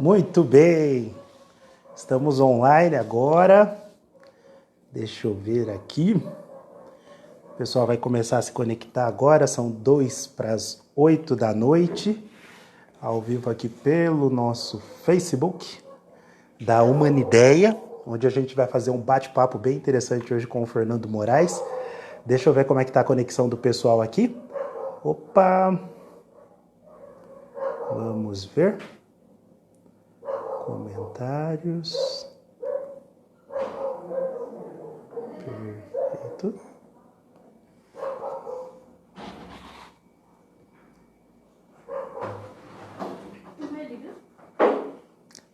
Muito bem, estamos online agora. Deixa eu ver aqui. O pessoal vai começar a se conectar agora, são 7:02 da noite, ao vivo aqui pelo nosso Facebook da Humanideia, onde a gente vai fazer um bate-papo bem interessante hoje com o Fernando Moraes. Deixa eu ver como é que tá a conexão do pessoal aqui. Opa! Vamos ver. Comentários. Perfeito.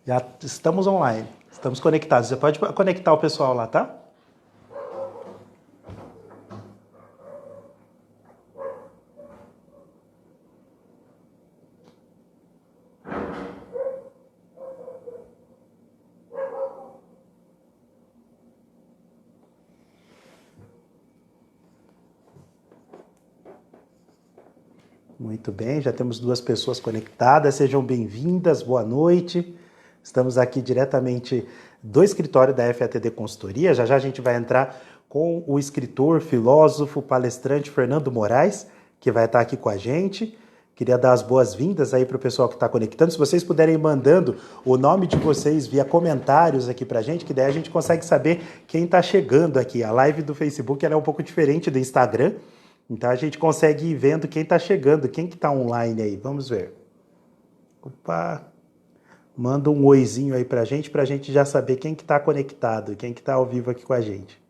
Já estamos online, estamos conectados. Você pode conectar o pessoal lá, tá? Muito bem, já temos 2 pessoas conectadas, sejam bem-vindas, boa noite. Estamos aqui diretamente do escritório da FATD Consultoria, já a gente vai entrar com o escritor, filósofo, palestrante Fernando Moraes, que vai estar aqui com a gente. Queria dar as boas-vindas aí para o pessoal que está conectando. Se vocês puderem ir mandando o nome de vocês via comentários aqui para a gente, que daí a gente consegue saber quem está chegando aqui. A live do Facebook ela é um pouco diferente do Instagram, então a gente consegue ir vendo quem está chegando, quem que está online aí. Vamos ver. Opa! Manda um oizinho aí pra gente já saber quem que está conectado, quem que está ao vivo aqui com a gente.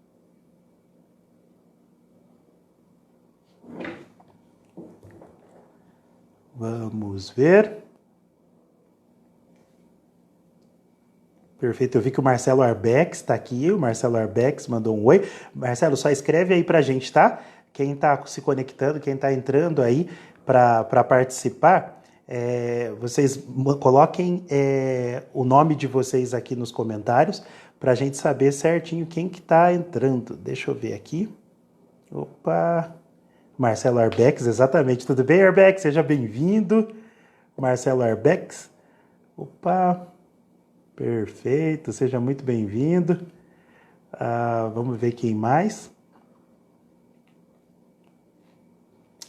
Vamos ver. Perfeito, eu vi que o Marcelo Arbex está aqui, o Marcelo Arbex mandou um oi. Marcelo, só escreve aí pra gente, tá? Quem está se conectando, quem está entrando aí para participar, vocês coloquem o nome de vocês aqui nos comentários para a gente saber certinho quem que está entrando. Deixa eu ver aqui. Opa! Marcelo Arbex, exatamente. Tudo bem, Arbex? Seja bem-vindo. Marcelo Arbex. Opa! Perfeito, seja muito bem-vindo. Vamos ver quem mais.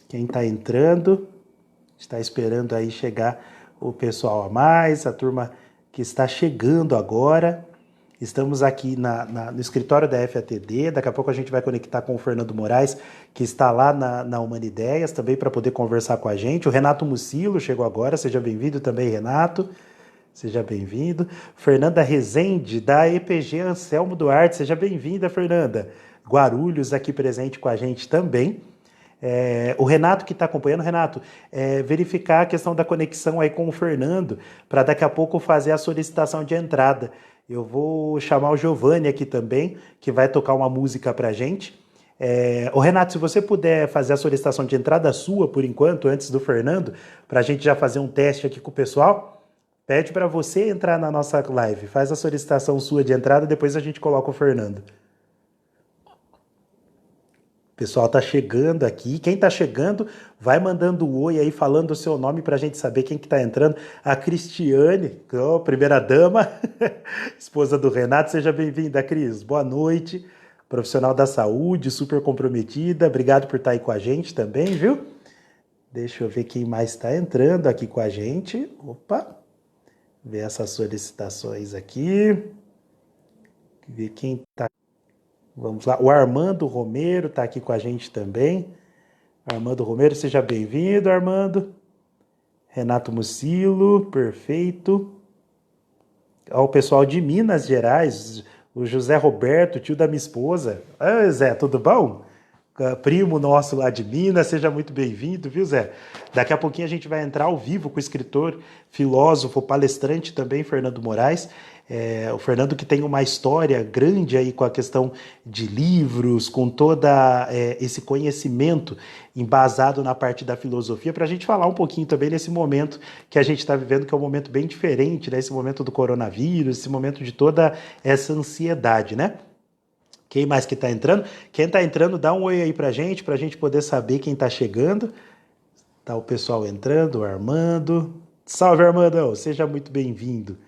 Quem está entrando, está esperando aí chegar o pessoal a mais, a turma que está chegando agora. Estamos aqui no escritório da FATD, daqui a pouco a gente vai conectar com o Fernando Moraes, que está lá na Humanideias, também para poder conversar com a gente. O Renato Mucilo chegou agora, seja bem-vindo também, Renato. Seja bem-vindo. Fernanda Rezende, da EPG Anselmo Duarte, seja bem-vinda, Fernanda. Guarulhos aqui presente com a gente também. O Renato que está acompanhando, Renato, verificar a questão da conexão aí com o Fernando, para daqui a pouco fazer a solicitação de entrada. Eu vou chamar o Giovanni aqui também, que vai tocar uma música para a gente. Renato, se você puder fazer a solicitação de entrada sua, por enquanto, antes do Fernando, para a gente já fazer um teste aqui com o pessoal, pede para você entrar na nossa live, faz a solicitação sua de entrada, depois a gente coloca o Fernando. O pessoal está chegando aqui. Quem está chegando, vai mandando um oi aí, falando o seu nome para a gente saber quem que está entrando. A Cristiane, primeira dama, esposa do Renato. Seja bem-vinda, Cris. Boa noite. Profissional da saúde, super comprometida. Obrigado por estar aí com a gente também, viu? Deixa eu ver quem mais está entrando aqui com a gente. Opa! Ver essas solicitações aqui. Ver quem está. Vamos lá, o Armando Romero está aqui com a gente também. Armando Romero, seja bem-vindo, Armando. Renato Mucilo, perfeito. O pessoal de Minas Gerais, o José Roberto, tio da minha esposa. Zé, tudo bom? Primo nosso lá de Minas, seja muito bem-vindo, viu, Zé? Daqui a pouquinho a gente vai entrar ao vivo com o escritor, filósofo, palestrante também, Fernando Moraes. O Fernando que tem uma história grande aí com a questão de livros, com todo esse conhecimento embasado na parte da filosofia, para a gente falar um pouquinho também nesse momento que a gente está vivendo, que é um momento bem diferente, né? Esse momento do coronavírus, esse momento de toda essa ansiedade, né? Quem mais que está entrando? Quem está entrando, dá um oi aí pra gente poder saber quem está chegando. Tá o pessoal entrando, o Armando. Salve, Armandão, seja muito bem-vindo.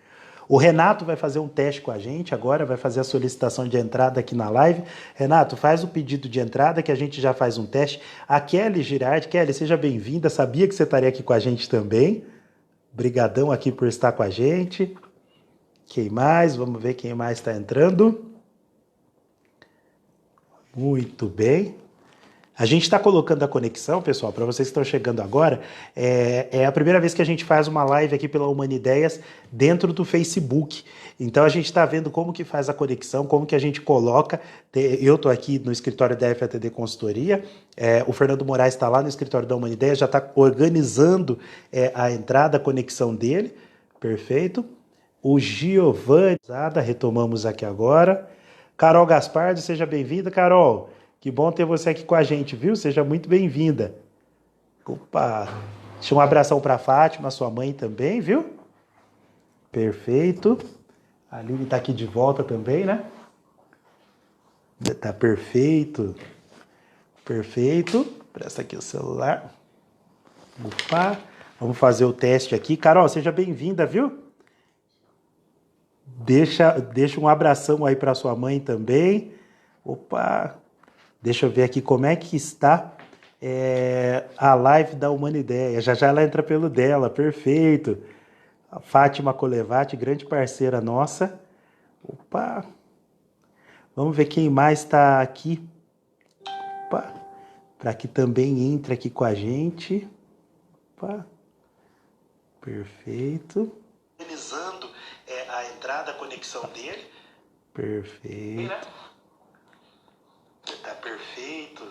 O Renato vai fazer um teste com a gente agora, vai fazer a solicitação de entrada aqui na live. Renato, faz o pedido de entrada que a gente já faz um teste. A Kelly Girardi, Kelly, seja bem-vinda, sabia que você estaria aqui com a gente também. Brigadão aqui por estar com a gente. Quem mais? Vamos ver quem mais está entrando. Muito bem. A gente está colocando a conexão, pessoal, para vocês que estão chegando agora, é a primeira vez que a gente faz uma live aqui pela Humanideias dentro do Facebook. Então a gente está vendo como que faz a conexão, como que a gente coloca. Eu estou aqui no escritório da FATD Consultoria, o Fernando Moraes está lá no escritório da Humanideias, já está organizando a entrada, a conexão dele. Perfeito. O Giovanni, retomamos aqui agora. Carol Gaspardo, seja bem-vinda, Carol. Que bom ter você aqui com a gente, viu? Seja muito bem-vinda. Opa! Deixa um abração para a Fátima, sua mãe também, viu? Perfeito. A Aline está aqui de volta também, né? Tá perfeito. Perfeito. Presta aqui o celular. Opa! Vamos fazer o teste aqui. Carol, seja bem-vinda, viu? Deixa um abração aí para sua mãe também. Opa! Deixa eu ver aqui como é que está a live da Humanideia. Já já ela entra pelo dela, perfeito. A Fátima Colevati, grande parceira nossa. Opa! Vamos ver quem mais está aqui. Opa! Para que também entre aqui com a gente. Opa! Perfeito. Organizando a entrada, a conexão dele. Perfeito. Tá perfeito.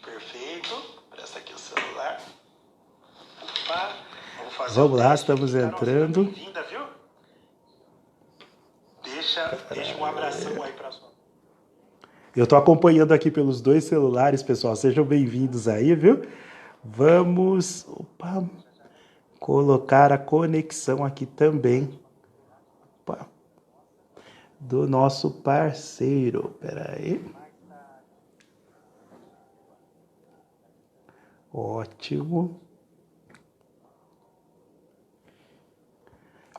Perfeito. Presta aqui o celular. Opa. Vamos lá, estamos entrando. Bem-vinda, viu? Deixa um abração aí pra sua. Eu tô acompanhando aqui pelos dois celulares, pessoal. Sejam bem-vindos aí, viu? Vamos, colocar a conexão aqui também. Opa. Do nosso parceiro. Pera aí. Ótimo.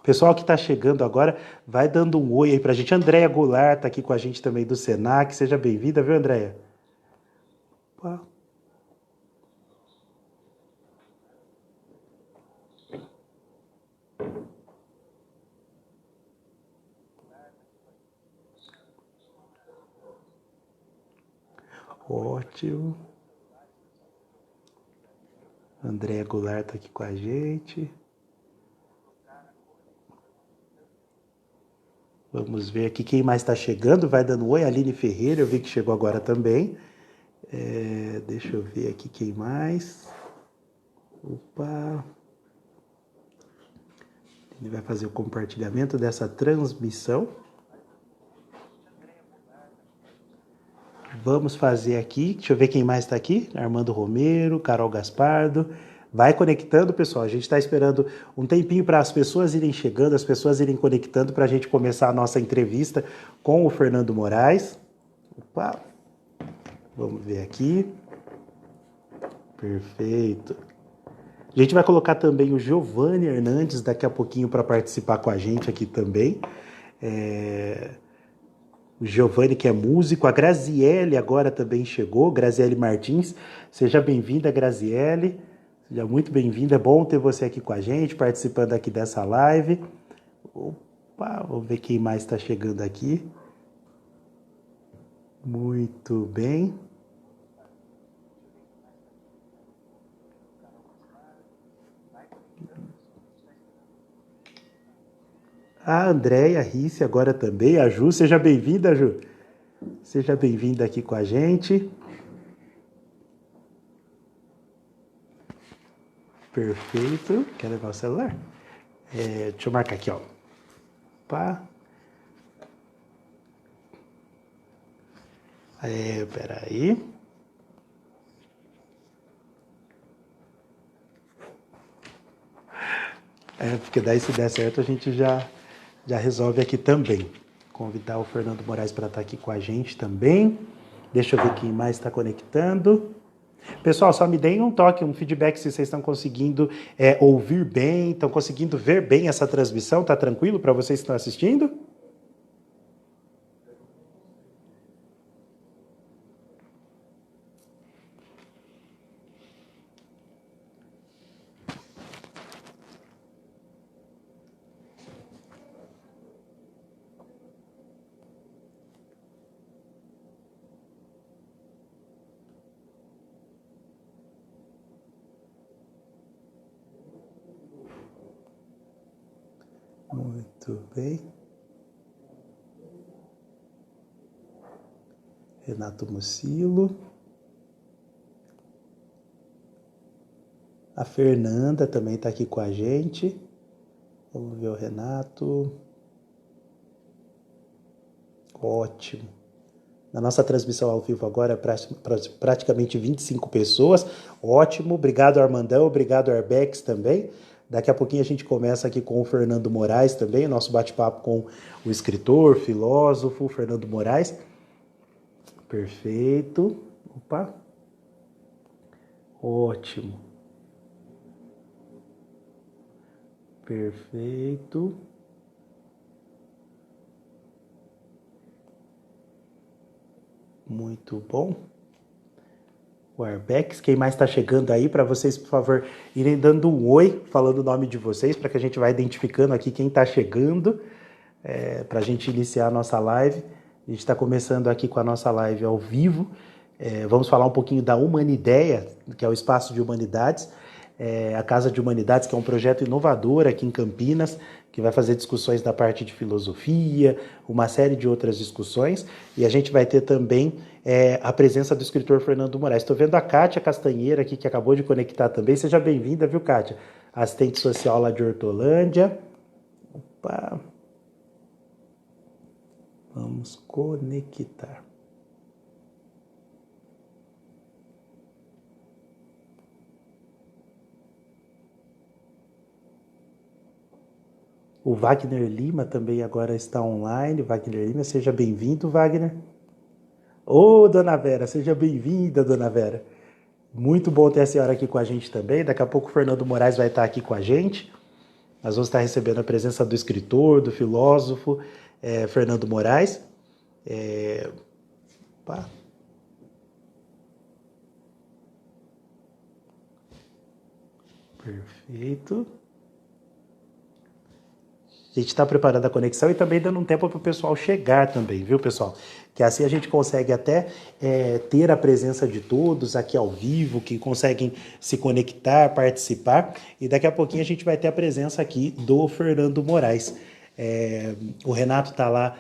Pessoal que está chegando agora, vai dando um oi aí pra gente. Andréia Goulart está aqui com a gente também do Senac. Seja bem-vinda, viu, Andréia? Opa. Ótimo. Andréia Goulart está aqui com a gente. Vamos ver aqui quem mais está chegando. Vai dando oi. Aline Ferreira, eu vi que chegou agora também. Deixa eu ver aqui quem mais. Opa. Ele vai fazer o compartilhamento dessa transmissão. Vamos fazer aqui, deixa eu ver quem mais está aqui. Armando Romero, Carol Gaspardo. Vai conectando, pessoal. A gente está esperando um tempinho para as pessoas irem chegando, as pessoas irem conectando para a gente começar a nossa entrevista com o Fernando Moraes. Opa! Vamos ver aqui. Perfeito. A gente vai colocar também o Giovanni Hernandes daqui a pouquinho para participar com a gente aqui também. O Giovanni, que é músico, a Graziele agora também chegou, Graziele Martins. Seja bem-vinda, Graziele. Seja muito bem-vinda, é bom ter você aqui com a gente, participando aqui dessa live. Opa, vamos ver quem mais está chegando aqui. Muito bem. A Andréia Risse agora também, a Ju, seja bem-vinda, Ju. Seja bem-vinda aqui com a gente. Perfeito. Quer levar o celular? Deixa eu marcar aqui, ó. Opa. Peraí. Porque daí se der certo a gente já resolve aqui também. Convidar o Fernando Moraes para estar aqui com a gente também. Deixa eu ver quem mais está conectando. Pessoal, só me deem um toque, um feedback se vocês estão conseguindo ouvir bem, estão conseguindo ver bem essa transmissão, tá tranquilo para vocês que estão assistindo? Muito bem. Renato Mucilo. A Fernanda também está aqui com a gente. Vamos ver o Renato. Ótimo. Na nossa transmissão ao vivo agora, praticamente 25 pessoas. Ótimo. Obrigado, Armandão. Obrigado, Arbex também. Daqui a pouquinho a gente começa aqui com o Fernando Moraes também, nosso bate-papo com o escritor, filósofo Fernando Moraes. Perfeito. Opa. Ótimo. Perfeito. Muito bom. O Arbex, quem mais está chegando aí, para vocês, por favor, irem dando um oi, falando o nome de vocês, para que a gente vá identificando aqui quem está chegando, para a gente iniciar a nossa live. A gente está começando aqui com a nossa live ao vivo. Vamos falar um pouquinho da Humanideia, que é o Espaço de Humanidades, a Casa de Humanidades, que é um projeto inovador aqui em Campinas, que vai fazer discussões da parte de filosofia, uma série de outras discussões, e a gente vai ter também a presença do escritor Fernando Moraes. Estou vendo a Kátia Castanheira aqui, que acabou de conectar também. Seja bem-vinda, viu, Kátia? Assistente social lá de Hortolândia. Opa. Vamos conectar. O Wagner Lima também agora está online. Wagner Lima, seja bem-vindo, Wagner. Ô, Dona Vera, seja bem-vinda, Dona Vera. Muito bom ter a senhora aqui com a gente também. Daqui a pouco o Fernando Moraes vai estar aqui com a gente. Nós vamos estar recebendo a presença do escritor, do filósofo Fernando Moraes. Opa. Perfeito. A gente está preparando a conexão e também dando um tempo para o pessoal chegar também, viu, pessoal? Que assim a gente consegue até ter a presença de todos aqui ao vivo, que conseguem se conectar, participar. E daqui a pouquinho a gente vai ter a presença aqui do Fernando Moraes. O Renato está lá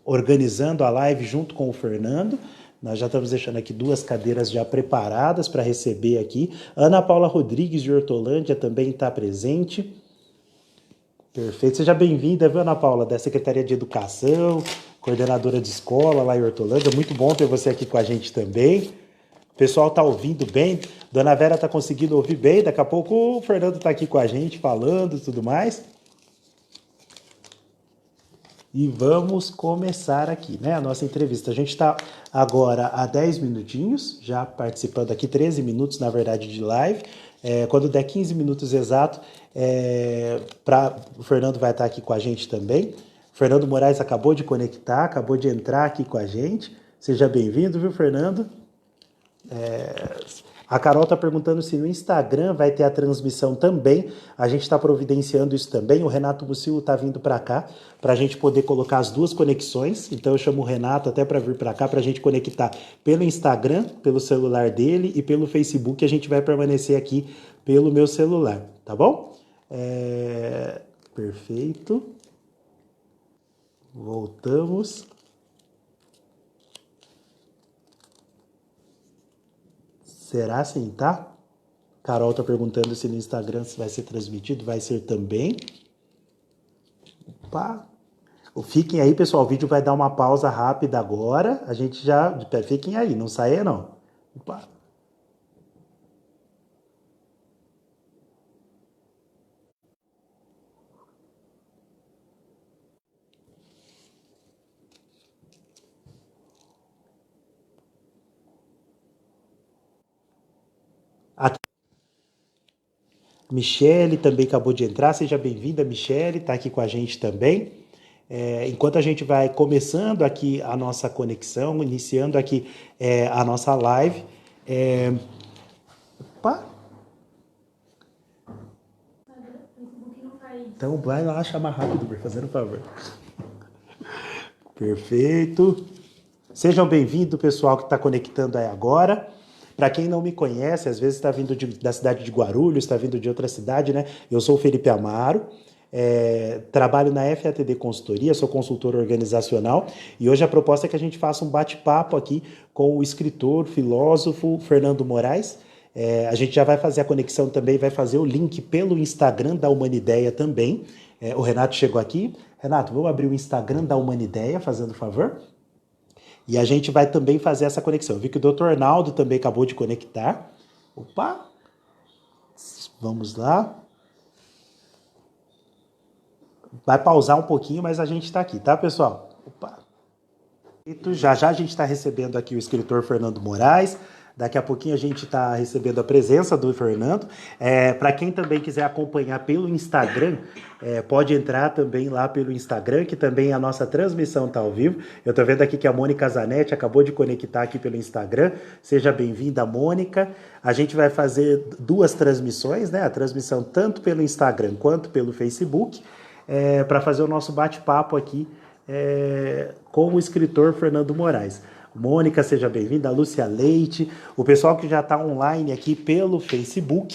organizando a live junto com o Fernando. Nós já estamos deixando aqui 2 cadeiras já preparadas para receber aqui. Ana Paula Rodrigues de Hortolândia também está presente. Perfeito. Seja bem-vinda, viu, Ana Paula, da Secretaria de Educação, coordenadora de escola lá em Hortolândia. Muito bom ter você aqui com a gente também. O pessoal está ouvindo bem. Dona Vera está conseguindo ouvir bem. Daqui a pouco o Fernando está aqui com a gente falando e tudo mais. E vamos começar aqui, né, a nossa entrevista. A gente está agora há 10 minutinhos, já participando aqui, 13 minutos, na verdade, de live. Quando der 15 minutos exato, o Fernando vai estar aqui com a gente também. O Fernando Moraes acabou de conectar, acabou de entrar aqui com a gente. Seja bem-vindo, viu, Fernando? A Carol está perguntando se no Instagram vai ter a transmissão também. A gente está providenciando isso também. O Renato Mucilo está vindo para cá para a gente poder colocar as 2 conexões. Então eu chamo o Renato até para vir para cá para a gente conectar pelo Instagram, pelo celular dele, e pelo Facebook. A gente vai permanecer aqui pelo meu celular, tá bom? Perfeito. Voltamos. Será assim, tá? Carol tá perguntando se no Instagram se vai ser transmitido. Vai ser também. Opa. Fiquem aí, pessoal. O vídeo vai dar uma pausa rápida agora. A gente já... Fiquem aí, não saia não. Opa. Michele também acabou de entrar, seja bem-vinda, Michele, está aqui com a gente também. Enquanto a gente vai começando aqui a nossa conexão, iniciando aqui a nossa live. Opa! Então vai lá chamar rápido, por fazer um favor. Perfeito. Sejam bem-vindos, pessoal que está conectando aí agora. Para quem não me conhece, às vezes está vindo da cidade de Guarulhos, está vindo de outra cidade, né? Eu sou o Felipe Amaro, trabalho na FATD Consultoria, sou consultor organizacional e hoje a proposta é que a gente faça um bate-papo aqui com o escritor, filósofo Fernando Moraes. A gente já vai fazer a conexão também, vai fazer o link pelo Instagram da Humanideia também. O Renato chegou aqui. Renato, vamos abrir o Instagram da Humanideia, fazendo favor? E a gente vai também fazer essa conexão. Eu vi que o Dr. Arnaldo também acabou de conectar. Opa! Vamos lá. Vai pausar um pouquinho, mas a gente está aqui, tá, pessoal? Opa! Já já a gente está recebendo aqui o escritor Fernando Moraes. Daqui a pouquinho a gente está recebendo a presença do Fernando. Para quem também quiser acompanhar pelo Instagram, pode entrar também lá pelo Instagram, que também a nossa transmissão está ao vivo. Eu estou vendo aqui que a Mônica Zanetti acabou de conectar aqui pelo Instagram. Seja bem-vinda, Mônica. A gente vai fazer 2 transmissões, né? A transmissão tanto pelo Instagram quanto pelo Facebook, para fazer o nosso bate-papo aqui com o escritor Fernando Moraes. Mônica, seja bem-vinda, a Lúcia Leite, o pessoal que já está online aqui pelo Facebook.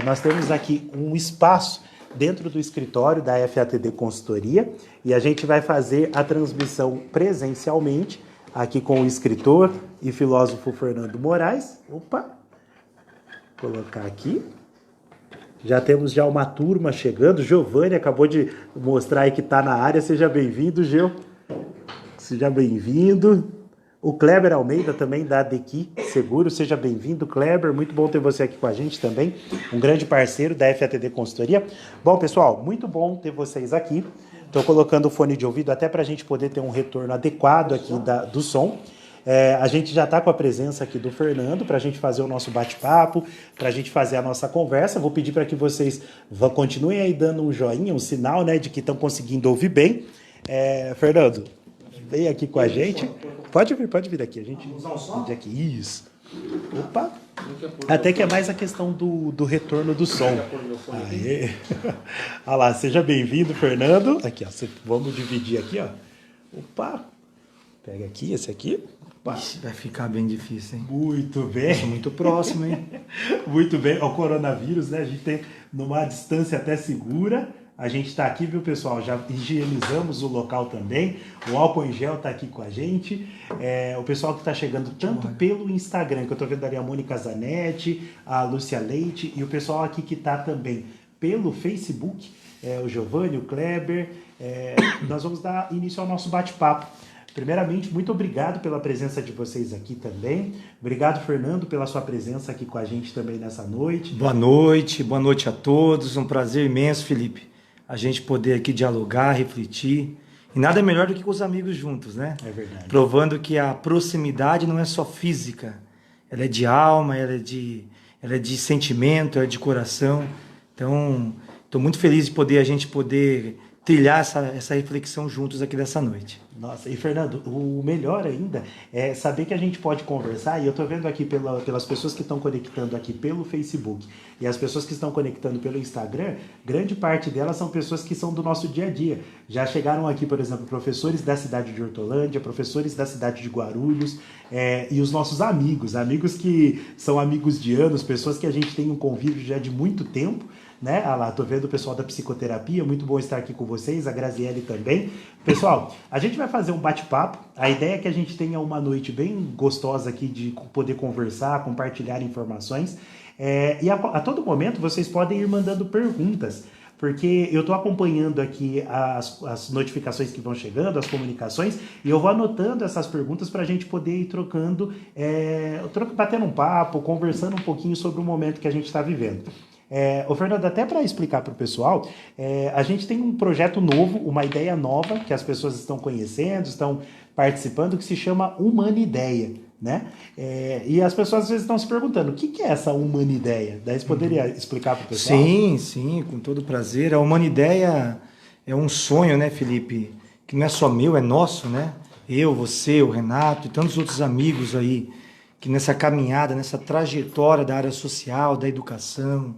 Nós temos aqui um espaço dentro do escritório da FATD Consultoria e a gente vai fazer a transmissão presencialmente aqui com o escritor e filósofo Fernando Moraes. Opa, vou colocar aqui. Já temos uma turma chegando. Giovanni acabou de mostrar aí que está na área. Seja bem-vindo, Gil. Seja bem-vindo. O Kleber Almeida também da Dequi Seguro, seja bem-vindo, Kleber, muito bom ter você aqui com a gente também, um grande parceiro da FATD Consultoria. Bom, pessoal, muito bom ter vocês aqui, estou colocando o fone de ouvido até para a gente poder ter um retorno adequado aqui do som. A gente já está com a presença aqui do Fernando para a gente fazer o nosso bate-papo, para a gente fazer a nossa conversa. Vou pedir para que vocês continuem aí dando um joinha, um sinal, né, de que estão conseguindo ouvir bem. Fernando, vem aqui com a gente. Pode vir aqui. A gente pode aqui. Isso. Opa! Até que é mais a questão do retorno do som. Aê. Olha lá, seja bem-vindo, Fernando. Aqui, ó. Vamos dividir aqui, ó. Opa! Pega aqui, esse aqui. Opa. Ixi, vai ficar bem difícil, hein? Muito bem. Nossa, muito próximo, hein? Muito bem. O coronavírus, né? A gente tem numa distância até segura. A gente está aqui, viu, pessoal? Já higienizamos o local também. O álcool em gel está aqui com a gente. O pessoal que está chegando tanto pelo Instagram, que eu estou vendo ali a Mônica Zanetti, a Lúcia Leite, e o pessoal aqui que está também pelo Facebook, o Giovanni, o Kleber. Nós vamos dar início ao nosso bate-papo. Primeiramente, muito obrigado pela presença de vocês aqui também. Obrigado, Fernando, pela sua presença aqui com a gente também nessa noite. Boa noite a todos. Um prazer imenso, Felipe, a gente poder aqui dialogar, refletir. E nada melhor do que com os amigos juntos, né? É verdade. Provando que a proximidade não é só física, ela é de alma, ela é de sentimento, ela é de coração. Então, estou muito feliz de a gente poder trilhar essa reflexão juntos aqui dessa noite. Nossa, e Fernando, o melhor ainda é saber que a gente pode conversar, e eu estou vendo aqui pelas pessoas que estão conectando aqui pelo Facebook e as pessoas que estão conectando pelo Instagram, grande parte delas são pessoas que são do nosso dia a dia. Já chegaram aqui, por exemplo, professores da cidade de Hortolândia, professores da cidade de Guarulhos, e os nossos amigos que são amigos de anos, pessoas que a gente tem um convívio já de muito tempo, né? Ah lá, tô vendo o pessoal da psicoterapia, muito bom estar aqui com vocês, a Graziele também. Pessoal, a gente vai fazer um bate-papo, a ideia é que a gente tenha uma noite bem gostosa aqui de poder conversar, compartilhar informações, e a todo momento vocês podem ir mandando perguntas, porque eu estou acompanhando aqui as notificações que vão chegando, as comunicações, e eu vou anotando essas perguntas para a gente poder ir trocando, batendo um papo, conversando um pouquinho sobre o momento que a gente está vivendo. Ô Fernando, até para explicar para o pessoal, a gente tem um projeto novo, uma ideia nova que as pessoas estão conhecendo, estão participando, que se chama Humanideia. né? E as pessoas às vezes estão se perguntando, o que que é essa humanideia? Daí você poderia explicar para o pessoal? Sim, sim, com todo prazer. A humanideia é um sonho, né, Felipe? Que não é só meu, é nosso, né? Eu, você, o Renato e tantos outros amigos aí, que nessa caminhada, nessa trajetória da área social, da educação,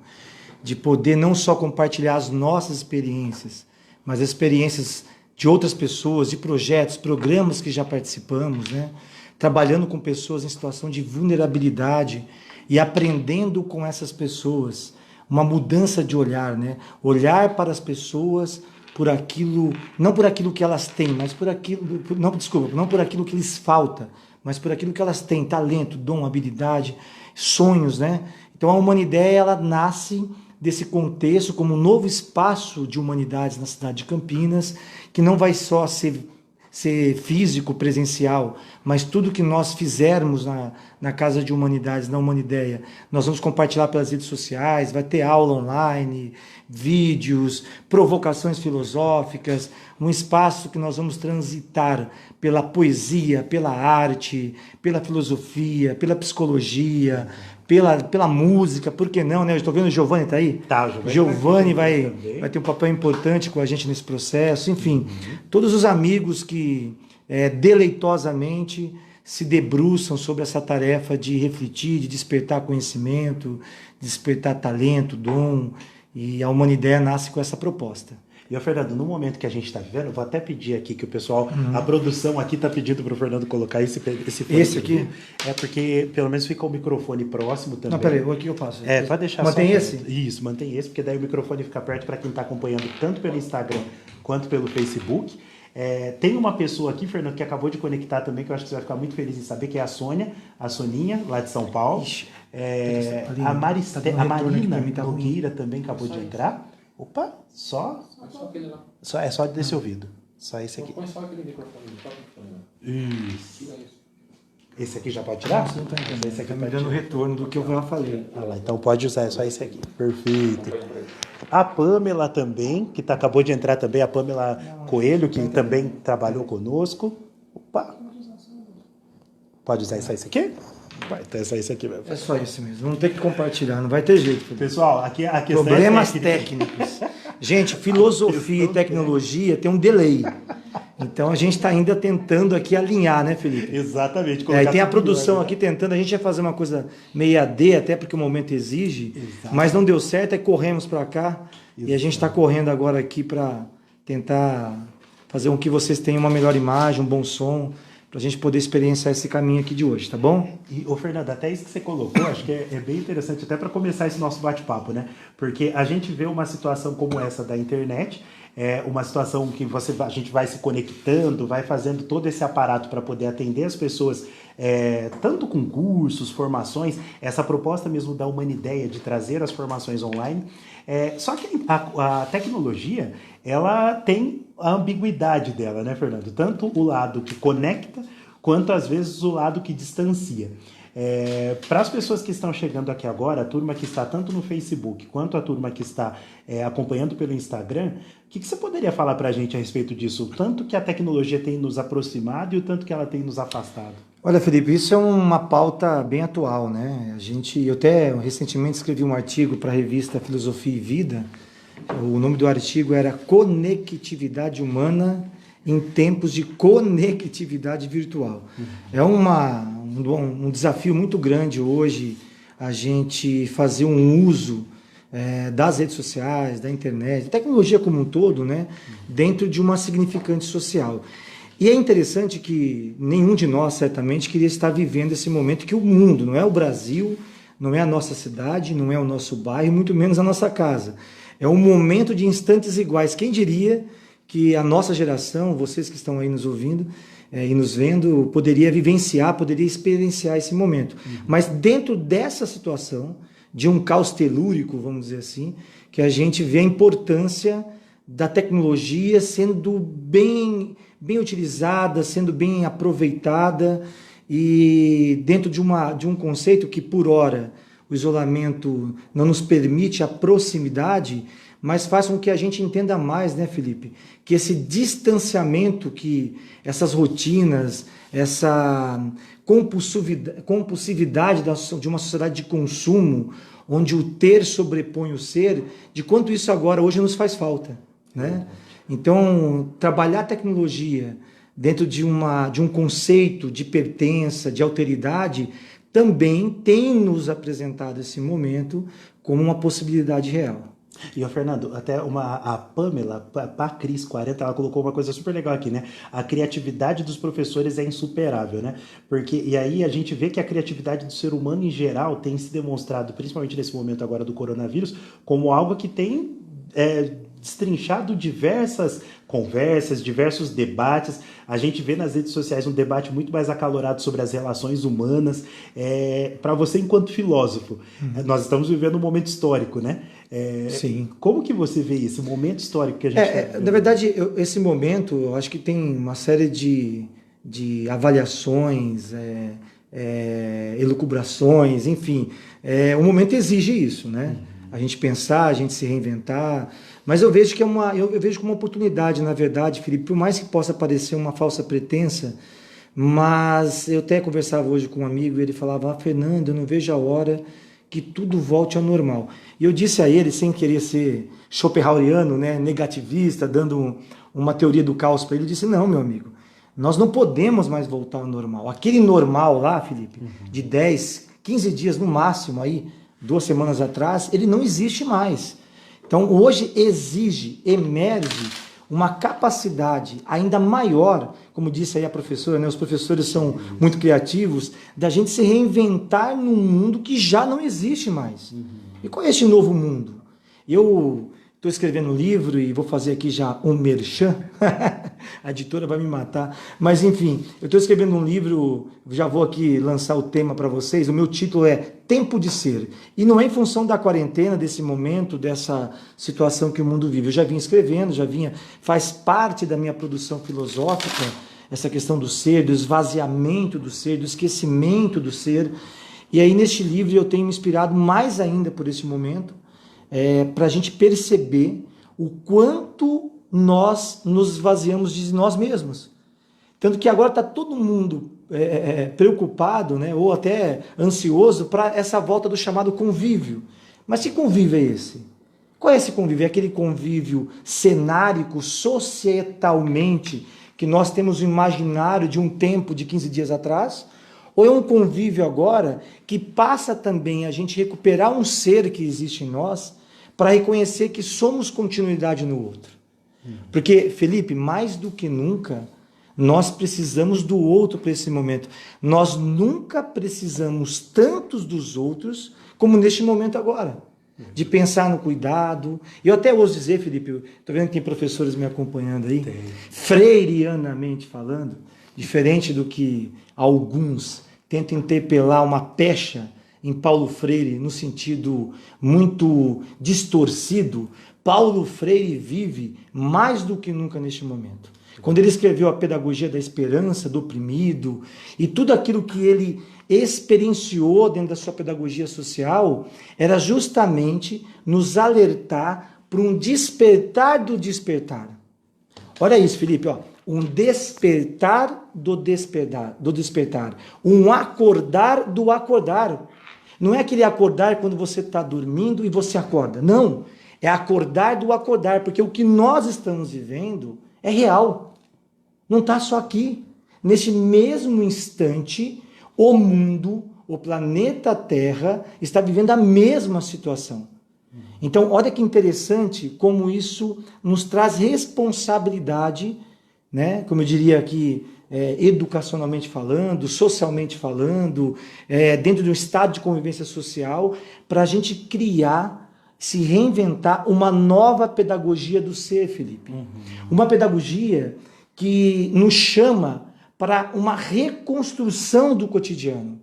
de poder não só compartilhar as nossas experiências, mas as experiências de outras pessoas, de projetos, programas que já participamos, né? Trabalhando com pessoas em situação de vulnerabilidade e aprendendo com essas pessoas uma mudança de olhar, né? Olhar para as pessoas por aquilo, não por aquilo que elas têm, mas por aquilo, não, desculpa, não por aquilo que lhes falta, mas por aquilo que elas têm, talento, dom, habilidade, sonhos, né? Então a humanidade ela nasce desse contexto como um novo espaço de humanidades na cidade de Campinas, que não vai só ser físico, presencial, mas tudo que nós fizermos na Casa de Humanidades, na Humanideia, nós vamos compartilhar pelas redes sociais, vai ter aula online, vídeos, provocações filosóficas, um espaço que nós vamos transitar pela poesia, pela arte, pela filosofia, pela psicologia, pela música, por que não, né? Eu estou vendo o Giovanni tá aí? Tá, o Giovanni vai ter um papel importante com a gente nesse processo, enfim, todos os amigos que deleitosamente se debruçam sobre essa tarefa de refletir, de despertar conhecimento, despertar talento, dom, e a Humanidade nasce com essa proposta. E, Fernando, no momento que a gente está vivendo, vou até pedir aqui que o pessoal, a produção aqui está pedindo para o Fernando colocar esse fone. Esse aqui? É porque pelo menos fica o microfone próximo também. Não, peraí, o que eu faço? Vai deixar mantém só esse? Isso, mantém esse, porque daí o microfone fica perto para quem está acompanhando tanto pelo Instagram quanto pelo Facebook. Tem uma pessoa aqui, Fernando, que acabou de conectar também, que eu acho que você vai ficar muito feliz em saber, que é a Sônia, a Soninha, lá de São Paulo. Ixi, a Marina tá Nogueira também acabou de entrar. Opa, só aquele lá. É só desse ouvido. Só esse aqui. Põe só aquele microfone. Isso. Esse aqui já pode tirar? Você não tá entendendo. Esse aqui Tá me dando o retorno do que eu já falei. Lá, então pode usar, é só esse aqui. Perfeito. A Pamela também, que acabou de entrar também, a Pamela Coelho, que também trabalhou conosco. Opa. Pode usar só esse aqui? Então é só isso aqui mesmo. É só isso mesmo. Vamos ter que compartilhar, não vai ter jeito. Pessoal, aqui a questão Problemas técnicos. Gente, filosofia e tecnologia tem um delay. Então a gente está ainda tentando aqui alinhar, né, Felipe? Exatamente. E tem a produção aqui tentando, a gente ia fazer uma coisa meio AD, até porque o momento exige, mas não deu certo, aí corremos para cá. E a gente está correndo agora aqui para tentar fazer com que vocês tenham uma melhor imagem, um bom som, para a gente poder experienciar esse caminho aqui de hoje, tá bom? E, Fernando, até isso que você colocou, acho que é bem interessante, até para começar esse nosso bate-papo, né? Porque a gente vê uma situação como essa da internet, uma situação que a gente vai se conectando, vai fazendo todo esse aparato para poder atender as pessoas, tanto com cursos, formações, essa proposta mesmo da Humanideia de trazer as formações online. Só que a tecnologia, ela tem a ambiguidade dela, né, Fernando? Tanto o lado que conecta, quanto às vezes o lado que distancia. Para as pessoas que estão chegando aqui agora, a turma que está tanto no Facebook, quanto a turma que está acompanhando pelo Instagram, o que você poderia falar para a gente a respeito disso? O tanto que a tecnologia tem nos aproximado e o tanto que ela tem nos afastado? Olha, Felipe, isso é uma pauta bem atual, né? Eu até recentemente escrevi um artigo para a revista Filosofia e Vida. O nome do artigo era Conectividade Humana em Tempos de Conectividade Virtual. É um desafio muito grande hoje a gente fazer um uso das redes sociais, da internet, da tecnologia como um todo, né? Dentro de uma significante social. E é interessante que nenhum de nós, certamente, queria estar vivendo esse momento que o mundo, não é o Brasil, não é a nossa cidade, não é o nosso bairro, muito menos a nossa casa. É um momento de instantes iguais. Quem diria que a nossa geração, vocês que estão aí nos ouvindo e nos vendo, poderia vivenciar, poderia experienciar esse momento. Mas dentro dessa situação, de um caos telúrico, vamos dizer assim, que a gente vê a importância da tecnologia sendo bem utilizada, sendo bem aproveitada, e dentro de um conceito que, por ora, o isolamento não nos permite a proximidade, mas faz com que a gente entenda mais, né, Felipe, que esse distanciamento, que essas rotinas, essa compulsividade de uma sociedade de consumo, onde o ter sobrepõe o ser, de quanto isso agora hoje nos faz falta, né? Então, trabalhar a tecnologia dentro de um conceito de pertença, de alteridade, também tem nos apresentado esse momento como uma possibilidade real. E, ó, Fernando, até a Pamela, a Cris 40, ela colocou uma coisa super legal aqui, né? A criatividade dos professores é insuperável, né? E aí a gente vê que a criatividade do ser humano em geral tem se demonstrado, principalmente nesse momento agora do coronavírus, como algo que tem destrinchado diversas conversas, diversos debates. A gente vê nas redes sociais um debate muito mais acalorado sobre as relações humanas. Para você, enquanto filósofo, nós estamos vivendo um momento histórico, né? Sim. Como que você vê esse momento histórico que a gente está vivendo? Na verdade, esse momento, eu acho que tem uma série de avaliações, elucubrações, enfim. O momento exige isso, né? A gente pensar, a gente se reinventar, mas eu vejo que eu vejo como uma oportunidade, na verdade, Felipe, por mais que possa parecer uma falsa pretensa, mas eu até conversava hoje com um amigo e ele falava: Fernando, eu não vejo a hora que tudo volte ao normal. E eu disse a ele, sem querer ser schopenhaueriano, né, negativista, dando uma teoria do caos para ele, eu disse: não, meu amigo, nós não podemos mais voltar ao normal. Aquele normal lá, Felipe, de 10, 15 dias no máximo aí, 2 semanas atrás, ele não existe mais. Então, hoje emerge uma capacidade ainda maior, como disse aí a professora, né? Os professores são muito criativos, da gente se reinventar num mundo que já não existe mais. E qual é este novo mundo? Eu estou escrevendo um livro e vou fazer aqui já um merchan, a editora vai me matar, mas enfim, eu estou escrevendo um livro, já vou aqui lançar o tema para vocês, o meu título é Tempo de Ser, e não é em função da quarentena, desse momento, dessa situação que o mundo vive, eu já vinha escrevendo, faz parte da minha produção filosófica, essa questão do ser, do esvaziamento do ser, do esquecimento do ser, e aí neste livro eu tenho me inspirado mais ainda por esse momento, para a gente perceber o quanto nós nos esvaziamos de nós mesmos. Tanto que agora está todo mundo preocupado, né, ou até ansioso para essa volta do chamado convívio. Mas que convívio é esse? Qual é esse convívio? É aquele convívio cenárico, societalmente, que nós temos o imaginário de um tempo de 15 dias atrás? Ou é um convívio agora que passa também a gente recuperar um ser que existe em nós para reconhecer que somos continuidade no outro? Porque, Felipe, mais do que nunca, nós precisamos do outro para esse momento. Nós nunca precisamos tantos dos outros como neste momento agora. De pensar no cuidado. Eu até ouso dizer, Felipe, estou vendo que tem professores me acompanhando aí, freirianamente falando, diferente do que alguns tentam interpelar uma pecha em Paulo Freire, no sentido muito distorcido. Paulo Freire vive mais do que nunca neste momento. Quando ele escreveu a Pedagogia da Esperança, do Oprimido, e tudo aquilo que ele experienciou dentro da sua pedagogia social, era justamente nos alertar para um despertar do despertar. Olha isso, Felipe, ó. Um despertar do despertar, um acordar do acordar. Não é aquele acordar quando você está dormindo e você acorda. Não, é acordar do acordar, porque o que nós estamos vivendo é real. Não está só aqui. Neste mesmo instante, o mundo, o planeta Terra, está vivendo a mesma situação. Então, olha que interessante como isso nos traz responsabilidade, né? Como eu diria aqui, educacionalmente falando, socialmente falando, dentro de um estado de convivência social, para a gente criar, se reinventar uma nova pedagogia do ser, Felipe. Uma pedagogia que nos chama para uma reconstrução do cotidiano.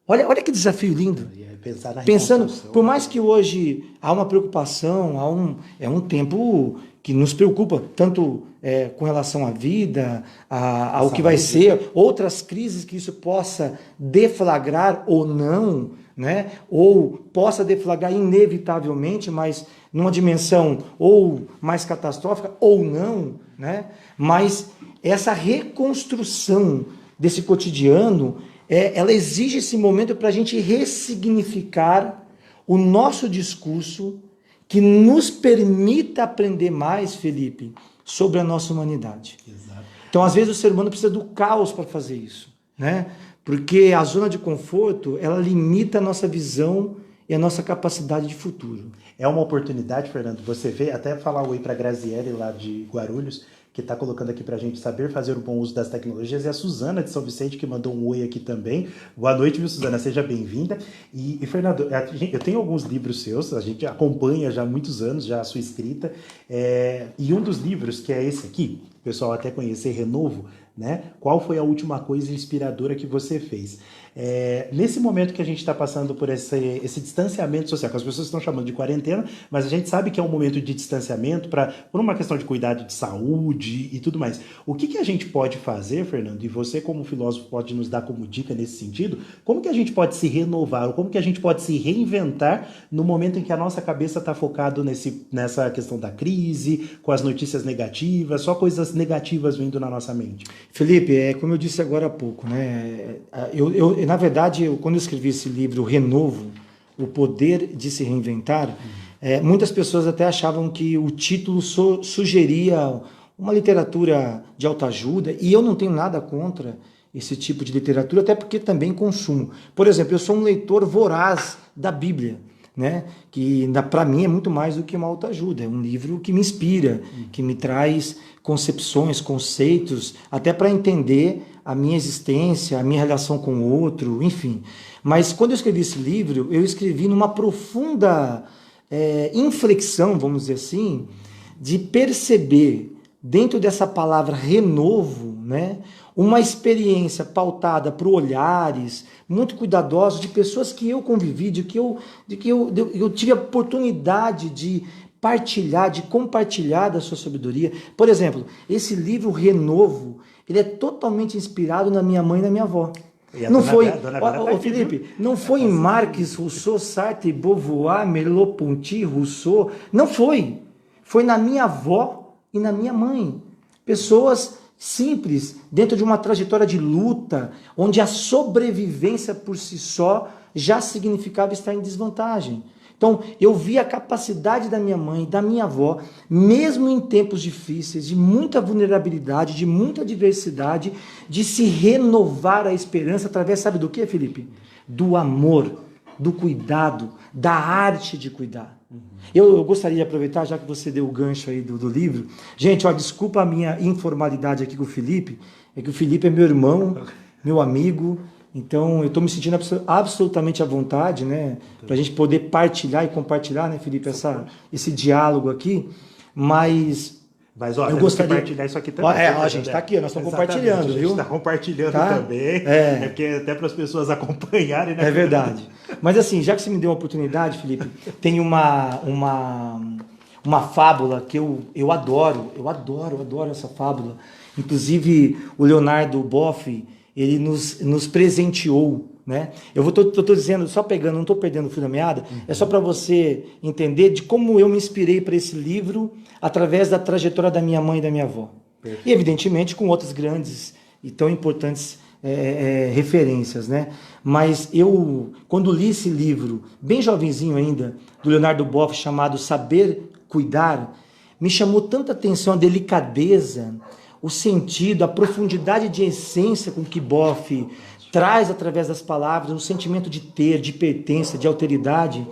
Olha que desafio lindo. Pensando, por mais que hoje há uma preocupação, é um tempo que nos preocupa, tanto com relação à vida, ao que vai ser, outras crises que isso possa deflagrar ou não, né? Ou possa deflagrar inevitavelmente, mas numa dimensão ou mais catastrófica ou não, né? Mas essa reconstrução desse cotidiano, ela exige esse momento para a gente ressignificar o nosso discurso, que nos permita aprender mais, Felipe, sobre a nossa humanidade. Exato. Então, às vezes, o ser humano precisa do caos para fazer isso, né? Porque a zona de conforto, ela limita a nossa visão e a nossa capacidade de futuro. É uma oportunidade, Fernando, você vê, até falar um oi para a Graziele lá de Guarulhos, que está colocando aqui para a gente saber fazer o bom uso das tecnologias, e a Suzana de São Vicente, que mandou um oi aqui também. Boa noite, viu, Suzana? Seja bem-vinda. E, Fernando, eu tenho alguns livros seus, a gente acompanha já há muitos anos, já a sua escrita, e um dos livros, que é esse aqui, o pessoal até conhecer, Renovo, né? Qual foi a última coisa inspiradora que você fez? Nesse momento que a gente está passando por esse distanciamento social, que as pessoas estão chamando de quarentena, mas a gente sabe que é um momento de distanciamento por uma questão de cuidado de saúde e tudo mais. O que a gente pode fazer, Fernando, e você como filósofo pode nos dar como dica nesse sentido, como que a gente pode se renovar, ou como que a gente pode se reinventar no momento em que a nossa cabeça está focada nessa questão da crise, com as notícias negativas, só coisas negativas vindo na nossa mente? Felipe, como eu disse agora há pouco, né? Na verdade, quando eu escrevi esse livro, Renovo, O Poder de se Reinventar, muitas pessoas até achavam que o título sugeria uma literatura de autoajuda, e eu não tenho nada contra esse tipo de literatura, até porque também consumo. Por exemplo, eu sou um leitor voraz da Bíblia, né? Que para mim é muito mais do que uma autoajuda, é um livro que me inspira, que me traz concepções, conceitos, até para entender a minha existência, a minha relação com o outro, enfim. Mas quando eu escrevi esse livro, eu escrevi numa profunda inflexão, vamos dizer assim, de perceber dentro dessa palavra renovo, né, uma experiência pautada por olhares muito cuidadosos de pessoas que eu convivi, de que eu tive a oportunidade de partilhar, de compartilhar da sua sabedoria. Por exemplo, esse livro Renovo, ele é totalmente inspirado na minha mãe e na minha avó. Não foi, Felipe, não foi em Marx, Rousseau, Sartre, Beauvoir, Merleau-Ponty, Rousseau, não foi. Foi na minha avó e na minha mãe. Pessoas simples, dentro de uma trajetória de luta, onde a sobrevivência por si só já significava estar em desvantagem. Então, eu vi a capacidade da minha mãe, da minha avó, mesmo em tempos difíceis, de muita vulnerabilidade, de muita diversidade, de se renovar a esperança através, sabe do que, Felipe? Do amor, do cuidado, da arte de cuidar. Eu gostaria de aproveitar, já que você deu o gancho aí do livro. Gente, desculpa a minha informalidade aqui com o Felipe, é que o Felipe é meu irmão, meu amigo. Então, eu estou me sentindo absolutamente à vontade, né? Para a gente poder partilhar e compartilhar, né, Felipe, esse diálogo aqui. Mas eu gostaria de compartilhar isso aqui também. A gente está aqui, nós estamos compartilhando, viu? A gente está compartilhando também. Porque até para as pessoas acompanharem, né? É verdade. Mas assim, já que você me deu uma oportunidade, Felipe, tem uma fábula que eu adoro essa fábula. Inclusive, o Leonardo Boff, ele nos presenteou, né? Eu tô dizendo, só pegando, não estou perdendo o fio da meada, é só para você entender de como eu me inspirei para esse livro através da trajetória da minha mãe e da minha avó. Perfeito. E, evidentemente, com outras grandes e tão importantes referências, né? Mas eu, quando li esse livro, bem jovenzinho ainda, do Leonardo Boff, chamado Saber Cuidar, me chamou tanta atenção a delicadeza, o sentido, a profundidade de essência com que Boff traz através das palavras, um sentimento de ter, de pertença, de alteridade.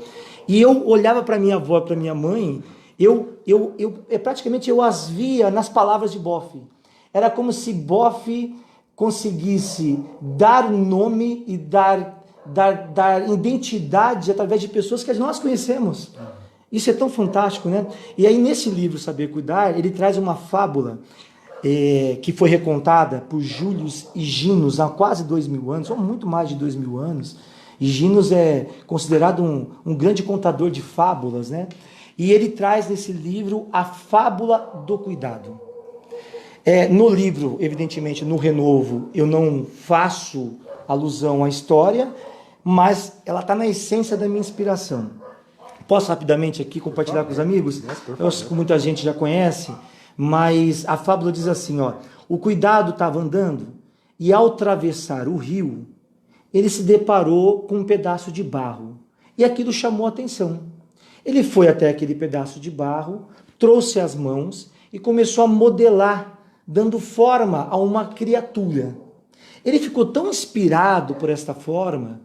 E eu olhava para minha avó, para minha mãe, praticamente eu as via nas palavras de Boff. Era como se Boff conseguisse dar nome e dar identidade através de pessoas que nós conhecemos. Isso é tão fantástico, né? E aí nesse livro Saber Cuidar, ele traz uma fábula que foi recontada por Július Higinos há quase 2000 anos, ou muito mais de 2000 anos. Higinos é considerado um grande contador de fábulas, né? E ele traz nesse livro a fábula do cuidado. No livro, evidentemente, no Renovo, eu não faço alusão à história, mas ela está na essência da minha inspiração. Posso rapidamente aqui compartilhar com os amigos? Eu acho que muita gente já conhece, mas a fábula diz assim, ó: o cuidado estava andando e ao atravessar o rio, ele se deparou com um pedaço de barro e aquilo chamou a atenção. Ele foi até aquele pedaço de barro, trouxe as mãos e começou a modelar, dando forma a uma criatura. Ele ficou tão inspirado por esta forma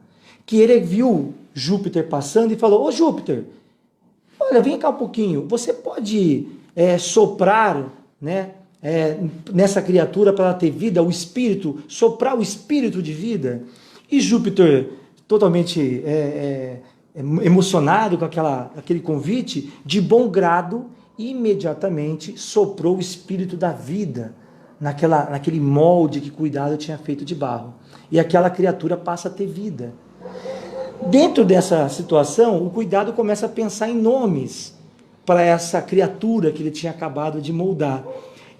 que ele viu Júpiter passando e falou: ô Júpiter, olha, vem cá um pouquinho, você pode soprar, né, nessa criatura para ela ter vida, o espírito, soprar o espírito de vida? E Júpiter, totalmente emocionado com aquele convite, de bom grado, imediatamente soprou o espírito da vida naquele molde que Cuidado tinha feito de barro. E aquela criatura passa a ter vida. Dentro dessa situação, o Cuidado começa a pensar em nomes para essa criatura que ele tinha acabado de moldar.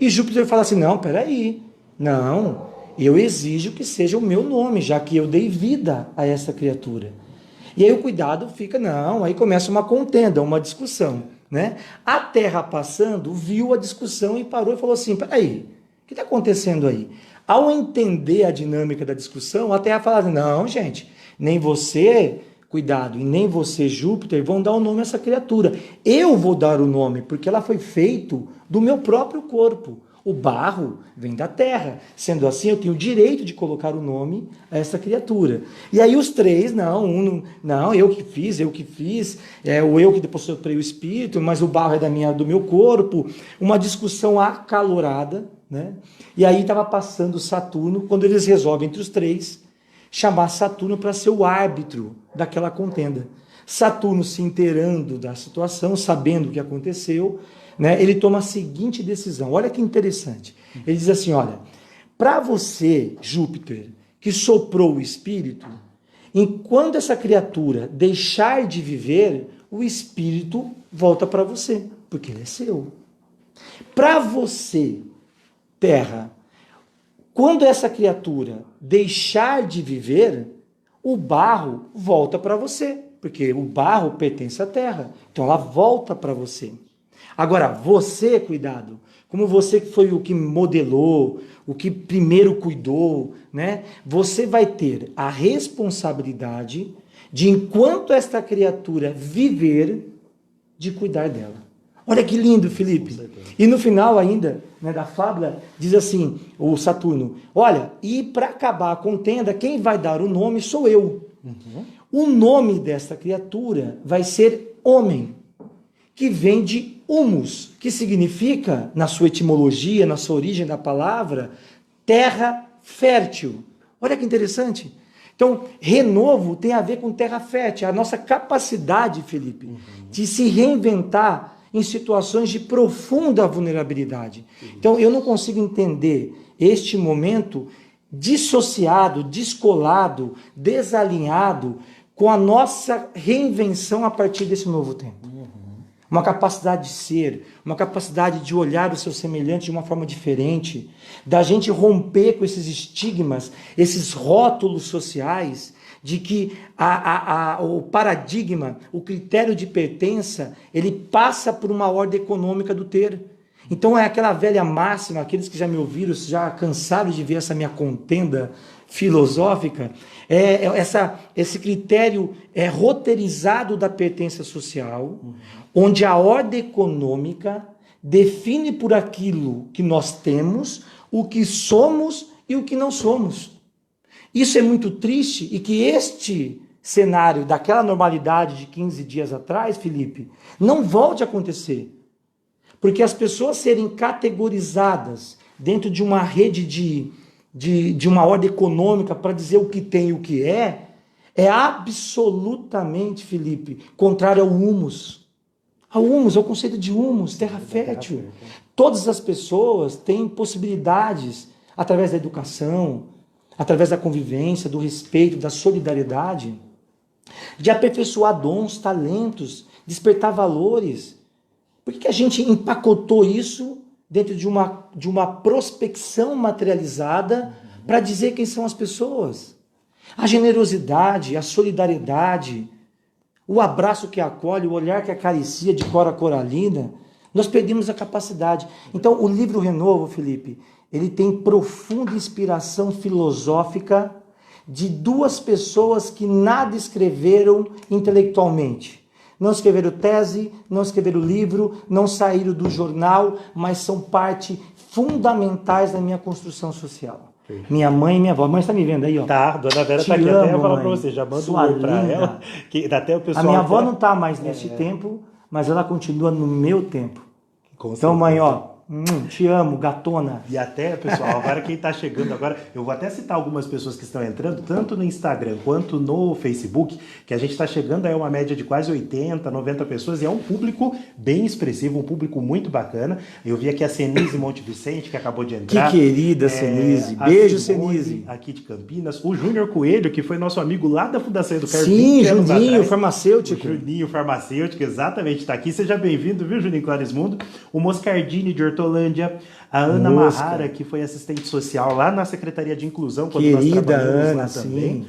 E Júpiter fala assim: não, peraí, não, eu exijo que seja o meu nome, já que eu dei vida a essa criatura. E aí o Cuidado fica, não, aí começa uma contenda, uma discussão, né? A Terra passando, viu a discussão e parou e falou assim: peraí, o que está acontecendo aí? Ao entender a dinâmica da discussão, a Terra fala: não, gente, nem você, Cuidado, e nem você, Júpiter, vão dar o nome a essa criatura. Eu vou dar o nome, porque ela foi feito do meu próprio corpo. O barro vem da terra. Sendo assim, eu tenho o direito de colocar o nome a essa criatura. E aí os três, não, eu que fiz, ou eu que depois soprei o espírito, mas o barro é do meu corpo. Uma discussão acalorada, né? E aí estava passando Saturno, quando eles resolvem entre os três chamar Saturno para ser o árbitro daquela contenda. Saturno, se inteirando da situação, sabendo o que aconteceu, né, ele toma a seguinte decisão. Olha que interessante. Ele diz assim: olha, para você, Júpiter, que soprou o espírito, enquanto essa criatura deixar de viver, o espírito volta para você, porque ele é seu. Para você, Terra, quando essa criatura deixar de viver, o barro volta para você, porque o barro pertence à Terra. Então ela volta para você. Agora, você, Cuidado, como você que foi o que modelou, o que primeiro cuidou, né? Você vai ter a responsabilidade de, enquanto esta criatura viver, de cuidar dela. Olha que lindo, Felipe. E no final ainda, né, da fábula, diz assim, o Saturno: olha, e para acabar a contenda, quem vai dar o nome sou eu. Uhum. O nome desta criatura vai ser homem, que vem de humus, que significa, na sua etimologia, na sua origem da palavra, terra fértil. Olha que interessante. Então, renovo tem a ver com terra fértil, a nossa capacidade, Felipe, de se reinventar em situações de profunda vulnerabilidade. Então, eu não consigo entender este momento dissociado, descolado, desalinhado com a nossa reinvenção a partir desse novo tempo. Uma capacidade de ser, uma capacidade de olhar o seu semelhante de uma forma diferente, da gente romper com esses estigmas, esses rótulos sociais, de que o paradigma, o critério de pertença, ele passa por uma ordem econômica do ter. Então é aquela velha máxima, aqueles que já me ouviram, já cansaram de ver essa minha contenda filosófica, esse critério roteirizado da pertença social, onde a ordem econômica define por aquilo que nós temos, o que somos e o que não somos. Isso é muito triste, e que este cenário daquela normalidade de 15 dias atrás, Felipe, não volte a acontecer. Porque as pessoas serem categorizadas dentro de uma rede de uma ordem econômica para dizer o que tem e o que é absolutamente, Felipe, contrário ao humus. Ao humus, ao conceito de humus, terra fértil. Todas as pessoas têm possibilidades, através da educação, através da convivência, do respeito, da solidariedade, de aperfeiçoar dons, talentos, despertar valores. Por que a gente empacotou isso dentro de uma prospecção materializada para dizer quem são as pessoas? A generosidade, a solidariedade, o abraço que acolhe, o olhar que acaricia de Cora Coralina, nós perdemos a capacidade. Então, o livro Renovo, Felipe, ele tem profunda inspiração filosófica de duas pessoas que nada escreveram intelectualmente. Não escreveram tese, não escreveram livro, não saíram do jornal, mas são parte fundamentais da minha construção social. Minha mãe e minha avó. A mãe está me vendo aí, ó. Tá, dona Vera tá aqui, até falar para você, já manda um oi para ela. Que até o pessoal a minha avó não está mais neste tempo, mas ela continua no meu tempo. Com então, certeza. Mãe, ó, te amo, gatona. E até, pessoal, agora quem está chegando agora, eu vou até citar algumas pessoas que estão entrando, tanto no Instagram quanto no Facebook, que a gente está chegando a uma média de quase 80, 90 pessoas, e é um público bem expressivo, um público muito bacana. Eu vi aqui a Senise Monte Vicente, que acabou de entrar. Que querida Senise. Beijo, Senise. Aqui de Campinas. O Júnior Coelho, que foi nosso amigo lá da Fundação Educar. Sim, Juninho, farmacêutico. O Juninho, farmacêutico, exatamente, está aqui. Seja bem-vindo, viu, Juninho Clarismundo? O Moscardini, de Hortolândia. A Ana Mahara, que foi assistente social lá na Secretaria de Inclusão, quando querida nós trabalhamos Ana, lá também.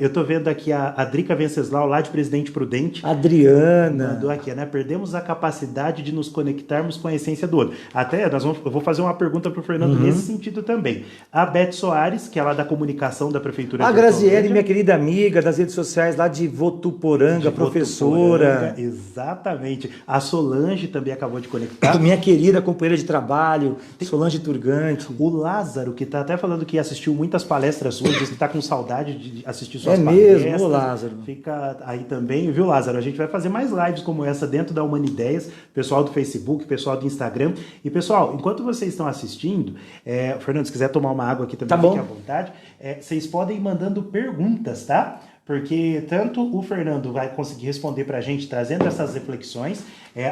Eu estou vendo aqui a Drica Venceslau, lá de Presidente Prudente. Adriana. Mandou aqui, né? Perdemos a capacidade de nos conectarmos com a essência do outro. Até, eu vou fazer uma pergunta para o Fernando nesse sentido também. A Beth Soares, que é lá da comunicação da Prefeitura de Graziele, minha querida amiga das redes sociais lá de Votuporanga, professora. Exatamente. A Solange também acabou de conectar. Minha querida companheira de trabalho, Solange Turgante. O Lázaro, que está até falando que assistiu muitas palestras suas, diz que está com saudade de assistir suas palestras. É mesmo, Lázaro. Fica aí também, viu, Lázaro? A gente vai fazer mais lives como essa dentro da Humanideias, pessoal do Facebook, pessoal do Instagram. E, pessoal, enquanto vocês estão assistindo, Fernando, se quiser tomar uma água aqui também, fique à vontade, vocês podem ir mandando perguntas, tá? Porque tanto o Fernando vai conseguir responder para a gente, trazendo essas reflexões,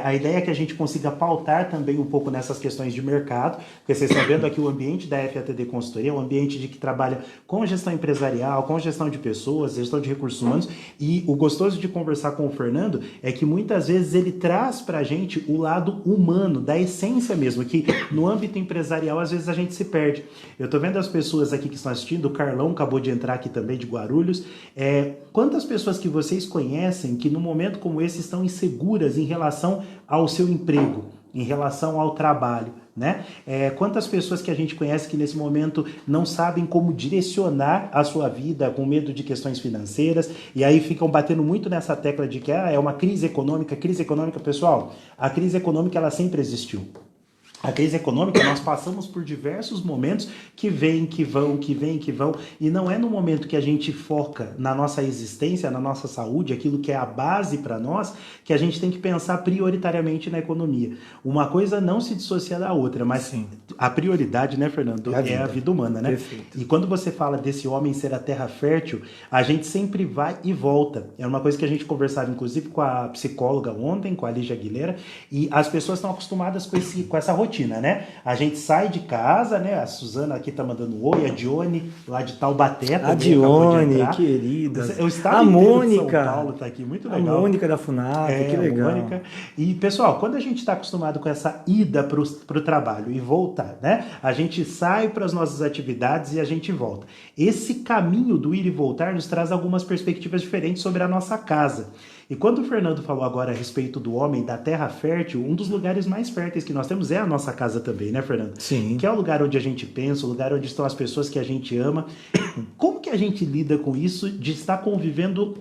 a ideia é que a gente consiga pautar também um pouco nessas questões de mercado, porque vocês estão vendo aqui o ambiente da FATD Consultoria, um ambiente de que trabalha com gestão empresarial, com gestão de pessoas, gestão de recursos humanos, e o gostoso de conversar com o Fernando é que muitas vezes ele traz para a gente o lado humano, da essência mesmo, que no âmbito empresarial às vezes a gente se perde. Eu estou vendo as pessoas aqui que estão assistindo, o Carlão acabou de entrar aqui também de Guarulhos, quantas pessoas que vocês conhecem que num momento como esse estão inseguras em relação ao seu emprego, em relação ao trabalho, né? Quantas pessoas que a gente conhece que nesse momento não sabem como direcionar a sua vida, com medo de questões financeiras, e aí ficam batendo muito nessa tecla de que é uma crise econômica, pessoal, a crise econômica ela sempre existiu. A crise econômica, nós passamos por diversos momentos que vêm, que vão, e não é no momento que a gente foca na nossa existência, na nossa saúde, aquilo que é a base para nós, que a gente tem que pensar prioritariamente na economia. Uma coisa não se dissocia da outra, mas sim, a prioridade, né, Fernando, é a vida humana, né? Perfeito. E quando você fala desse homem ser a terra fértil, a gente sempre vai e volta. É uma coisa que a gente conversava, inclusive, com a psicóloga ontem, com a Lígia Aguilera, e as pessoas estão acostumadas com essa rotina. Né? A gente sai de casa, né? A Suzana aqui tá mandando um oi, a Dione lá de Taubaté também. A Dione, querida. Eu estava a Mônica, de São Paulo tá aqui, muito legal. A Mônica da FUNAP, que legal. Mônica. E pessoal, quando a gente está acostumado com essa ida para o trabalho e voltar, né? A gente sai para as nossas atividades e a gente volta. Esse caminho do ir e voltar nos traz algumas perspectivas diferentes sobre a nossa casa. E quando o Fernando falou agora a respeito do homem, da terra fértil, um dos lugares mais férteis que nós temos é a nossa casa também, né, Fernando? Sim. Que é o lugar onde a gente pensa, o lugar onde estão as pessoas que a gente ama. Como que a gente lida com isso de estar convivendo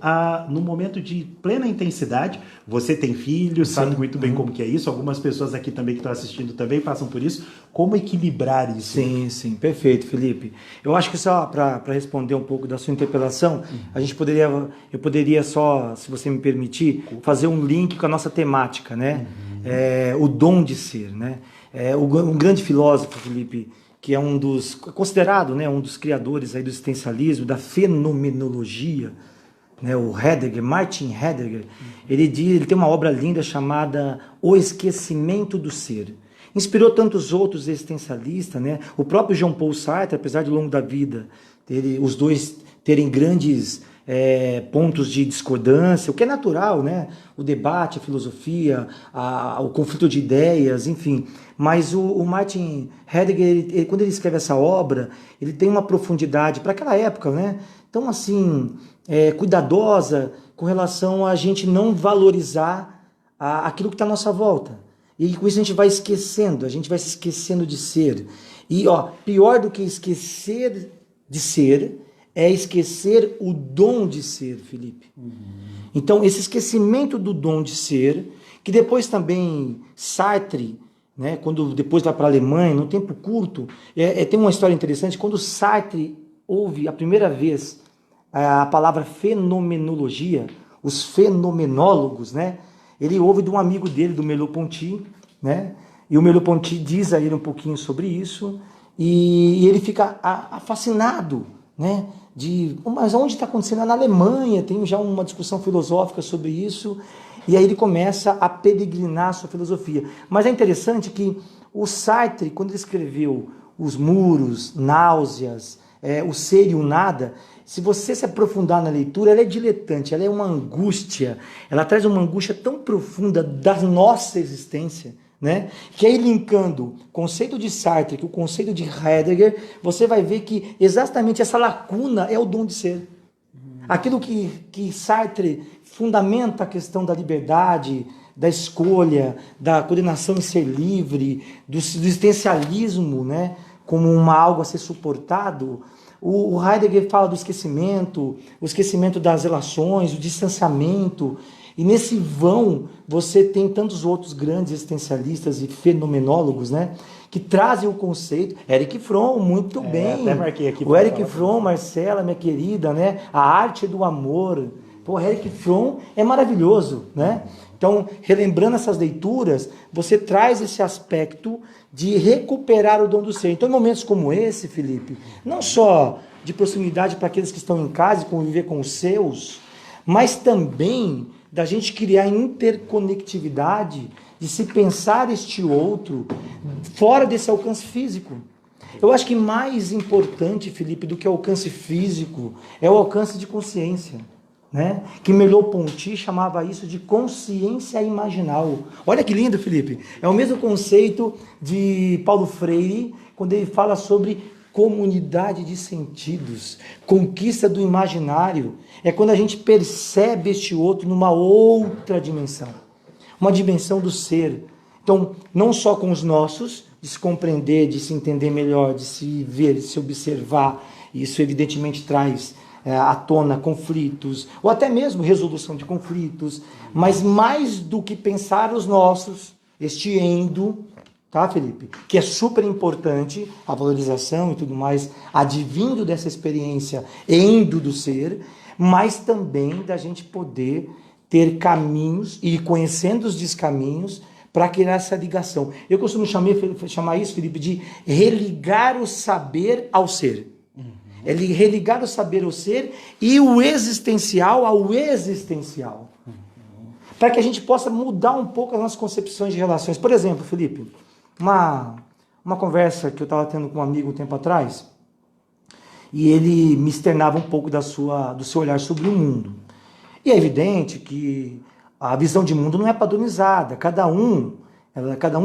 no momento de plena intensidade? Você tem filhos, sabe muito bem como que é isso. Algumas pessoas aqui também que estão assistindo também passam por isso. Como equilibrar isso? Sim, perfeito, Felipe. Eu acho que só para responder um pouco da sua interpelação, eu poderia só, se você me permitir, fazer um link com a nossa temática, né? O dom de ser, né? Um grande filósofo, Felipe, que é considerado, né, um dos criadores aí do existencialismo, da fenomenologia, né, o Heidegger, Martin Heidegger, ele tem uma obra linda chamada O Esquecimento do Ser. Inspirou tantos outros existencialistas, né? O próprio Jean Paul Sartre, apesar de ao longo da vida os dois terem grandes pontos de discordância, o que é natural, né? O debate, a filosofia, o conflito de ideias, enfim. Mas o Martin Heidegger, quando ele escreve essa obra, ele tem uma profundidade para aquela época, né? Então, assim, cuidadosa com relação a gente não valorizar aquilo que está à nossa volta. E com isso a gente vai esquecendo, a gente vai se esquecendo de ser. E pior do que esquecer de ser é esquecer o dom de ser, Felipe. Então, esse esquecimento do dom de ser, que depois também Sartre, né, quando depois vai para a Alemanha, num tempo curto, tem uma história interessante, quando Sartre ouve a primeira vez a palavra fenomenologia, os fenomenólogos, né, ele ouve de um amigo dele, do Merleau-Ponty, né, e o Merleau-Ponty diz a ele um pouquinho sobre isso, e ele fica fascinado, né, mas onde está acontecendo? Na Alemanha, tem já uma discussão filosófica sobre isso, e aí ele começa a peregrinar a sua filosofia. Mas é interessante que o Sartre, quando ele escreveu Os Muros, Náuseas, O Ser e o Nada, se você se aprofundar na leitura, ela é diletante, ela é uma angústia, ela traz uma angústia tão profunda da nossa existência, né? Que aí linkando o conceito de Sartre com o conceito de Heidegger, você vai ver que exatamente essa lacuna é o dom de ser. Aquilo que Sartre fundamenta a questão da liberdade, da escolha, da coordenação em ser livre, do existencialismo, né? Como algo a ser suportado. O Heidegger fala do esquecimento, o esquecimento das relações, o distanciamento. E nesse vão você tem tantos outros grandes existencialistas e fenomenólogos, né, que trazem o conceito. Eric Fromm, muito bem. Até marquei aqui. O Eric Fromm, Marcela, minha querida, né, a arte do amor. Pô, Eric Fromm é maravilhoso, né? Então, relembrando essas leituras, você traz esse aspecto de recuperar o dom do ser. Então, em momentos como esse, Felipe, não só de proximidade para aqueles que estão em casa e conviver com os seus, mas também da gente criar interconectividade, de se pensar este outro fora desse alcance físico. Eu acho que mais importante, Felipe, do que o alcance físico é o alcance de consciência, né? Que Merleau-Ponty chamava isso de consciência imaginal. Olha que lindo, Felipe. É o mesmo conceito de Paulo Freire, quando ele fala sobre comunidade de sentidos, conquista do imaginário. É quando a gente percebe este outro numa outra dimensão, uma dimensão do ser. Então, não só com os nossos, de se compreender, de se entender melhor, de se ver, de se observar. Isso evidentemente traz à tona conflitos, ou até mesmo resolução de conflitos, mas mais do que pensar os nossos, este endo, tá, Felipe? Que é super importante, a valorização e tudo mais, advindo dessa experiência endo do ser, mas também da gente poder ter caminhos e ir conhecendo os descaminhos para criar essa ligação. Eu costumo chamar isso, Felipe, de religar o saber ao ser. É religar o saber ao ser e o existencial ao existencial. Para que a gente possa mudar um pouco as nossas concepções de relações. Por exemplo, Felipe, uma conversa que eu estava tendo com um amigo um tempo atrás, e ele me externava um pouco do seu olhar sobre o mundo. E é evidente que a visão de mundo não é padronizada. Cada um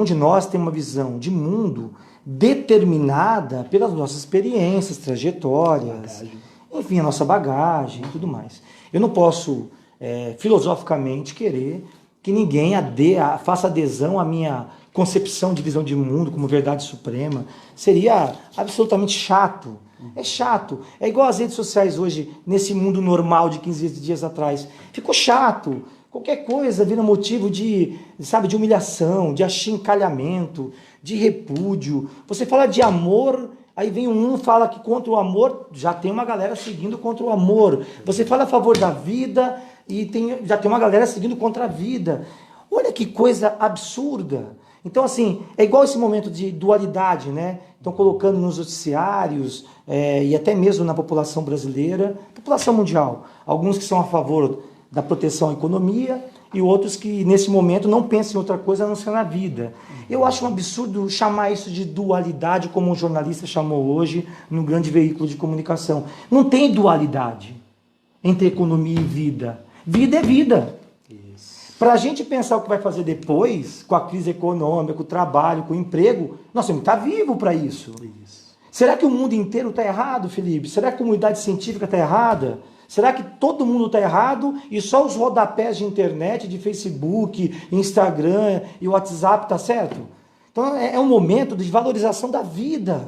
de nós tem uma visão de mundo determinada pelas nossas experiências, trajetórias, enfim, a nossa bagagem e tudo mais. Eu não posso, filosoficamente, querer que ninguém faça adesão à minha concepção de visão de mundo como verdade suprema. Seria absolutamente chato. É chato. É igual as redes sociais hoje, nesse mundo normal de 15 dias atrás. Ficou chato. Qualquer coisa vira motivo de humilhação, de achincalhamento, de repúdio. Você fala de amor, aí vem fala que contra o amor, já tem uma galera seguindo contra o amor. Você fala a favor da vida e já tem uma galera seguindo contra a vida. Olha que coisa absurda. Então, assim, é igual esse momento de dualidade, né? Estão colocando nos noticiários e até mesmo na população brasileira, população mundial, alguns que são a favor da proteção à economia e outros que, nesse momento, não pensam em outra coisa a não ser na vida. Eu acho um absurdo chamar isso de dualidade, como um jornalista chamou hoje, num grande veículo de comunicação. Não tem dualidade. entre economia e vida. Vida é vida. Para a gente pensar o que vai fazer depois, com a crise econômica, com o trabalho, com o emprego, nós temos que estar vivo para isso. Será que o mundo inteiro está errado, Felipe? Será que a comunidade científica está errada? Será que todo mundo está errado e só os rodapés de internet, de Facebook, Instagram e WhatsApp está certo? Então é um momento de valorização da vida.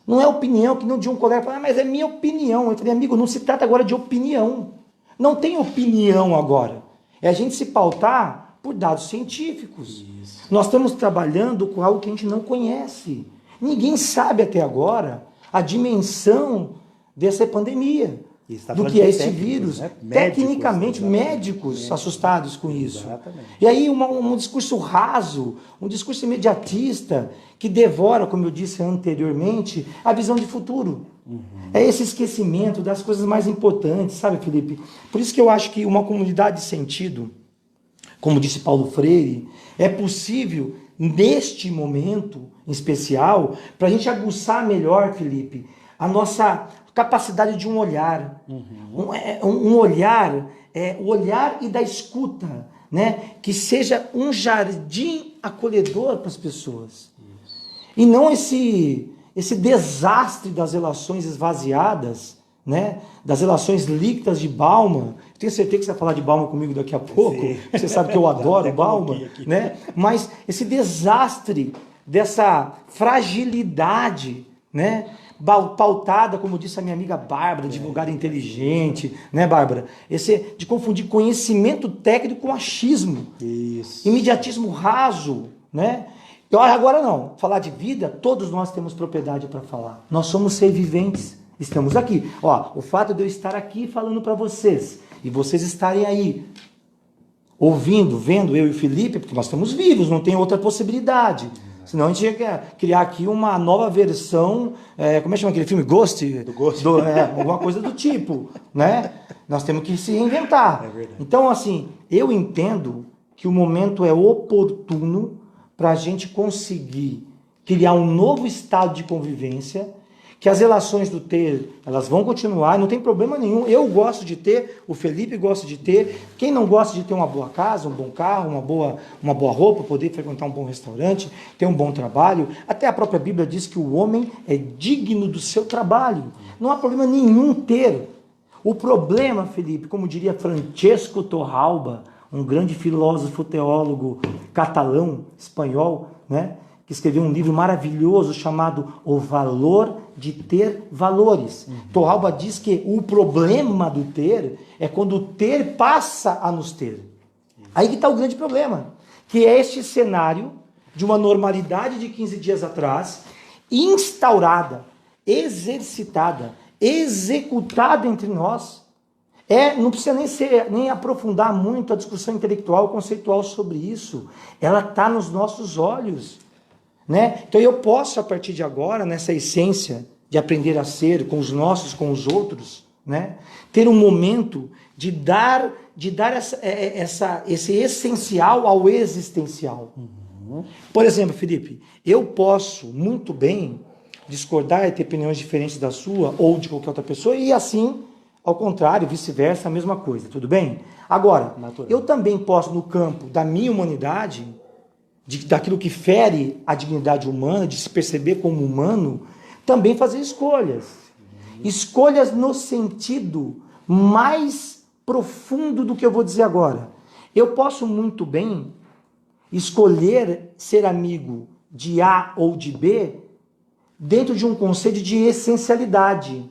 Não é opinião, que não de um colega fala, mas é minha opinião. Eu falei, amigo, não se trata agora de opinião. Não tem opinião agora. É a gente se pautar por dados científicos. Nós estamos trabalhando com algo que a gente não conhece. Ninguém sabe até agora a dimensão dessa pandemia, do que é esse vírus. Né? Tecnicamente, médicos assustados com isso. E aí um discurso raso, um discurso imediatista, que devora, como eu disse anteriormente, a visão de futuro. É esse esquecimento das coisas mais importantes, sabe, Felipe? Por isso que eu acho que uma comunidade de sentido, como disse Paulo Freire, é possível, neste momento em especial, para a gente aguçar melhor, Felipe, a nossa capacidade de um olhar. Um olhar, o olhar e da escuta, né? Que seja um jardim acolhedor para as pessoas. E não esse desastre das relações esvaziadas, né? Das relações líquidas de Bauman. Eu tenho certeza que você vai falar de Bauman comigo daqui a pouco. Sim. Você sabe que eu adoro Bauman, né? Mas esse desastre dessa fragilidade, né? Pautada, como disse a minha amiga Bárbara, divulgada inteligente, né, Bárbara? De confundir conhecimento técnico com achismo. Isso. Imediatismo raso, né? E olha, agora não, falar de vida, todos nós temos propriedade para falar. Nós somos seres viventes, estamos aqui. Ó, o fato de eu estar aqui falando para vocês, e vocês estarem aí, ouvindo, vendo eu e o Felipe, porque nós estamos vivos, não tem outra possibilidade. Senão a gente ia criar aqui uma nova versão, como é que chama aquele filme? Ghost? Do Ghost. Alguma coisa do tipo, né? Nós temos que se reinventar. É verdade. Então, assim, eu entendo que o momento é oportuno para a gente conseguir criar um novo estado de convivência, que as relações do ter, elas vão continuar, não tem problema nenhum. Eu gosto de ter, o Felipe gosta de ter. Quem não gosta de ter uma boa casa, um bom carro, uma boa roupa, poder frequentar um bom restaurante, ter um bom trabalho. Até a própria Bíblia diz que o homem é digno do seu trabalho. Não há problema nenhum ter. O problema, Felipe, como diria Francesco Torralba, um grande filósofo teólogo catalão, espanhol, né? Que escreveu um livro maravilhoso chamado O Valor de Ter Valores. Torralba diz que o problema do ter é quando o ter passa a nos ter. Aí que está o grande problema, que é este cenário de uma normalidade de 15 dias atrás, instaurada, exercitada, executada entre nós. Não precisa nem aprofundar muito a discussão intelectual, conceitual sobre isso. Ela está nos nossos olhos. Né? Então eu posso, a partir de agora, nessa essência de aprender a ser com os nossos, com os outros, né? Ter um momento de dar esse essencial ao existencial. Por exemplo, Felipe, eu posso muito bem discordar e ter opiniões diferentes da sua ou de qualquer outra pessoa e assim, ao contrário, vice-versa, a mesma coisa, tudo bem? Agora, eu também posso, no campo da minha humanidade, daquilo que fere a dignidade humana, de se perceber como humano, também fazer escolhas. Escolhas no sentido mais profundo do que eu vou dizer agora. Eu posso muito bem escolher ser amigo de A ou de B dentro de um conceito de essencialidade.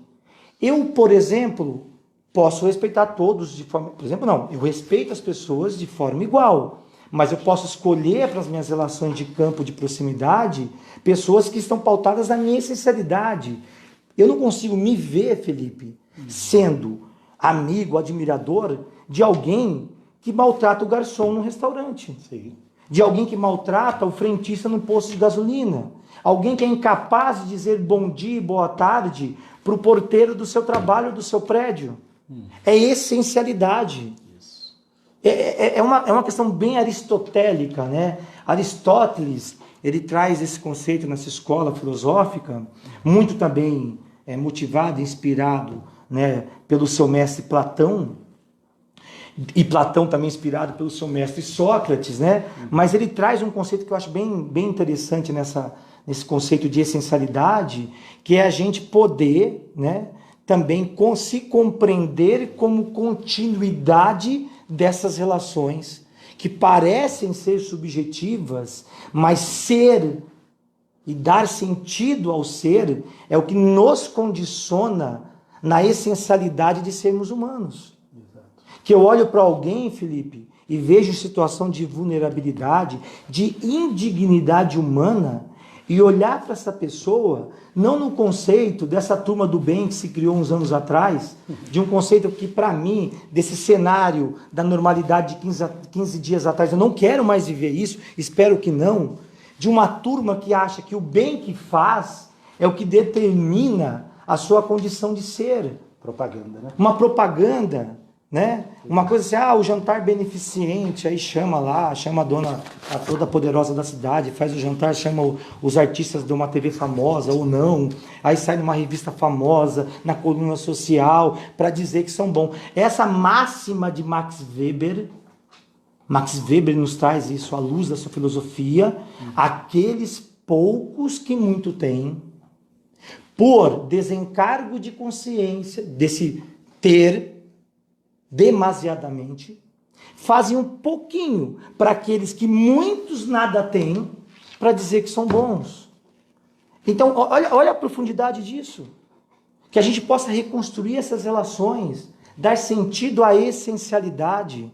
Eu, por exemplo, posso respeitar todos de forma... Por exemplo, não. Eu respeito as pessoas de forma igual. Mas eu posso escolher para as minhas relações de campo, de proximidade, pessoas que estão pautadas na minha essencialidade. Eu não consigo me ver, Felipe, sendo amigo, admirador de alguém que maltrata o garçom no restaurante. Sim. De alguém que maltrata o frentista no posto de gasolina. Alguém que é incapaz de dizer bom dia e boa tarde para o porteiro do seu trabalho, do seu prédio. É essencialidade. É uma questão bem aristotélica, né? Aristóteles, ele traz esse conceito nessa escola filosófica, muito também motivado, inspirado né, pelo seu mestre Platão, e Platão também inspirado pelo seu mestre Sócrates, né? Mas ele traz um conceito que eu acho bem interessante nesse conceito de essencialidade, que é a gente poder, né, também se compreender como continuidade dessas relações que parecem ser subjetivas, mas ser e dar sentido ao ser é o que nos condiciona na essencialidade de sermos humanos. Que eu olho para alguém, Felipe, e vejo situação de vulnerabilidade, de indignidade humana, e olhar para essa pessoa, não no conceito dessa turma do bem que se criou uns anos atrás, de um conceito que, para mim, desse cenário da normalidade de 15 dias atrás, eu não quero mais viver isso, espero que não, de uma turma que acha que o bem que faz é o que determina a sua condição de ser. Propaganda, né? Uma propaganda, né? Uma coisa assim, o jantar beneficente, aí chama a dona, a toda poderosa da cidade, faz o jantar, chama os artistas de uma TV famosa ou não, aí sai numa revista famosa, na coluna social, para dizer que são bons. Essa máxima de Max Weber nos traz isso à luz da sua filosofia, aqueles poucos que muito têm, por desencargo de consciência, desse ter demasiadamente, fazem um pouquinho para aqueles que muitos nada têm, para dizer que são bons. Então, olha a profundidade disso. Que a gente possa reconstruir essas relações, dar sentido à essencialidade,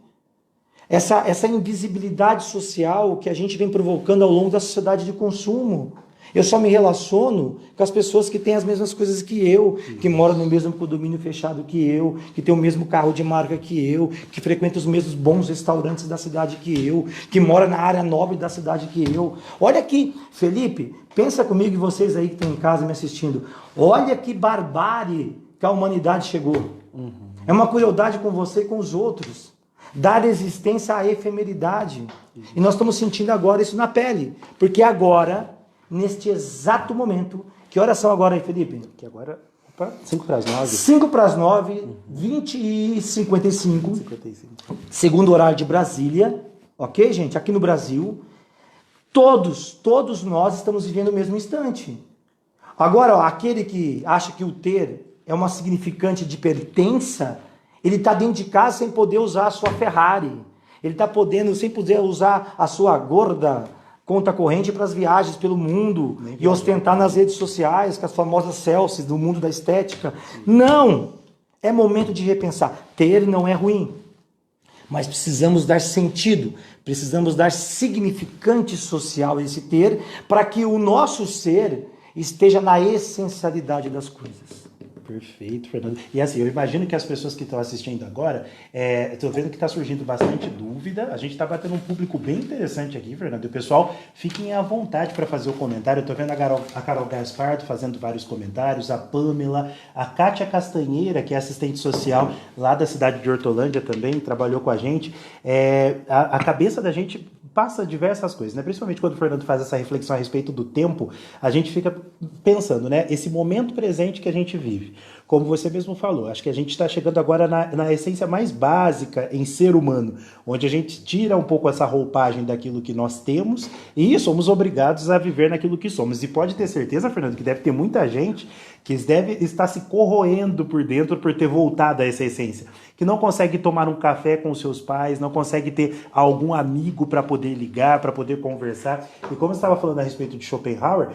essa invisibilidade social que a gente vem provocando ao longo da sociedade de consumo. Eu só me relaciono com as pessoas que têm as mesmas coisas que eu, que moram no mesmo condomínio fechado que eu, que tem o mesmo carro de marca que eu, que frequenta os mesmos bons restaurantes da cidade que eu, que mora na área nobre da cidade que eu. Olha aqui, Felipe, pensa comigo e vocês aí que estão em casa me assistindo. Olha que barbárie que a humanidade chegou. É uma crueldade com você e com os outros. Dar existência à efemeridade. E nós estamos sentindo agora isso na pele. Porque agora, neste exato momento, que horas são agora aí, Felipe? Que agora, 5 para as 9. 5 para as 9, 20 e 55. Segundo horário de Brasília. Ok, gente? Aqui no Brasil, todos nós estamos vivendo o mesmo instante. Agora, aquele que acha que o ter é uma significante de pertença, ele está dentro de casa sem poder usar a sua Ferrari. Ele está podendo, sem poder usar a sua gorda conta corrente para as viagens pelo mundo e ostentar nas redes sociais com as famosas selfies do mundo da estética. Não! É momento de repensar. Ter não é ruim, mas precisamos dar sentido, precisamos dar significante social a esse ter para que o nosso ser esteja na essencialidade das coisas. Perfeito, Fernando. E assim, eu imagino que as pessoas que estão assistindo agora, estou vendo que está surgindo bastante dúvida. A gente está batendo um público bem interessante aqui, Fernando. E o pessoal, fiquem à vontade para fazer o comentário. Eu estou vendo a Carol Gaspardo fazendo vários comentários, a Pamela, a Kátia Castanheira, que é assistente social lá da cidade de Hortolândia também, trabalhou com a gente. A cabeça da gente passa diversas coisas, né? Principalmente quando o Fernando faz essa reflexão a respeito do tempo, a gente fica pensando, né? Esse momento presente que a gente vive. Como você mesmo falou, acho que a gente está chegando agora na essência mais básica em ser humano, onde a gente tira um pouco essa roupagem daquilo que nós temos e somos obrigados a viver naquilo que somos. E pode ter certeza, Fernando, que deve ter muita gente que deve estar se corroendo por dentro por ter voltado a essa essência, que não consegue tomar um café com os seus pais, não consegue ter algum amigo para poder ligar, para poder conversar. E como eu estava falando a respeito de Schopenhauer,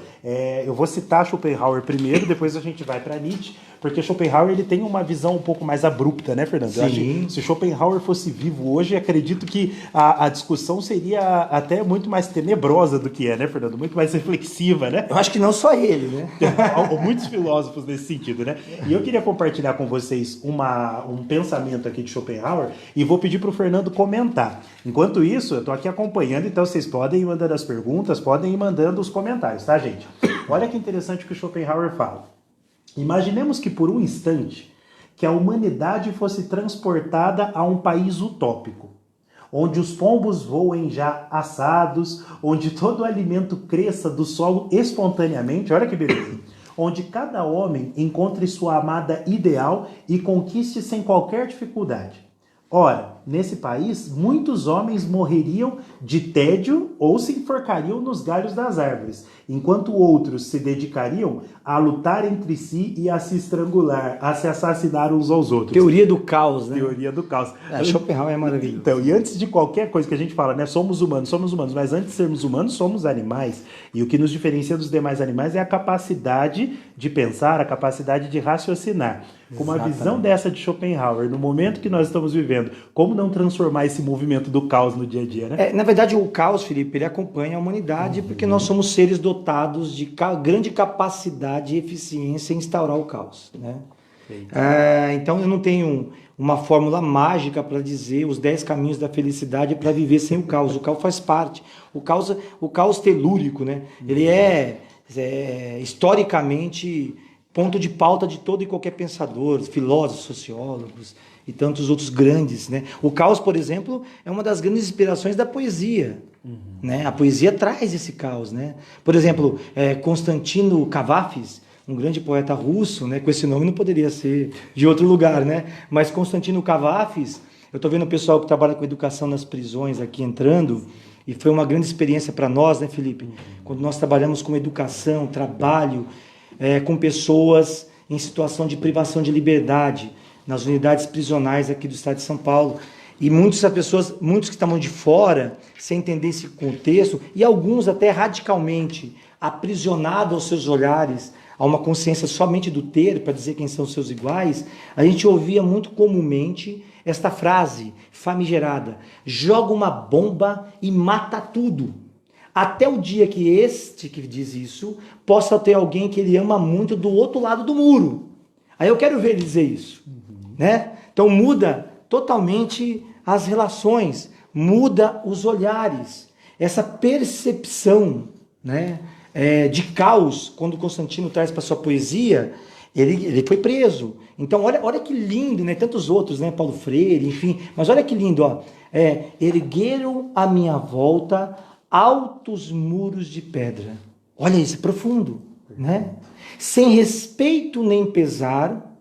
eu vou citar Schopenhauer primeiro, depois a gente vai para Nietzsche, porque Schopenhauer ele tem uma visão um pouco mais abrupta, né, Fernando? Sim. Eu acho que se Schopenhauer fosse vivo hoje, acredito que a discussão seria até muito mais tenebrosa do que é, né, Fernando? Muito mais reflexiva, né? Eu acho que não só ele, né? Muitos filósofos nesse sentido, né? E eu queria compartilhar com vocês um pensamento aqui de Schopenhauer e vou pedir para o Fernando comentar. Enquanto isso, eu estou aqui acompanhando, então vocês podem ir mandando as perguntas, podem ir mandando os comentários, tá, gente? Olha que interessante o que o Schopenhauer fala. Imaginemos que por um instante que a humanidade fosse transportada a um país utópico, onde os pombos voem já assados, onde todo o alimento cresça do solo espontaneamente, olha que beleza, onde cada homem encontre sua amada ideal e conquiste sem qualquer dificuldade. Ora, nesse país, muitos homens morreriam de tédio ou se enforcariam nos galhos das árvores, enquanto outros se dedicariam a lutar entre si e a se estrangular, a se assassinar uns aos outros. Teoria do caos, né? Teoria do caos. Schopenhauer é maravilhoso. Então, e antes de qualquer coisa que a gente fala, né, somos humanos, mas antes de sermos humanos, somos animais. E o que nos diferencia dos demais animais é a capacidade de pensar, a capacidade de raciocinar. Com uma visão dessa de Schopenhauer, no momento que nós estamos vivendo, como não transformar esse movimento do caos no dia a dia, né? Na verdade, o caos, Felipe, ele acompanha a humanidade porque nós somos seres dotados de grande capacidade e eficiência em instaurar o caos, né? Então, eu não tenho uma fórmula mágica para dizer os 10 caminhos da felicidade para viver sem o caos. O caos faz parte. O caos telúrico, né? Ele é historicamente ponto de pauta de todo e qualquer pensador, filósofos, sociólogos e tantos outros grandes, né? O caos, por exemplo, é uma das grandes inspirações da poesia, né? A poesia traz esse caos, né? Por exemplo, Constantino Cavafis, um grande poeta russo, né? Com esse nome não poderia ser de outro lugar, né? Mas Constantino Cavafis, eu estou vendo o pessoal que trabalha com educação nas prisões aqui entrando, e foi uma grande experiência para nós, né, Felipe? Quando nós trabalhamos com educação, trabalho, com pessoas em situação de privação de liberdade, nas unidades prisionais aqui do estado de São Paulo. E muitos que estavam de fora, sem entender esse contexto, e alguns até radicalmente aprisionados aos seus olhares, a uma consciência somente do ter, para dizer quem são seus iguais, a gente ouvia muito comumente esta frase famigerada: joga uma bomba e mata tudo. Até o dia que este que diz isso possa ter alguém que ele ama muito do outro lado do muro. Aí eu quero ver ele dizer isso, né? Então muda totalmente as relações, muda os olhares, essa percepção, né, de caos. Quando Constantino traz para sua poesia, ele foi preso. Então olha que lindo, né? Tantos outros, né? Paulo Freire, enfim. Mas olha que lindo, ó. Ergueram à minha volta altos muros de pedra. Olha isso, é profundo, né? Sem respeito nem pesar,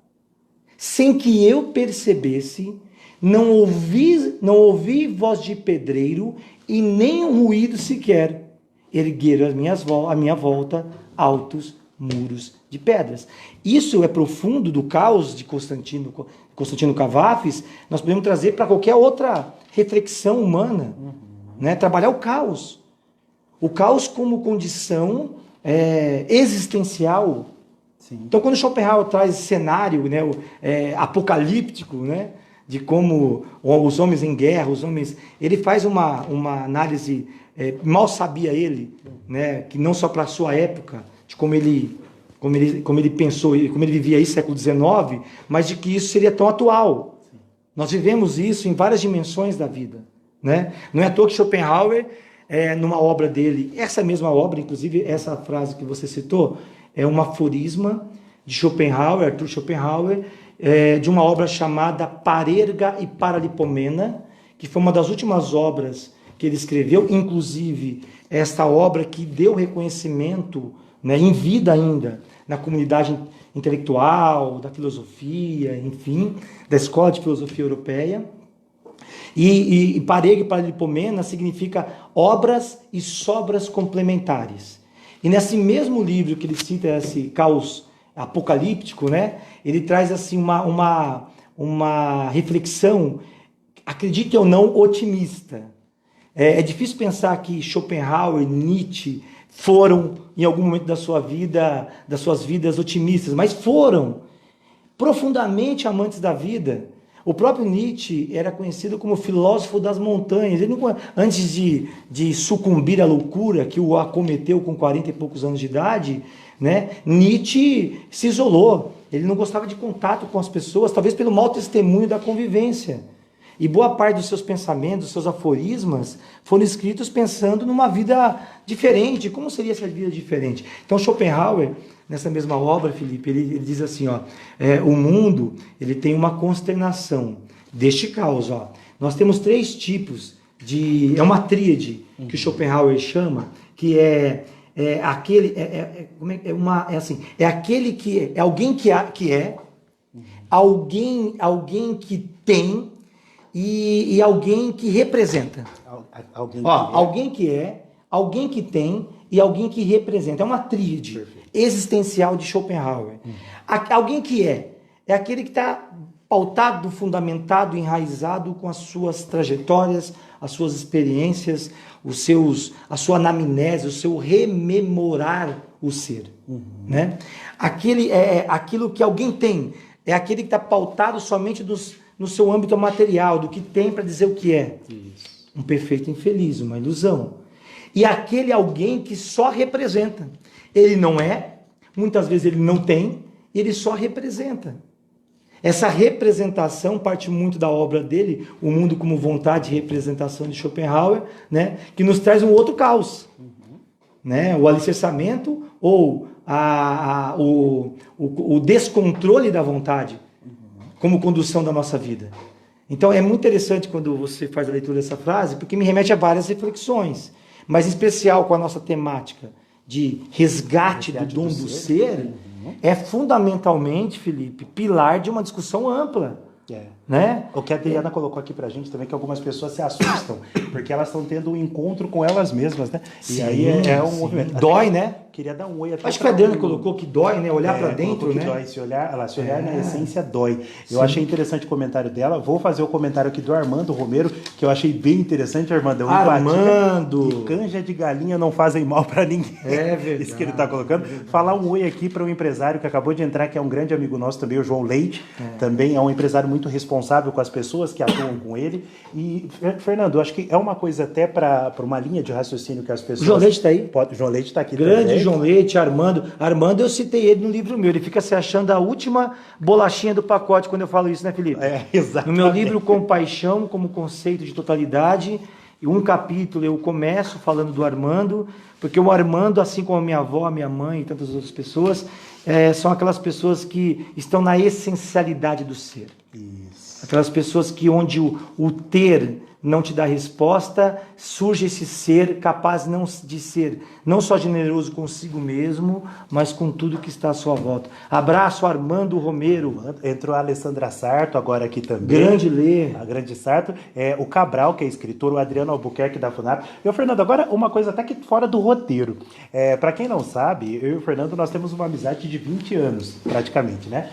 sem que eu percebesse, não ouvi voz de pedreiro e nem um ruído sequer. Ergueram à minha volta altos muros de pedras. Isso é profundo do caos de Constantino Cavafis. Nós podemos trazer para qualquer outra reflexão humana, né? Trabalhar o caos como condição existencial. Sim. Então, quando Schopenhauer traz esse cenário, né, apocalíptico, né, de como os homens em guerra, ele faz uma análise, mal sabia ele, né, que não só para a sua época, de como ele pensou, como ele vivia aí século XIX, mas de que isso seria tão atual. Sim. Nós vivemos isso em várias dimensões da vida, né? Não é à toa que Schopenhauer, numa obra dele, essa mesma obra, inclusive essa frase que você citou, é um aforisma de Schopenhauer, Arthur Schopenhauer, de uma obra chamada Parerga e Paralipomena, que foi uma das últimas obras que ele escreveu, inclusive esta obra que deu reconhecimento, né, em vida ainda, na comunidade intelectual, da filosofia, enfim, da Escola de Filosofia Europeia. E Parerga e Paralipomena significa obras e sobras complementares. E nesse mesmo livro que ele cita esse caos apocalíptico, né, ele traz assim uma reflexão, acredite ou não, otimista. É difícil pensar que Schopenhauer e Nietzsche foram, em algum momento das suas vidas, otimistas, mas foram profundamente amantes da vida. O próprio Nietzsche era conhecido como filósofo das montanhas. Ele não, antes de sucumbir à loucura que o acometeu com 40 e poucos anos de idade, né, Nietzsche se isolou. Ele não gostava de contato com as pessoas, talvez pelo mau testemunho da convivência. E boa parte dos seus pensamentos, dos seus aforismas, foram escritos pensando numa vida diferente. Como seria essa vida diferente? Então Schopenhauer, nessa mesma obra, Felipe, ele diz assim, ó, o mundo ele tem uma consternação deste caos. Ó. Nós temos 3 tipos é uma tríade que o Schopenhauer chama, que é aquele que é alguém que é, alguém que tem e alguém que representa. Alguém que é, alguém que tem e alguém que representa. É uma tríade existencial de Schopenhauer. Alguém que é aquele que está pautado, fundamentado, enraizado com as suas trajetórias, as suas experiências, a sua anamnese, o seu rememorar o ser. Né? Aquilo que alguém tem, é aquele que está pautado somente no seu âmbito material, do que tem para dizer o que é. Isso. Um perfeito infeliz, uma ilusão. E aquele alguém que só representa. Ele não é, muitas vezes ele não tem, ele só representa. Essa representação parte muito da obra dele, O Mundo como Vontade e Representação de Schopenhauer, né, que nos traz um outro caos. Né, o alicerçamento ou o descontrole da vontade como condução da nossa vida. Então é muito interessante quando você faz a leitura dessa frase, porque me remete a várias reflexões, mas em especial com a nossa temática de resgate do dom do ser, é fundamentalmente, Felipe, pilar de uma discussão ampla. Né? O que a Adriana colocou aqui pra gente também, que algumas pessoas se assustam, porque elas estão tendo um encontro com elas mesmas, né? Sim, e aí é um movimento. Dói, né? Queria dar um oi até. Acho que a Adriana colocou que dói, né? Olhar para dentro, né? Dói. Se olhar na essência, dói. Eu achei interessante o comentário dela. Vou fazer o comentário aqui do Armando Romero, que eu achei bem interessante, Armando. Armando! E canja de galinha não fazem mal para ninguém. É verdade. Isso que ele está colocando. Falar um oi aqui para um empresário que acabou de entrar, que é um grande amigo nosso também, o João Leite. Também é um empresário muito responsável com as pessoas que atuam com ele. E, Fernando, acho que é uma coisa até para uma linha de raciocínio que as pessoas... O João Leite está aí? O João Leite está aqui Grande também. João Leite, Armando, eu citei ele no livro meu. Ele fica se achando a última bolachinha do pacote quando eu falo isso, né, Felipe? Exatamente. No meu livro Compaixão como Conceito de Totalidade, um capítulo eu começo falando do Armando, porque o Armando, assim como a minha avó, a minha mãe e tantas outras pessoas, são aquelas pessoas que estão na essencialidade do ser. Isso. Aquelas pessoas que onde o ter não te dá resposta, surge esse ser capaz de ser não só generoso consigo mesmo, mas com tudo que está à sua volta. Abraço, Armando Romero. Entrou a Alessandra Sarto agora aqui também. Grande Lê. A grande Sarto. O Cabral, que é escritor, o Adriano Albuquerque da FUNAP. E o Fernando, agora uma coisa até que fora do roteiro. Para quem não sabe, eu e o Fernando, nós temos uma amizade de 20 anos, praticamente, né?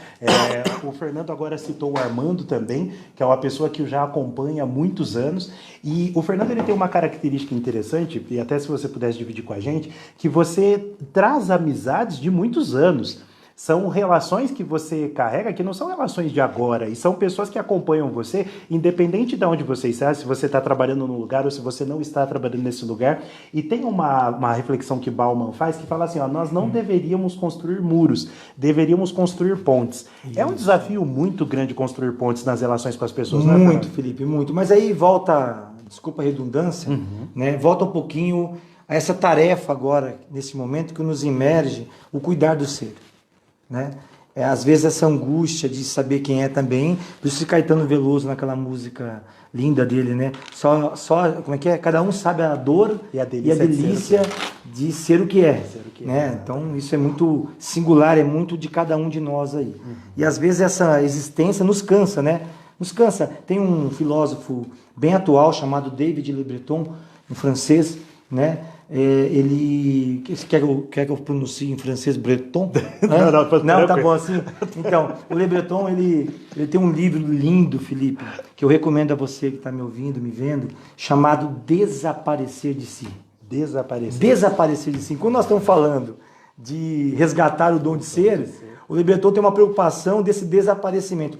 O Fernando agora citou o Armando também, que é uma pessoa que eu já acompanha há muitos anos. E o Fernando, ele tem uma característica interessante, e até se você pudesse dividir com a gente, que você traz amizades de muitos anos. São relações que você carrega que não são relações de agora, e são pessoas que acompanham você, independente de onde você está, se você está trabalhando num lugar ou se você não está trabalhando nesse lugar. E tem uma reflexão que Bauman faz, que fala assim, nós não deveríamos construir muros, deveríamos construir pontes. Isso. É um desafio muito grande construir pontes nas relações com as pessoas. Muito, Felipe, muito. Mas aí volta, desculpa a redundância, né? Volta um pouquinho a essa tarefa agora, nesse momento, que nos emerge o cuidar do ser. Né? Às vezes essa angústia de saber quem é também, por isso Caetano Veloso naquela música linda dele, né? Só como é que é? Cada um sabe a dor e a delícia de ser o que é, né? Então isso é muito singular, é muito de cada um de nós aí. E às vezes essa existência nos cansa, né? Nos cansa. Tem um filósofo bem atual chamado David Le Breton, um francês, né? Ele quer que eu pronuncie em francês Breton? Não, tá bom assim. Então, o Le Breton, ele tem um livro lindo, Felipe, que eu recomendo a você que está me ouvindo, me vendo, chamado Desaparecer de Si. Desaparecer de Si. Quando nós estamos falando de resgatar o dom de ser, o Le Breton tem uma preocupação desse desaparecimento.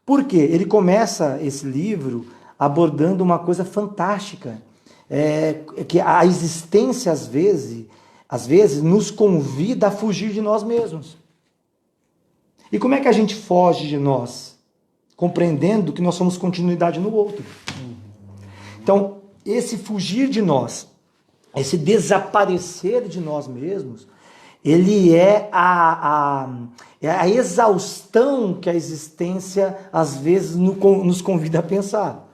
Por quê? Ele começa esse livro abordando uma coisa fantástica. Que a existência às vezes nos convida a fugir de nós mesmos. E como é que a gente foge de nós? Compreendendo que nós somos continuidade no outro. Então, esse fugir de nós, esse desaparecer de nós mesmos, ele é a exaustão que a existência às vezes nos convida a pensar.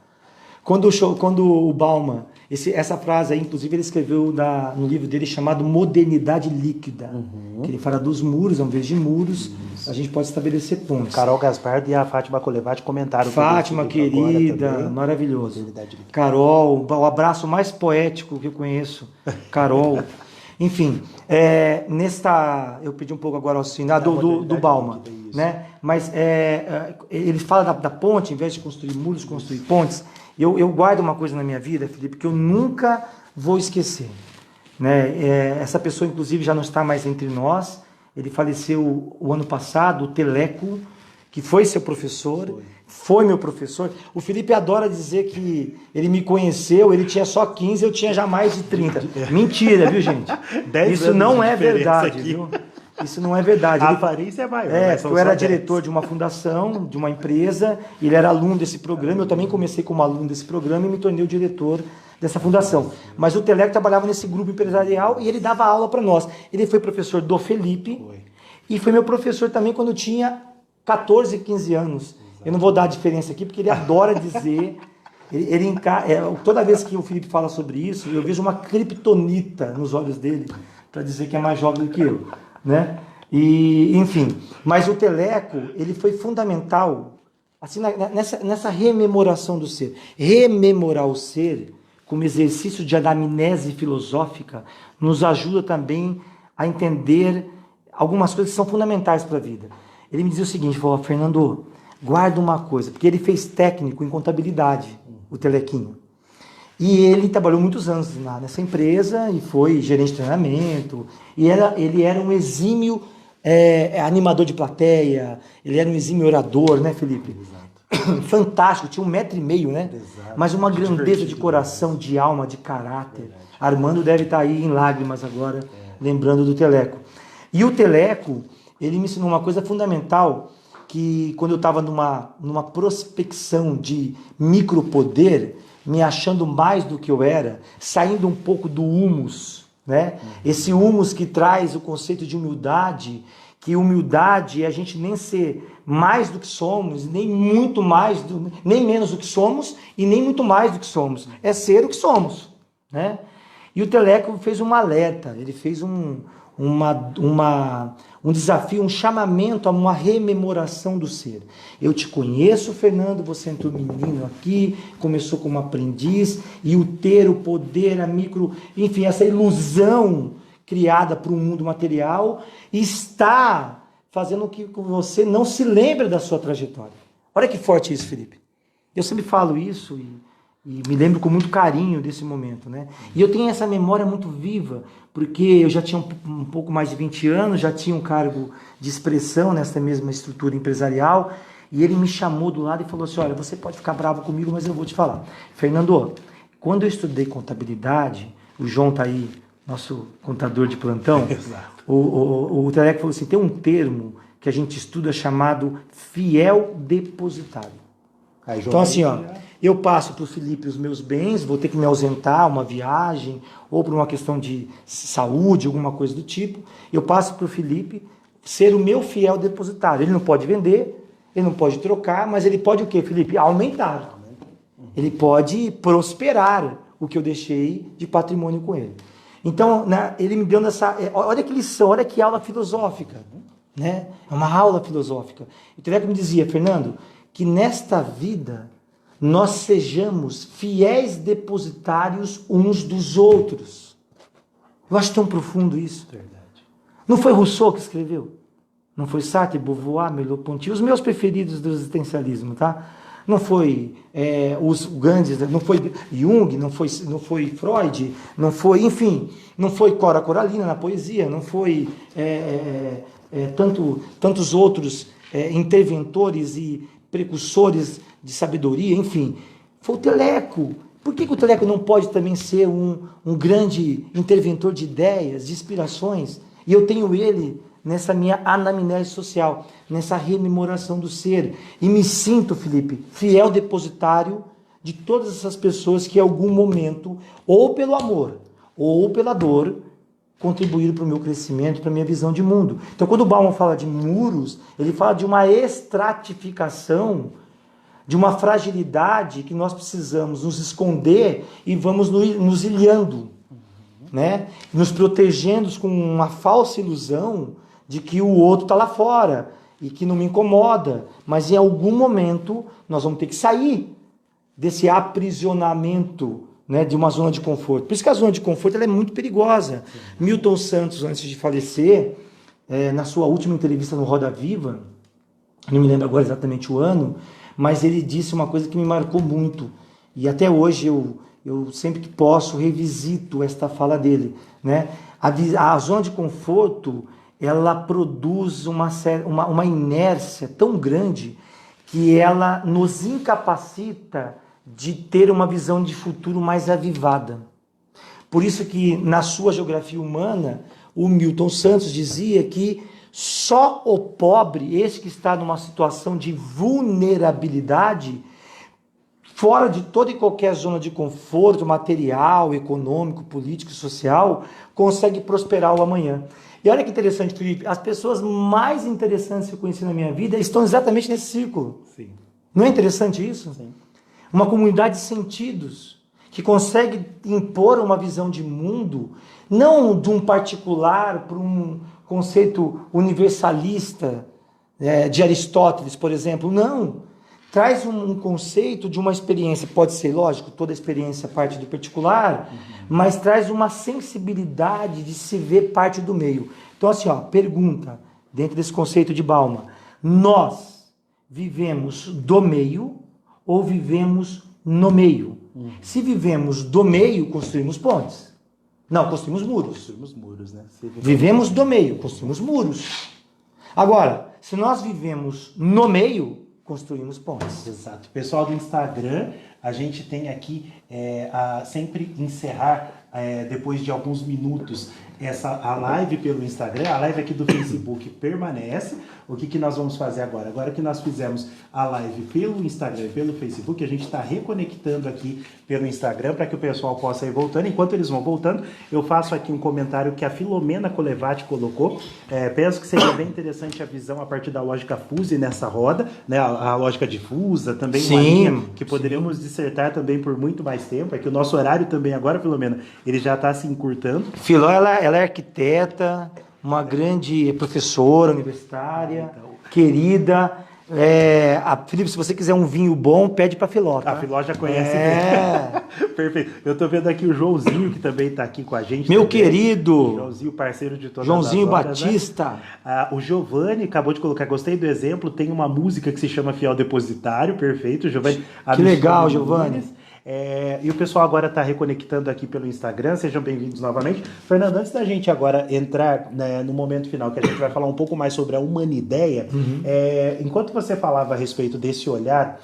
Quando o Bauman Essa frase aí, inclusive, ele escreveu no livro dele chamado Modernidade Líquida, que ele fala dos muros, ao invés de muros, a gente pode estabelecer pontos. Carol Gaspardo e a Fátima Colevati comentaram. Fátima, querida, maravilhoso. Carol, o abraço mais poético que eu conheço. Carol. Enfim, eu pedi um pouco agora ao assinar do Bauman, né? Mas ele fala da ponte, em vez de construir muros, construir pontes. Eu guardo uma coisa na minha vida, Felipe, que eu nunca vou esquecer, né? Essa pessoa, inclusive, já não está mais entre nós. Ele faleceu o ano passado, o Teleco, que foi seu professor, foi meu professor. O Felipe adora dizer que ele me conheceu, ele tinha só 15, eu tinha já mais de 30. Mentira, viu, gente? Isso não é verdade, viu? Isso não é verdade. A aparência é maior. Eu era diretor de uma fundação, de uma empresa, ele era aluno desse programa, eu também comecei como aluno desse programa e me tornei o diretor dessa fundação. Mas o Teleco trabalhava nesse grupo empresarial e ele dava aula para nós. Ele foi professor do Felipe e foi meu professor também quando eu tinha 14, 15 anos. Eu não vou dar a diferença aqui, porque ele adora dizer... toda vez que o Felipe fala sobre isso, eu vejo uma criptonita nos olhos dele para dizer que é mais jovem do que eu, né? E, enfim, mas o Teleco, ele foi fundamental assim, nessa rememoração do ser. Rememorar o ser como exercício de anamnese filosófica nos ajuda também a entender algumas coisas que são fundamentais para a vida. Ele me dizia o seguinte, falou, Fernando, guarda uma coisa, porque ele fez técnico em contabilidade, o Telequinho. E ele trabalhou muitos anos nessa empresa e foi gerente de treinamento. E ele era um exímio animador de plateia, ele era um exímio orador, né, Felipe? Exato. Fantástico, tinha 1,5 m, né? Exato. Mas uma grandeza de coração, de alma, de caráter. Verdade. Armando deve estar aí em lágrimas agora, lembrando do Teleco. E o Teleco, ele me ensinou uma coisa fundamental, que quando eu estava numa prospecção de micropoder, me achando mais do que eu era, saindo um pouco do humus, né? Esse humus que traz o conceito de humildade, que humildade é a gente nem ser mais do que somos, nem muito mais, nem menos do que somos e nem muito mais do que somos. É ser o que somos, né? E o Teleco fez um alerta, ele fez um desafio, um chamamento a uma rememoração do ser. Eu te conheço, Fernando, você entrou menino aqui, começou como aprendiz, e o ter, o poder, enfim, essa ilusão criada para o mundo material está fazendo com que você não se lembre da sua trajetória. Olha que forte isso, Felipe. Eu sempre falo isso e me lembro com muito carinho desse momento, né? E eu tenho essa memória muito viva, porque eu já tinha um pouco mais de 20 anos, já tinha um cargo de expressão nessa mesma estrutura empresarial, e ele me chamou do lado e falou assim, olha, você pode ficar bravo comigo, mas eu vou te falar. Fernando, quando eu estudei contabilidade, o João está aí, nosso contador de plantão, o Teleco falou assim, tem um termo que a gente estuda chamado fiel depositário. Aí, então assim, eu passo para o Felipe os meus bens, vou ter que me ausentar, uma viagem, ou por uma questão de saúde, alguma coisa do tipo, eu passo para o Felipe ser o meu fiel depositário. Ele não pode vender, ele não pode trocar, mas ele pode o quê, Felipe? Aumentar. Ele pode prosperar o que eu deixei de patrimônio com ele. Então, né, ele me deu olha que lição, olha que aula filosófica, né? É uma aula filosófica. O Teleco me dizia, Fernando, que nesta vida nós sejamos fiéis depositários uns dos outros. Eu acho tão profundo isso. Verdade. Não foi Rousseau que escreveu? Não foi Sartre, Beauvoir, Merleau-Ponty, os meus preferidos do existencialismo, tá? Não foi os Gandhi, não foi Jung, não foi Freud, não foi, enfim, não foi Cora Coralina na poesia, não foi tantos outros interventores e precursores de sabedoria, enfim. Foi o Teleco. Por que o Teleco não pode também ser um grande interventor de ideias, de inspirações? E eu tenho ele nessa minha anamnese social, nessa rememoração do ser. E me sinto, Felipe, fiel depositário de todas essas pessoas que em algum momento, ou pelo amor, ou pela dor, contribuíram para o meu crescimento, para a minha visão de mundo. Então, quando o Bauman fala de muros, ele fala de uma estratificação de uma fragilidade que nós precisamos nos esconder e vamos nos ilhando, né? Nos protegendo com uma falsa ilusão de que o outro está lá fora e que não me incomoda, mas em algum momento nós vamos ter que sair desse aprisionamento, né, de uma zona de conforto. Por isso que a zona de conforto ela é muito perigosa. Milton Santos, antes de falecer, na sua última entrevista no Roda Viva, não me lembro agora exatamente o ano, mas ele disse uma coisa que me marcou muito, e até hoje eu sempre que posso revisito esta fala dele, né? A zona de conforto ela produz uma inércia tão grande que ela nos incapacita de ter uma visão de futuro mais avivada. Por isso que na sua Geografia Humana, o Milton Santos dizia que só o pobre, esse que está numa situação de vulnerabilidade, fora de toda e qualquer zona de conforto material, econômico, político e social, consegue prosperar o amanhã. E olha que interessante, Felipe, as pessoas mais interessantes que eu conheci na minha vida estão exatamente nesse círculo. Sim. Não é interessante isso? Sim. Uma comunidade de sentidos, que consegue impor uma visão de mundo, não de um particular para um conceito universalista, de Aristóteles, por exemplo, não. Traz um conceito de uma experiência, pode ser, lógico, toda experiência parte do particular, mas traz uma sensibilidade de se ver parte do meio. Então, assim, pergunta, dentro desse conceito de Bauman, nós vivemos do meio ou vivemos no meio? Se vivemos do meio, construímos pontes. Não, construímos muros. Construímos muros, né? Vivemos do meio, construímos muros. Agora, se nós vivemos no meio, construímos pontes. Exato. Pessoal do Instagram, a gente tem aqui a sempre encerrar, depois de alguns minutos, a live pelo Instagram. A live aqui do Facebook permanece. O que nós vamos fazer agora? Agora que nós fizemos a live pelo Instagram e pelo Facebook, a gente está reconectando aqui pelo Instagram para que o pessoal possa ir voltando. Enquanto eles vão voltando, eu faço aqui um comentário que a Filomena Colevati colocou. Penso que seria bem interessante a visão a partir da lógica Fuse nessa roda, né? A lógica difusa, também uma linha que poderíamos dissertar também por muito mais tempo. É que o nosso horário também agora, Filomena, ele já está se encurtando. Filó, ela é arquiteta, uma grande professora universitária, querida. Felipe, se você quiser um vinho bom, pede para Filó. Tá? A Filó já conhece bem. Perfeito. Eu estou vendo aqui o Joãozinho, que também está aqui com a gente. Meu também. querido. Joãozinho, parceiro de todas Joãozinho as horas, Batista. Né? O Giovanni acabou de colocar, gostei do exemplo, tem uma música que se chama Fiel Depositário, perfeito, Giovanni. Que legal, Giovanni. E o pessoal agora está reconectando aqui pelo Instagram, sejam bem-vindos novamente. Fernando, antes da gente agora entrar, né, no momento final, que a gente vai falar um pouco mais sobre a humanideia, enquanto você falava a respeito desse olhar,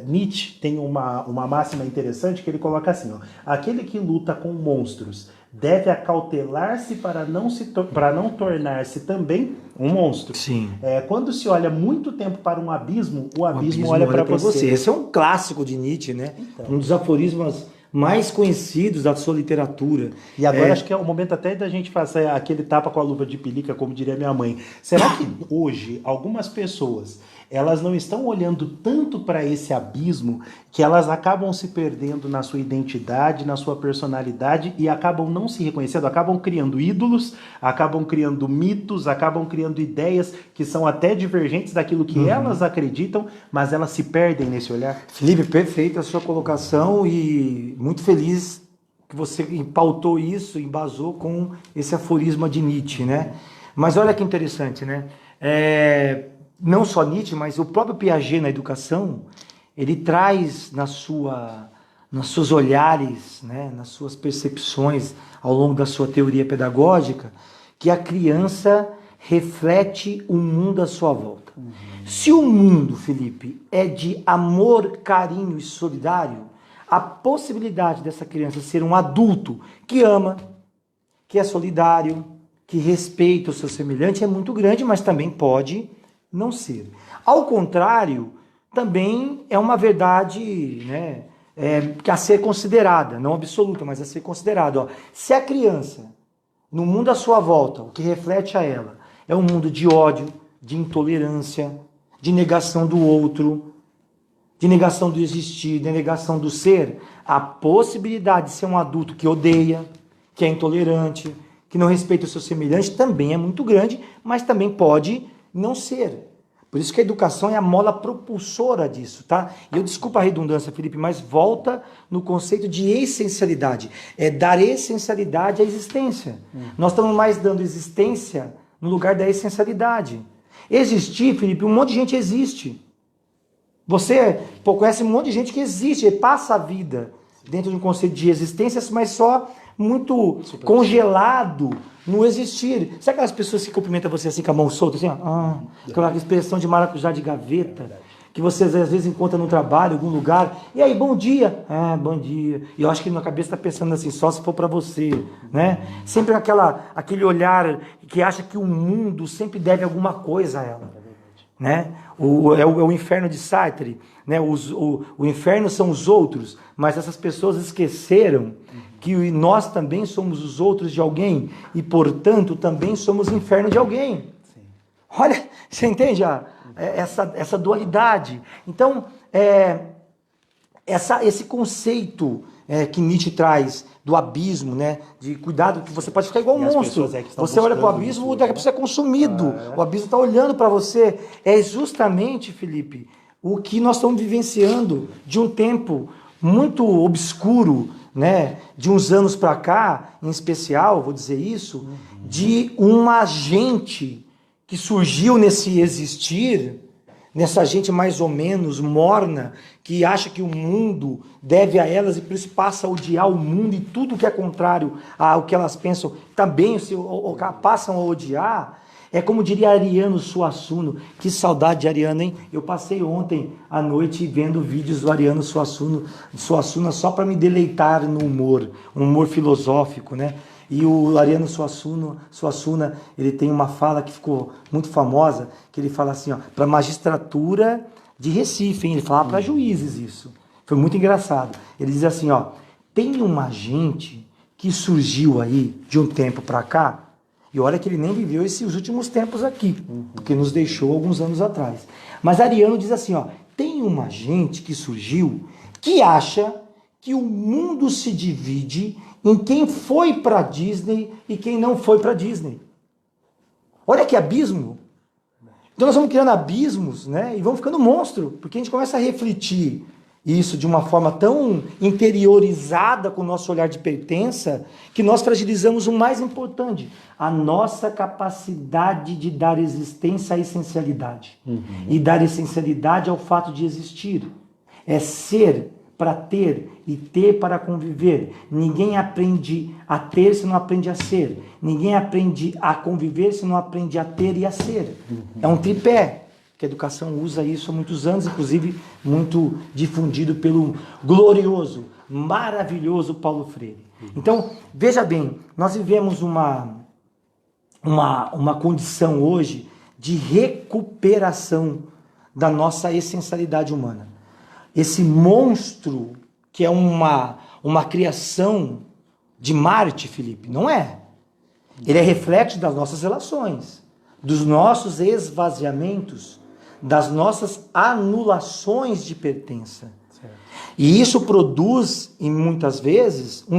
Nietzsche tem uma máxima interessante que ele coloca assim, aquele que luta com monstros deve acautelar-se para não tornar-se também um monstro. Sim. Quando se olha muito tempo para um abismo, o abismo olha para você. Esse é um clássico de Nietzsche, né? Então. Um dos aforismos mais conhecidos da sua literatura. E agora acho que é o momento até da gente fazer aquele tapa com a luva de pelica, como diria minha mãe. Será que hoje algumas pessoas elas não estão olhando tanto para esse abismo que elas acabam se perdendo na sua identidade, na sua personalidade e acabam não se reconhecendo, acabam criando ídolos, acabam criando mitos, acabam criando ideias que são até divergentes daquilo que elas acreditam, mas elas se perdem nesse olhar? Felipe, perfeita a sua colocação e muito feliz que você pautou isso, embasou com esse aforisma de Nietzsche, né? Mas olha que interessante, né? Não só Nietzsche, mas o próprio Piaget na educação, ele traz nos seus olhares, né, nas suas percepções ao longo da sua teoria pedagógica, que a criança reflete o mundo à sua volta. Se o mundo, Felipe, é de amor, carinho e solidário, a possibilidade dessa criança ser um adulto que ama, que é solidário, que respeita o seu semelhante é muito grande, mas também pode não ser. Ao contrário, também é uma verdade, né, a ser considerada, não absoluta, mas a ser considerada. Se a criança, no mundo à sua volta, o que reflete a ela é um mundo de ódio, de intolerância, de negação do outro, de negação do existir, de negação do ser, a possibilidade de ser um adulto que odeia, que é intolerante, que não respeita o seu semelhante, também é muito grande, mas também pode não ser. Por isso que a educação é a mola propulsora disso, tá? E eu desculpa a redundância, Felipe, mas volta no conceito de essencialidade. É dar essencialidade à existência. Nós estamos mais dando existência no lugar da essencialidade. Existir, Felipe, um monte de gente existe. Você conhece um monte de gente que existe, e passa a vida dentro de um conceito de existência, mas só muito congelado no existir. Sabe aquelas pessoas que cumprimentam você assim com a mão solta, assim, aquela expressão de maracujá de gaveta, que você às vezes encontra no trabalho, em algum lugar, e aí, bom dia, bom dia, e eu acho que na cabeça está pensando assim, só se for para você, né? Sempre aquele olhar que acha que o mundo sempre deve alguma coisa a ela, né? É o inferno de Sartre, né? O inferno são os outros, mas essas pessoas esqueceram que nós também somos os outros de alguém e, portanto, também somos o inferno de alguém. Sim. Olha, você entende essa dualidade? Então, esse conceito que Nietzsche traz do abismo, né? De cuidado, que você pode ficar igual um monstro. Você olha para o abismo, daqui a pouco você é consumido. O abismo está olhando para você. É justamente, Felipe, o que nós estamos vivenciando de um tempo muito obscuro, né? De uns anos para cá, em especial, vou dizer isso, de uma gente que surgiu nesse existir, nessa gente mais ou menos morna, que acha que o mundo deve a elas e por isso passa a odiar o mundo e tudo que é contrário ao que elas pensam também passam a odiar. É como diria Ariano Suassuna, que saudade de Ariano, hein? Eu passei ontem à noite vendo vídeos do Ariano Suassuna só para me deleitar no humor, um humor filosófico, né? E o Ariano Suassuna, ele tem uma fala que ficou muito famosa, que ele fala assim, para a magistratura de Recife, hein? Ele fala para juízes isso. Foi muito engraçado. Ele diz assim, tem uma gente que surgiu aí de um tempo para cá, e olha que ele nem viveu esses últimos tempos aqui, porque nos deixou alguns anos atrás. Mas Ariano diz assim, tem uma gente que surgiu que acha que o mundo se divide em quem foi para Disney e quem não foi para Disney. Olha que abismo. Então nós vamos criando abismos, né? E vamos ficando monstro, porque a gente começa a refletir isso de uma forma tão interiorizada com o nosso olhar de pertença, que nós fragilizamos o mais importante, a nossa capacidade de dar existência à essencialidade. E dar essencialidade ao fato de existir. É ser para ter e ter para conviver. Ninguém aprende a ter se não aprende a ser. Ninguém aprende a conviver se não aprende a ter e a ser. É um tripé. Que a educação usa isso há muitos anos, inclusive muito difundido pelo glorioso, maravilhoso Paulo Freire. Então, veja bem, nós vivemos uma condição hoje de recuperação da nossa essencialidade humana. Esse monstro que é uma criação de Marte, Felipe, não é. Ele é reflexo das nossas relações, dos nossos esvaziamentos, das nossas anulações de pertença. Certo. E isso produz, e muitas vezes, um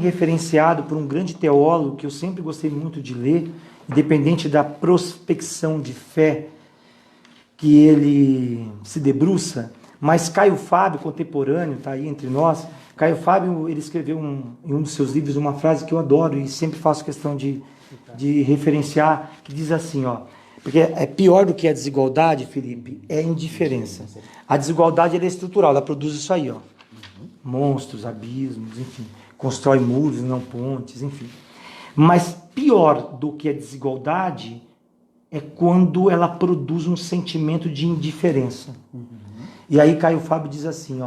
referenciado por um grande teólogo que eu sempre gostei muito de ler, independente da prospecção de fé que ele se debruça, mas Caio Fábio, contemporâneo, está aí entre nós. Caio Fábio, ele escreveu em um dos seus livros uma frase que eu adoro e sempre faço questão de referenciar, que diz assim, porque é pior do que a desigualdade, Felipe, é a indiferença. A desigualdade ela é estrutural, ela produz isso aí, monstros, abismos, enfim, constrói muros, não pontes, enfim. Mas pior do que a desigualdade é quando ela produz um sentimento de indiferença. E aí Caio Fábio diz assim,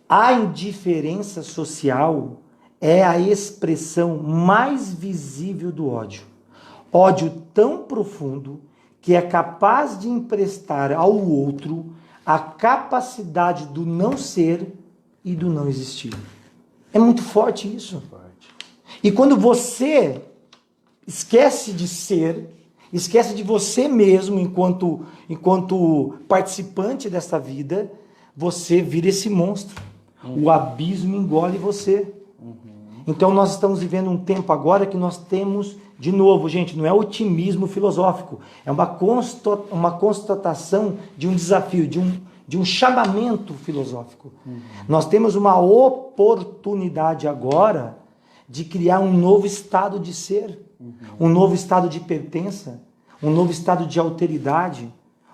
a indiferença social é a expressão mais visível do ódio. Ódio tão profundo que é capaz de emprestar ao outro a capacidade do não ser e do não existir. É muito forte isso. E quando você esquece de ser, esquece de você mesmo enquanto participante dessa vida, você vira esse monstro. O abismo engole você. Então nós estamos vivendo um tempo agora que nós temos, de novo, gente, não é otimismo filosófico, é uma constatação de um desafio, de um chamamento filosófico. Nós temos uma oportunidade agora de criar um novo estado de ser, um novo estado de pertença, um novo estado de alteridade,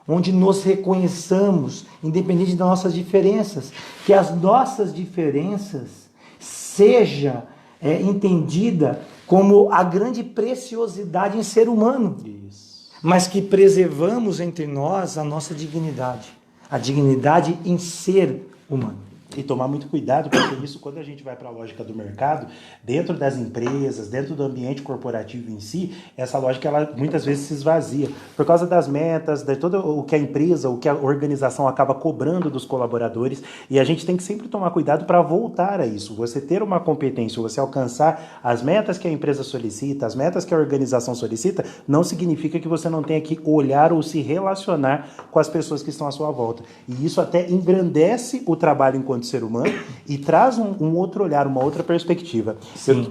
onde nos reconheçamos, independente das nossas diferenças, que as nossas diferenças seja entendida como a grande preciosidade em ser humano. Isso. Mas que preservamos entre nós a nossa dignidade, a dignidade em ser humano. E tomar muito cuidado, porque isso, quando a gente vai para a lógica do mercado, dentro das empresas, dentro do ambiente corporativo em si, essa lógica ela muitas vezes se esvazia. Por causa das metas, de todo o que a empresa, o que a organização acaba cobrando dos colaboradores, e a gente tem que sempre tomar cuidado para voltar a isso. Você ter uma competência, você alcançar as metas que a empresa solicita, as metas que a organização solicita, não significa que você não tenha que olhar ou se relacionar com as pessoas que estão à sua volta. E isso até engrandece o trabalho enquanto ser humano e traz um outro olhar, uma outra perspectiva.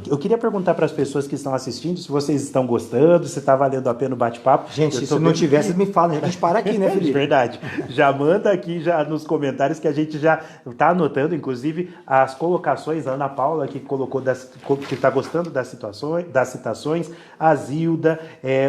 Eu queria perguntar para as pessoas que estão assistindo se vocês estão gostando, se está valendo a pena o bate-papo. Gente, se não tivesse, me fala, a gente para aqui, né, Felipe? Verdade. Já manda aqui já nos comentários que a gente já está anotando, inclusive, as colocações, a Ana Paula que colocou que está gostando das citações, a Zilda,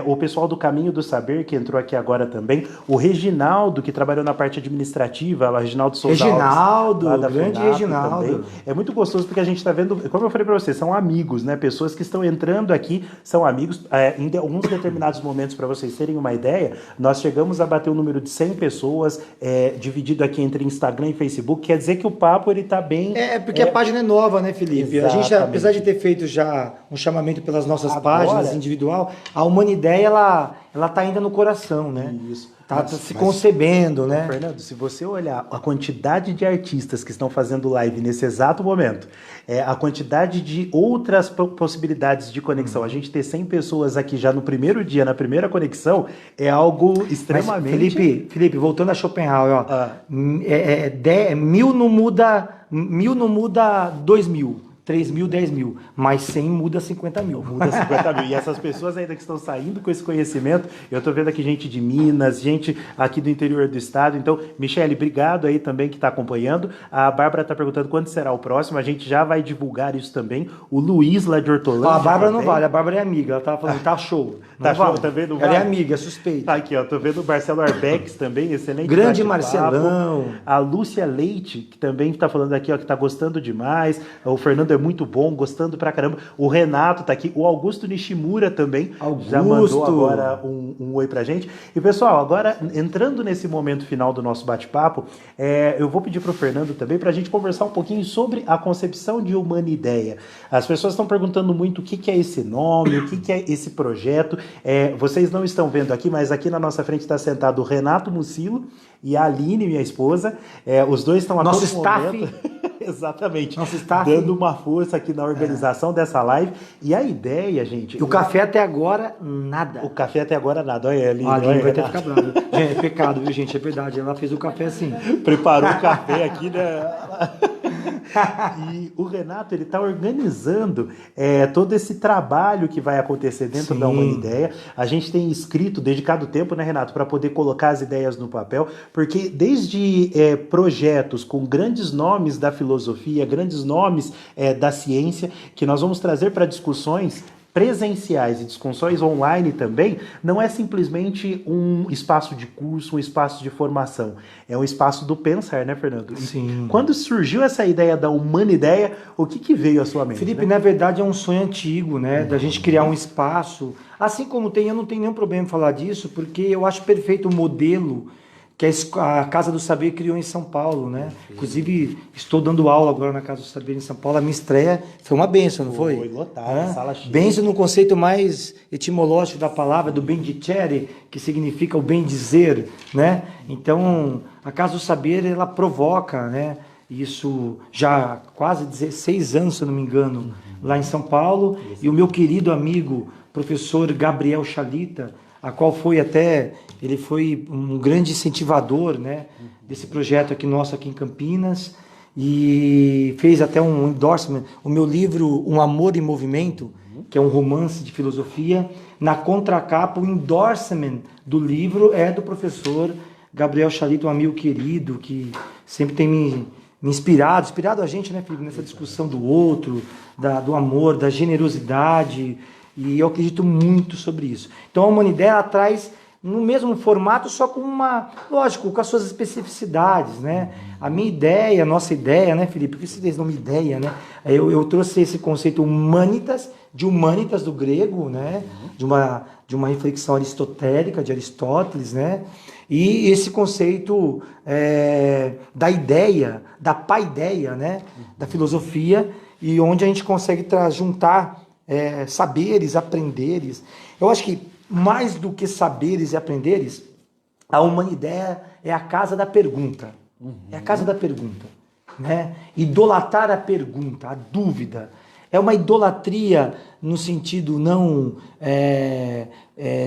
o pessoal do Caminho do Saber, que entrou aqui agora também, o Reginaldo, que trabalhou na parte administrativa, o Reginaldo Souza Alves, grande Reginaldo. Também. É muito gostoso porque a gente está vendo, como eu falei para vocês, são amigos, né? Pessoas que estão entrando aqui, são amigos. Em alguns determinados momentos, para vocês terem uma ideia, nós chegamos a bater o número de 100 pessoas, dividido aqui entre Instagram e Facebook. Quer dizer que o papo ele está bem... Porque a página é nova, né, Felipe? Exatamente. A gente, apesar de ter feito já um chamamento pelas nossas páginas individual, a Humanideia, ela está ainda no coração, né? Isso. Tá se concebendo, né? Fernando, se você olhar a quantidade de artistas que estão fazendo live nesse exato momento, a quantidade de outras possibilidades de conexão, a gente ter 100 pessoas aqui já no primeiro dia, na primeira conexão, é algo extremamente... Mas, Felipe, voltando a Schopenhauer, ó, 1000 não muda 2000. 3 mil, 10 mil, mas 100 muda 50 mil. Muda 50 mil. E essas pessoas ainda que estão saindo com esse conhecimento, eu estou vendo aqui gente de Minas, gente aqui do interior do estado. Então, Michele, obrigado aí também que está acompanhando. A Bárbara está perguntando quando será o próximo. A gente já vai divulgar isso também. O Luiz, lá de Hortolândia. A Bárbara não vale, a Bárbara é amiga. Ela estava falando, tá show. Tá show, tá vendo? Ela é amiga, é suspeita. Tá aqui, ó. Tô vendo o Marcelo Arbex também, excelente. Grande Marcelão. A Lúcia Leite, que também está falando aqui, ó, que tá gostando demais. O Fernando é muito bom, gostando pra caramba. O Renato tá aqui. O Augusto Nishimura também já mandou agora um oi pra gente. E, pessoal, agora, entrando nesse momento final do nosso bate-papo, eu vou pedir pro Fernando também pra gente conversar um pouquinho sobre a concepção de Humanideia. As pessoas estão perguntando muito o que é esse nome, o que é esse projeto. Vocês não estão vendo aqui, mas aqui na nossa frente está sentado o Renato Mucilo e a Aline, minha esposa. Os dois estão a nosso todo staff. momento... Exatamente. Nosso staff. Dando uma força aqui na organização dessa live. E a ideia, gente... E o café até agora, nada. O café até agora, nada. Olha ali. A Aline vai ter que ficar bravo. Gente, é pecado, viu, gente? É verdade. Ela fez o café assim. Preparou o café aqui, né? E o Renato, ele está organizando todo esse trabalho que vai acontecer dentro da Humanideia. A gente tem escrito, dedicado tempo, né, Renato, para poder colocar as ideias no papel, porque desde projetos com grandes nomes da filosofia, grandes nomes da ciência, que nós vamos trazer para discussões presenciais e discussões online também, não é simplesmente um espaço de curso, um espaço de formação. É um espaço do pensar, né, Fernando? Sim. Quando surgiu essa ideia da Humanideia, o que veio à sua mente? Felipe, né? na verdade é um sonho antigo, né? Da gente criar um espaço. Assim como eu não tenho nenhum problema em falar disso, porque eu acho perfeito o modelo que a Casa do Saber criou em São Paulo, né? Inclusive, estou dando aula agora na Casa do Saber em São Paulo. A minha estreia foi uma bênção, não foi? Foi lotada, sala cheia. Bênção no conceito mais etimológico da palavra, do bendicere, que significa o bem dizer, né? Então, a Casa do Saber, ela provoca, né? Isso já há quase 16 anos, se eu não me engano, lá em São Paulo. E o meu querido amigo, professor Gabriel Chalita, a qual foi até, ele foi um grande incentivador, né, desse projeto aqui nosso aqui em Campinas, e fez até um endorsement, o meu livro Um Amor em Movimento, que é um romance de filosofia, na contracapa, o endorsement do livro é do professor Gabriel Chalito, um amigo querido, que sempre tem me inspirado a gente, né, Felipe, nessa discussão do outro, do amor, da generosidade, e eu acredito muito sobre isso. Então a Humanidade, ela traz no mesmo formato, só com lógico, com as suas especificidades, né? A minha ideia, a nossa ideia, né, Felipe? Por que vocês não me ideia, né? Eu trouxe esse conceito humanitas, de humanitas do grego, né? De uma reflexão aristotélica, de Aristóteles, né? E esse conceito da ideia, da paideia, né? Da filosofia, e onde a gente consegue juntar saberes, aprenderes. Eu acho que mais do que saberes e aprenderes, a humanidade é a casa da pergunta. É a casa da pergunta, né? Idolatrar a pergunta, a dúvida. É uma idolatria no sentido não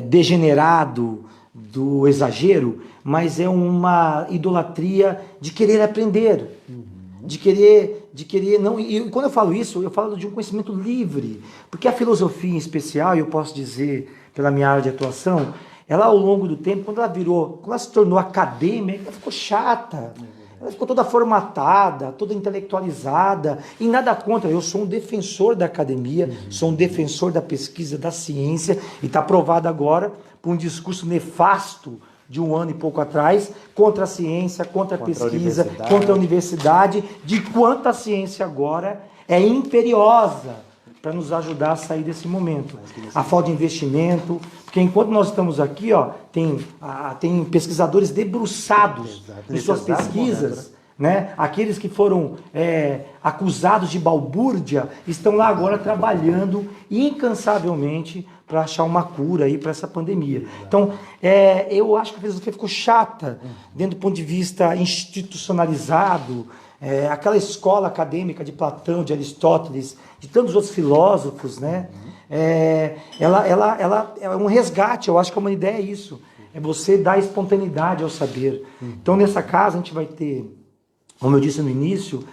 degenerado do exagero, mas é uma idolatria de querer aprender, de querer não. E quando eu falo isso, eu falo de um conhecimento livre, porque a filosofia em especial, eu posso dizer pela minha área de atuação, ela ao longo do tempo, quando ela se tornou acadêmica, ela ficou chata. Ela ficou toda formatada, toda intelectualizada, e nada contra. Eu sou um defensor da academia, sou um defensor da pesquisa, da ciência, e está provado agora por um discurso nefasto de um ano e pouco atrás, contra a ciência, contra a pesquisa, contra a universidade, de quanto a ciência agora é imperiosa para nos ajudar a sair desse momento. A falta de investimento, porque enquanto nós estamos aqui, tem pesquisadores debruçados em suas pesquisas, né? Aqueles que foram acusados de balbúrdia estão lá agora trabalhando incansavelmente para achar uma cura aí para essa pandemia. Então, eu acho que a filosofia ficou chata, dentro do ponto de vista institucionalizado, aquela escola acadêmica de Platão, de Aristóteles, de tantos outros filósofos, né? Ela é um resgate. Eu acho que a humanidade é isso. É você dar espontaneidade ao saber. Então, nessa casa, a gente vai ter, como eu disse no início,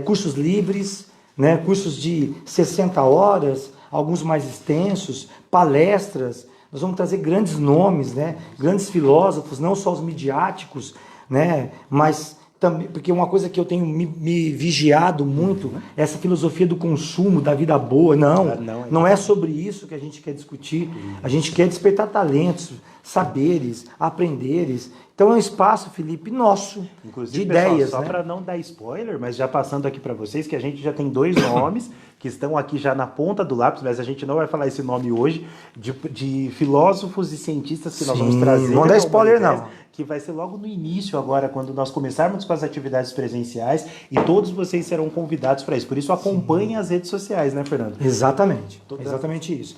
cursos livres, né? Cursos de 60 horas, alguns mais extensos, palestras. Nós vamos trazer grandes nomes, né? Grandes filósofos, não só os midiáticos, né? Mas também, porque uma coisa que eu tenho me vigiado muito é essa filosofia do consumo, da vida boa. Não é sobre isso que a gente quer discutir. A gente quer despertar talentos, saberes, aprenderes. Então é um espaço, Felipe, nosso, inclusive, de ideias. Pessoal, só para não dar spoiler, mas já passando aqui para vocês, que a gente já tem 2 nomes que estão aqui já na ponta do lápis, mas a gente não vai falar esse nome hoje, de filósofos e cientistas que nós vamos trazer. Não dá spoiler, não. Que vai ser logo no início agora, quando nós começarmos com as atividades presenciais, e todos vocês serão convidados para isso. Por isso, acompanhem as redes sociais, né, Fernando? Exatamente. Exatamente isso.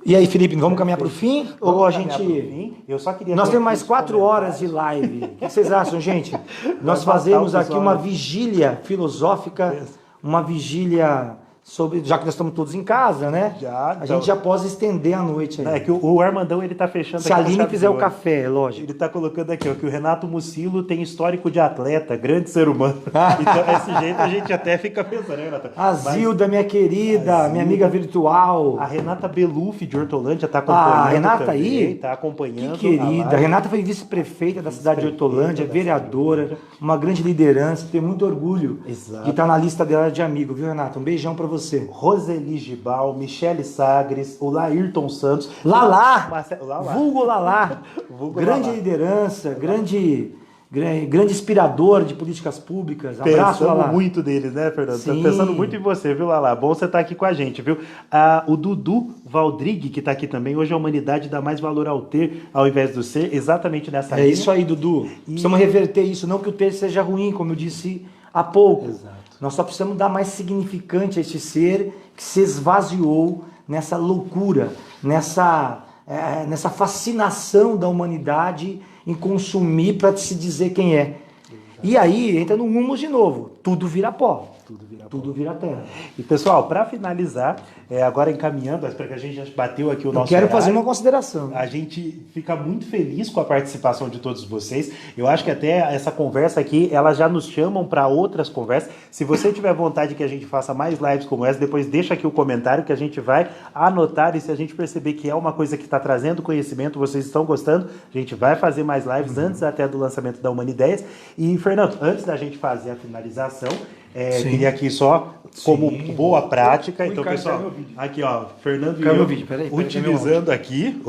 E aí, Felipe, vamos caminhar para o fim? Ou a gente... Eu só queria... Nós temos mais 4 horas de live. O que vocês acham, gente? Nós fazemos aqui uma vigília filosófica, uma vigília sobre... Já que nós estamos todos em casa, né? A gente já pode estender a noite aí. É que o Armandão, ele tá fechando Se aqui. a Aline fizer o café, lógico. Ele tá colocando aqui, ó, que o Renato Mucilo tem histórico de atleta, grande ser humano. Então, desse jeito, a gente até fica pensando, né, Renato? A Zilda, minha querida, minha amiga virtual. A Renata Belufi, de Hortolândia, tá acompanhando. A Renata também, aí? Tá acompanhando. Que querida. A Renata foi vice-prefeita da cidade de Hortolândia, vereadora, uma grande liderança. Tenho muito orgulho de estar na lista dela de amigo, viu, Renata? Um beijão pra você. Roseli Gibal, Michele Sagres, o Laírton Santos. Lalá! Lalá. Vulgo Lalá. Grande Lalá. Liderança, grande inspirador de políticas públicas. Abraço, Lalá. Pensamos muito deles, né, Fernando? Sim. Tô pensando muito em você, viu, Lalá? Bom você estar aqui com a gente, viu? O Dudu Valdrigue, que está aqui também. Hoje a humanidade dá mais valor ao ter ao invés do ser, exatamente nessa linha. É isso aí, Dudu. Precisamos reverter isso. Não que o ter seja ruim, como eu disse há pouco. Exato. Nós só precisamos dar mais significante a este ser que se esvaziou nessa loucura, nessa fascinação da humanidade em consumir para se dizer quem é. E aí entra no humus de novo, tudo vira pó. Tudo vira terra. E pessoal, para finalizar, agora encaminhando, para que a gente já bateu aqui o nosso quero horário, fazer uma consideração. A gente fica muito feliz com a participação de todos vocês. Eu acho que até essa conversa aqui, elas já nos chamam para outras conversas. Se você tiver vontade que a gente faça mais lives como essa, depois deixa aqui o comentário que a gente vai anotar, e se a gente perceber que é uma coisa que está trazendo conhecimento, vocês estão gostando, a gente vai fazer mais lives antes até do lançamento da Humanideias. E, Fernando, antes da gente fazer a finalização, queria aqui só, como boa prática, então, pessoal, aqui, ó, Fernando e eu utilizando aqui,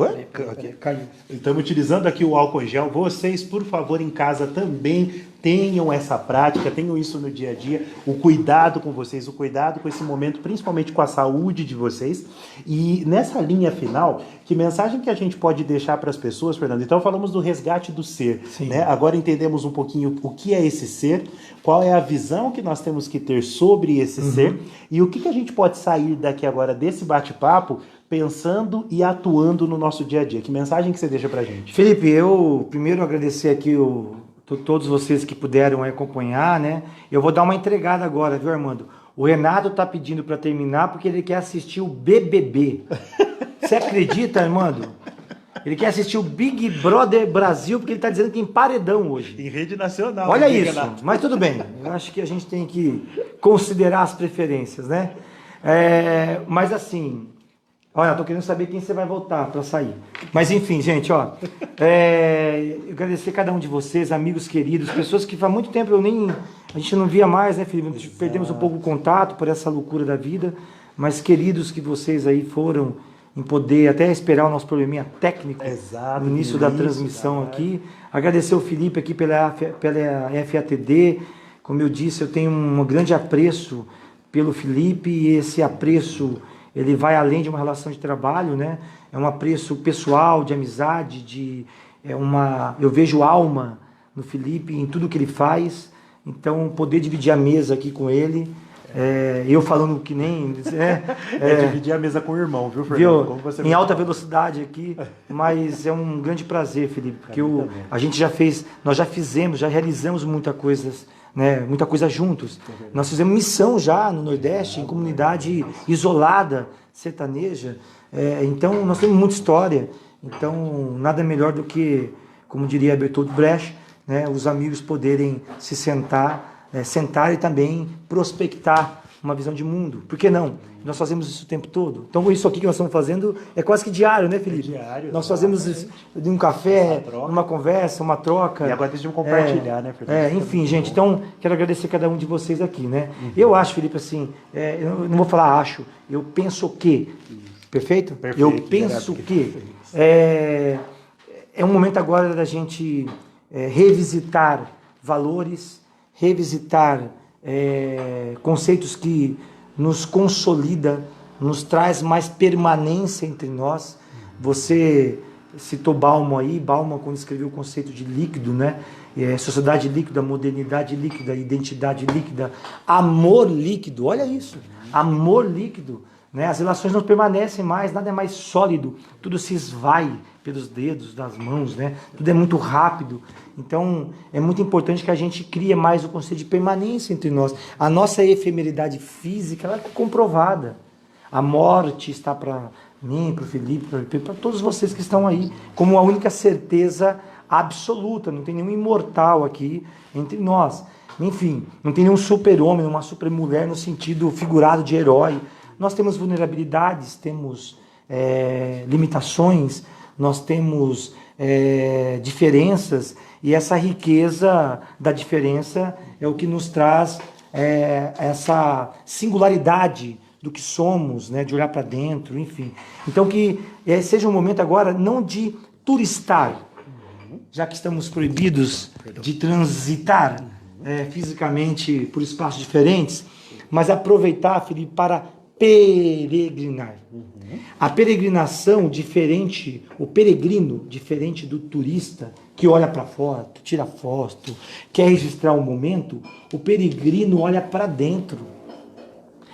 estamos utilizando aqui o álcool em gel. Vocês, por favor, em casa também tenham essa prática, tenham isso no dia a dia, o cuidado com vocês, o cuidado com esse momento, principalmente com a saúde de vocês. E nessa linha final, que mensagem que a gente pode deixar para as pessoas, Fernando? Então falamos do resgate do ser, né? Agora entendemos um pouquinho o que é esse ser, qual é a visão que nós temos que ter sobre esse ser, e o que a gente pode sair daqui agora desse bate-papo pensando e atuando no nosso dia a dia. Que mensagem que você deixa pra gente? Felipe, eu primeiro agradecer aqui todos vocês que puderam acompanhar, né? Eu vou dar uma entregada agora, viu, Armando? O Renato tá pedindo para terminar porque ele quer assistir o BBB. Você acredita, Armando? Ele quer assistir o Big Brother Brasil porque ele tá dizendo que tem paredão hoje. Em rede nacional. Olha isso, mas tudo bem. Eu acho que a gente tem que considerar as preferências, né? Mas assim... Olha, eu tô querendo saber quem você vai votar para sair. Mas enfim, gente, ó. Eu agradecer cada um de vocês, amigos queridos, pessoas que faz muito tempo a gente não via mais, né, Felipe? Exato. Perdemos um pouco o contato por essa loucura da vida, mas queridos que vocês aí foram em poder até esperar o nosso probleminha técnico no início da transmissão aqui. Agradecer o Felipe aqui pela FATD. Como eu disse, eu tenho um grande apreço pelo Felipe, e esse apreço ele vai além de uma relação de trabalho, né? É um apreço pessoal, de amizade, eu vejo alma no Felipe, em tudo que ele faz. Então, poder dividir a mesa aqui com ele, eu falando que nem... dividir a mesa com o irmão, viu, Fernando? Como você em alta velocidade aqui, mas é um grande prazer, Felipe, porque nós já realizamos muita coisa, né, muita coisa juntos. Nós fizemos missão já no Nordeste, em comunidade isolada, sertaneja. Então, nós temos muita história. Então, nada melhor do que, como diria Bertolt Brecht, né, os amigos poderem se sentar e também prospectar uma visão de mundo. Por que não? Nós fazemos isso o tempo todo. Então, isso aqui que nós estamos fazendo é quase que diário, né, Felipe? Diário. Nós fazemos isso de um café, uma conversa, uma troca. E agora deixa compartilhar, né, Felipe? Enfim, gente, então, quero agradecer cada um de vocês aqui, né? Eu acho, Felipe, assim, eu não vou falar acho, eu penso que. Perfeito? Eu penso que. É um momento agora da gente revisitar valores, revisitar conceitos que nos consolida, nos traz mais permanência entre nós. Você citou Bauman aí, Bauman quando escreveu o conceito de líquido, né? Sociedade líquida, modernidade líquida, identidade líquida, amor líquido, olha isso, amor líquido, né? As relações não permanecem mais, nada é mais sólido, tudo se esvai pelos dedos das mãos, né? Tudo é muito rápido. Então, é muito importante que a gente crie mais o conceito de permanência entre nós. A nossa efemeridade física, ela está comprovada. A morte está para mim, para o Felipe, para todos vocês que estão aí, como a única certeza absoluta. Não tem nenhum imortal aqui entre nós. Enfim, não tem nenhum super-homem, uma super-mulher no sentido figurado de herói. Nós temos vulnerabilidades, temos limitações, nós temos diferenças, e essa riqueza da diferença é o que nos traz essa singularidade do que somos, né, de olhar para dentro, enfim. Então que seja um momento agora não de turistar, já que estamos proibidos de transitar fisicamente por espaços diferentes, mas aproveitar, Felipe, para peregrinar. A peregrinação diferente, o peregrino diferente do turista que olha para fora, tira foto, quer registrar um momento, o peregrino olha para dentro.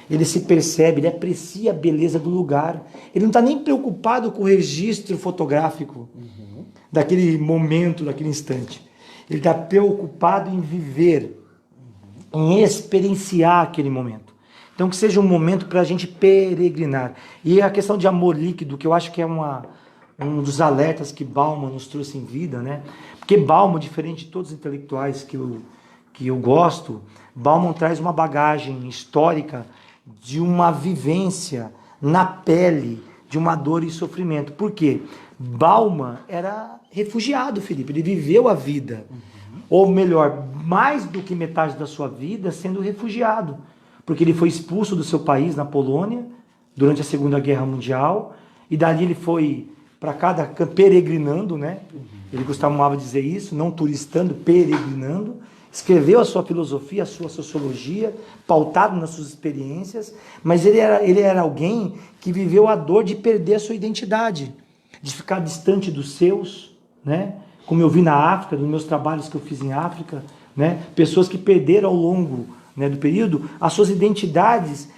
Ele se percebe, ele aprecia a beleza do lugar. Ele não está nem preocupado com o registro fotográfico daquele momento, daquele instante. Ele está preocupado em viver em experienciar aquele momento. Então que seja um momento para a gente peregrinar. E a questão de amor líquido, que eu acho que é um dos alertas que Bauman nos trouxe em vida, né? Porque Bauman, diferente de todos os intelectuais que eu gosto, Bauman traz uma bagagem histórica de uma vivência na pele, de uma dor e sofrimento. Por quê? Bauman era refugiado, Felipe, ele viveu a vida, ou melhor, mais do que metade da sua vida sendo refugiado, porque ele foi expulso do seu país, na Polônia, durante a Segunda Guerra Mundial, e dali ele foi para cada peregrinando, né? Ele costumava dizer isso, não turistando, peregrinando. Escreveu a sua filosofia, a sua sociologia, pautado nas suas experiências, mas ele era alguém que viveu a dor de perder a sua identidade, de ficar distante dos seus, né? Como eu vi na África, nos meus trabalhos que eu fiz em África, né? Pessoas que perderam ao longo, né, do período as suas identidades,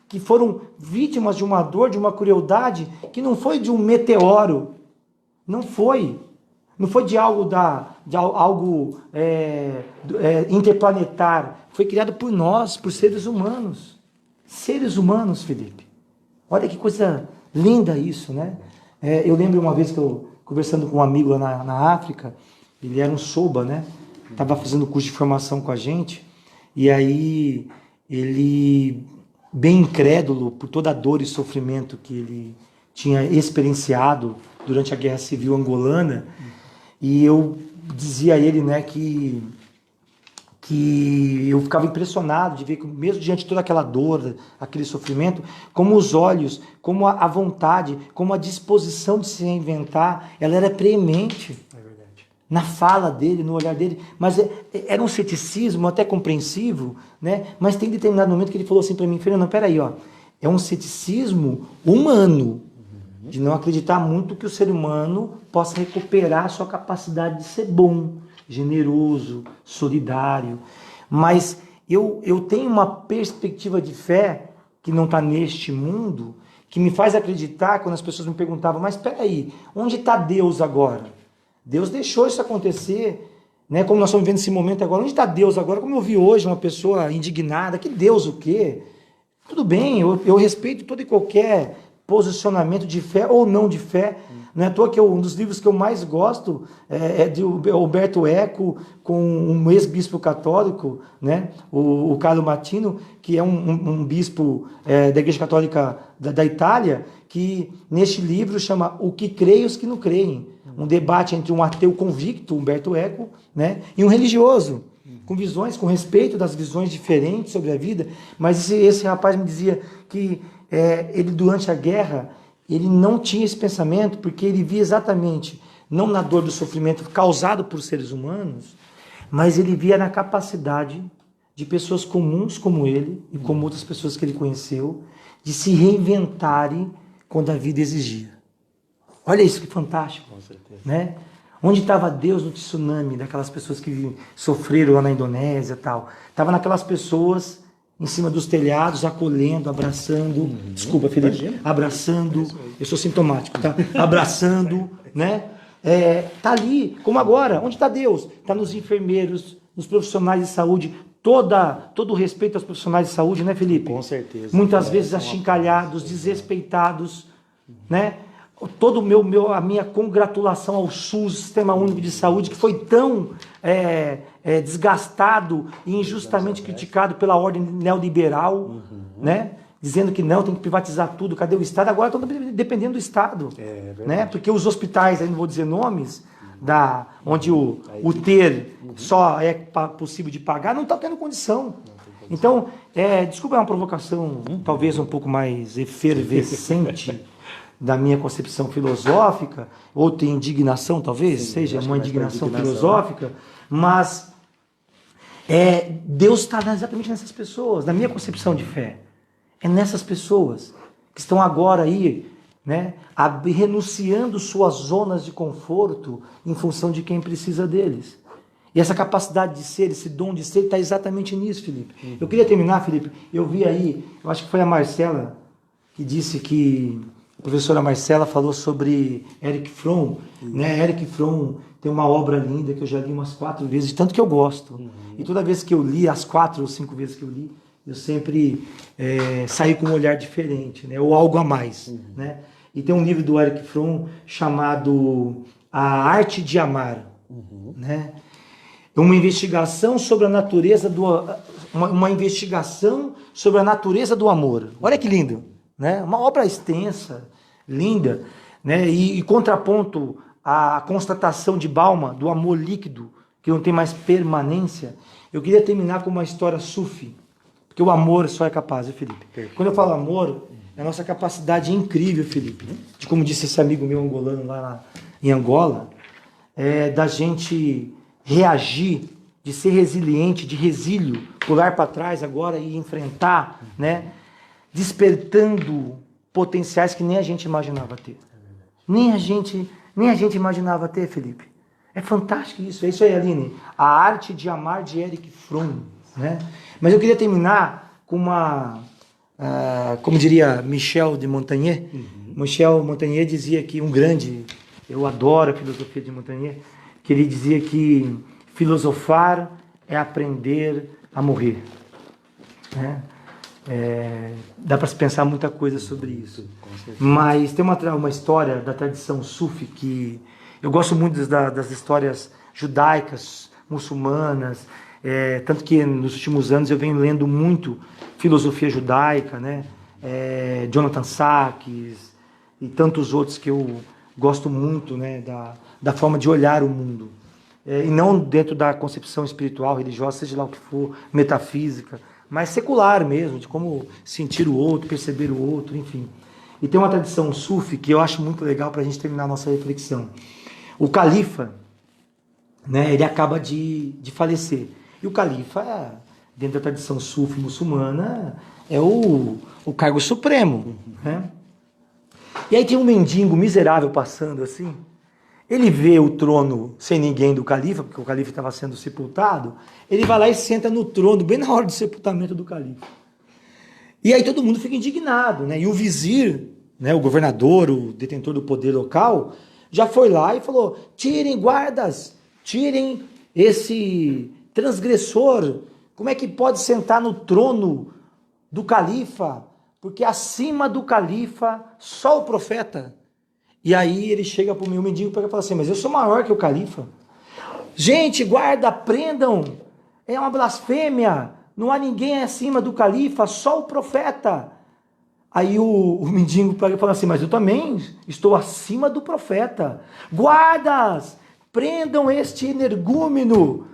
que foram vítimas de uma dor, de uma crueldade, que não foi de um meteoro, não foi de algo interplanetar, foi criado por nós, por seres humanos, Felipe. Olha que coisa linda isso, né? Eu lembro uma vez que eu, conversando com um amigo lá na África, ele era um soba, né? Estava fazendo curso de formação com a gente, e aí ele, bem incrédulo por toda a dor e sofrimento que ele tinha experienciado durante a Guerra Civil Angolana, e eu dizia a ele, né, que eu ficava impressionado de ver que, mesmo diante de toda aquela dor, aquele sofrimento, como os olhos, como a vontade, como a disposição de se reinventar, ela era preemente. É verdade. Na fala dele, no olhar dele. Mas era um ceticismo até compreensivo, né? Mas tem determinado momento que ele falou assim para mim: Fernando, peraí, ó, é um ceticismo humano, de não acreditar muito que o ser humano possa recuperar a sua capacidade de ser bom, generoso, solidário. Mas eu tenho uma perspectiva de fé que não está neste mundo, que me faz acreditar, quando as pessoas me perguntavam, mas espera aí, onde está Deus agora? Deus deixou isso acontecer, né? Como nós estamos vivendo esse momento agora, onde está Deus agora? Como eu vi hoje uma pessoa indignada, que Deus o quê? Tudo bem, eu respeito todo e qualquer posicionamento de fé ou não de fé. Não é à toa que um dos livros que eu mais gosto é de Umberto Eco, com um ex-bispo católico, né? o Carlo Martino, que é um bispo da Igreja Católica da Itália, que neste livro chama O que creem e os que não creem. Um debate entre um ateu convicto, Umberto Eco, né? E um religioso, com visões, com respeito das visões diferentes sobre a vida. Mas esse rapaz me dizia que ele, durante a guerra, ele não tinha esse pensamento, porque ele via exatamente, não na dor do sofrimento causado por seres humanos, mas ele via na capacidade de pessoas comuns como ele, e como outras pessoas que ele conheceu, de se reinventarem quando a vida exigia. Olha isso que fantástico. Com certeza. Né? Onde estava Deus no tsunami, daquelas pessoas que sofreram lá na Indonésia e tal? Estava naquelas pessoas em cima dos telhados, acolhendo, abraçando. Desculpa, Felipe. Imagina. Abraçando. Eu sou sintomático, tá? Abraçando, né? Tá ali, como agora. Onde está Deus? Está nos enfermeiros, nos profissionais de saúde. Todo o respeito aos profissionais de saúde, né, Felipe? Com certeza. Muitas vezes achincalhados, desrespeitados, né? A minha congratulação ao SUS, Sistema Único de Saúde, que foi tão desgastado e injustamente criticado pela ordem neoliberal, né? Dizendo que não, tem que privatizar tudo, cadê o Estado? Agora estão dependendo do Estado, né? Porque os hospitais, aí não vou dizer nomes, onde o ter só é possível de pagar, não está tendo condição. Então, desculpa, é uma provocação talvez um pouco mais efervescente da minha concepção filosófica, ou tem indignação, talvez, seja uma indignação filosófica, mas Deus está exatamente nessas pessoas, na minha concepção de fé. É nessas pessoas que estão agora aí, né, renunciando suas zonas de conforto em função de quem precisa deles. E essa capacidade de ser, esse dom de ser, está exatamente nisso, Felipe. Eu queria terminar, Felipe, eu vi aí, eu acho que foi a Marcela que disse que A professora Marcela falou sobre Erich Fromm, né? Erich Fromm tem uma obra linda que eu já li umas 4 vezes, de tanto que eu gosto. E toda vez que eu li, as 4 ou 5 vezes que eu li, eu sempre saí com um olhar diferente, né? Ou algo a mais, né? E tem um livro do Erich Fromm chamado A Arte de Amar, né? Uma investigação sobre a natureza uma investigação sobre a natureza do amor. Olha que lindo, né? Uma obra extensa, linda, né? E contraponto à constatação de Bauman do amor líquido, que não tem mais permanência. Eu queria terminar com uma história sufi, porque o amor só é capaz, viu, Felipe? Quando eu falo amor, é a nossa capacidade incrível, Felipe, de como disse esse amigo meu angolano lá em Angola, da gente reagir, de ser resiliente, de resílio, pular para trás agora e enfrentar, né? Despertando potenciais que nem a gente imaginava ter. Nem a gente imaginava ter, Felipe. É fantástico isso. É isso aí, Aline. A Arte de Amar, de Erich Fromm, né? Mas eu queria terminar com como diria Michel de Montaigne. Michel Montaigne dizia que eu adoro a filosofia de Montaigne, que ele dizia que filosofar é aprender a morrer, né? Dá para se pensar muita coisa sobre isso. Mas tem uma história da tradição sufi que eu gosto muito das histórias judaicas, muçulmanas, tanto que nos últimos anos eu venho lendo muito filosofia judaica, né? Jonathan Sacks e tantos outros que eu gosto muito, né? Da forma de olhar o mundo. E não dentro da concepção espiritual, religiosa, seja lá o que for, metafísica, mas secular mesmo, de como sentir o outro, perceber o outro, enfim. E tem uma tradição sufi que eu acho muito legal para a gente terminar a nossa reflexão. O califa, né, ele acaba de falecer. E o califa, dentro da tradição sufi muçulmana, é o cargo supremo, né? E aí tem um mendigo miserável passando assim. Ele vê o trono sem ninguém do califa, porque o califa estava sendo sepultado. Ele vai lá e senta no trono, bem na hora do sepultamento do califa. E aí todo mundo fica indignado, né? E o vizir, né, o governador, o detentor do poder local, já foi lá e falou: tirem guardas, tirem esse transgressor. Como é que pode sentar no trono do califa? Porque acima do califa, só o profeta. E aí ele chega para o meu mendigo e fala assim: mas eu sou maior que o califa. Gente, guarda, prendam. É uma blasfêmia. Não há ninguém acima do califa, só o profeta. Aí o mendigo pega e fala assim: mas eu também estou acima do profeta. Guardas, prendam este energúmeno,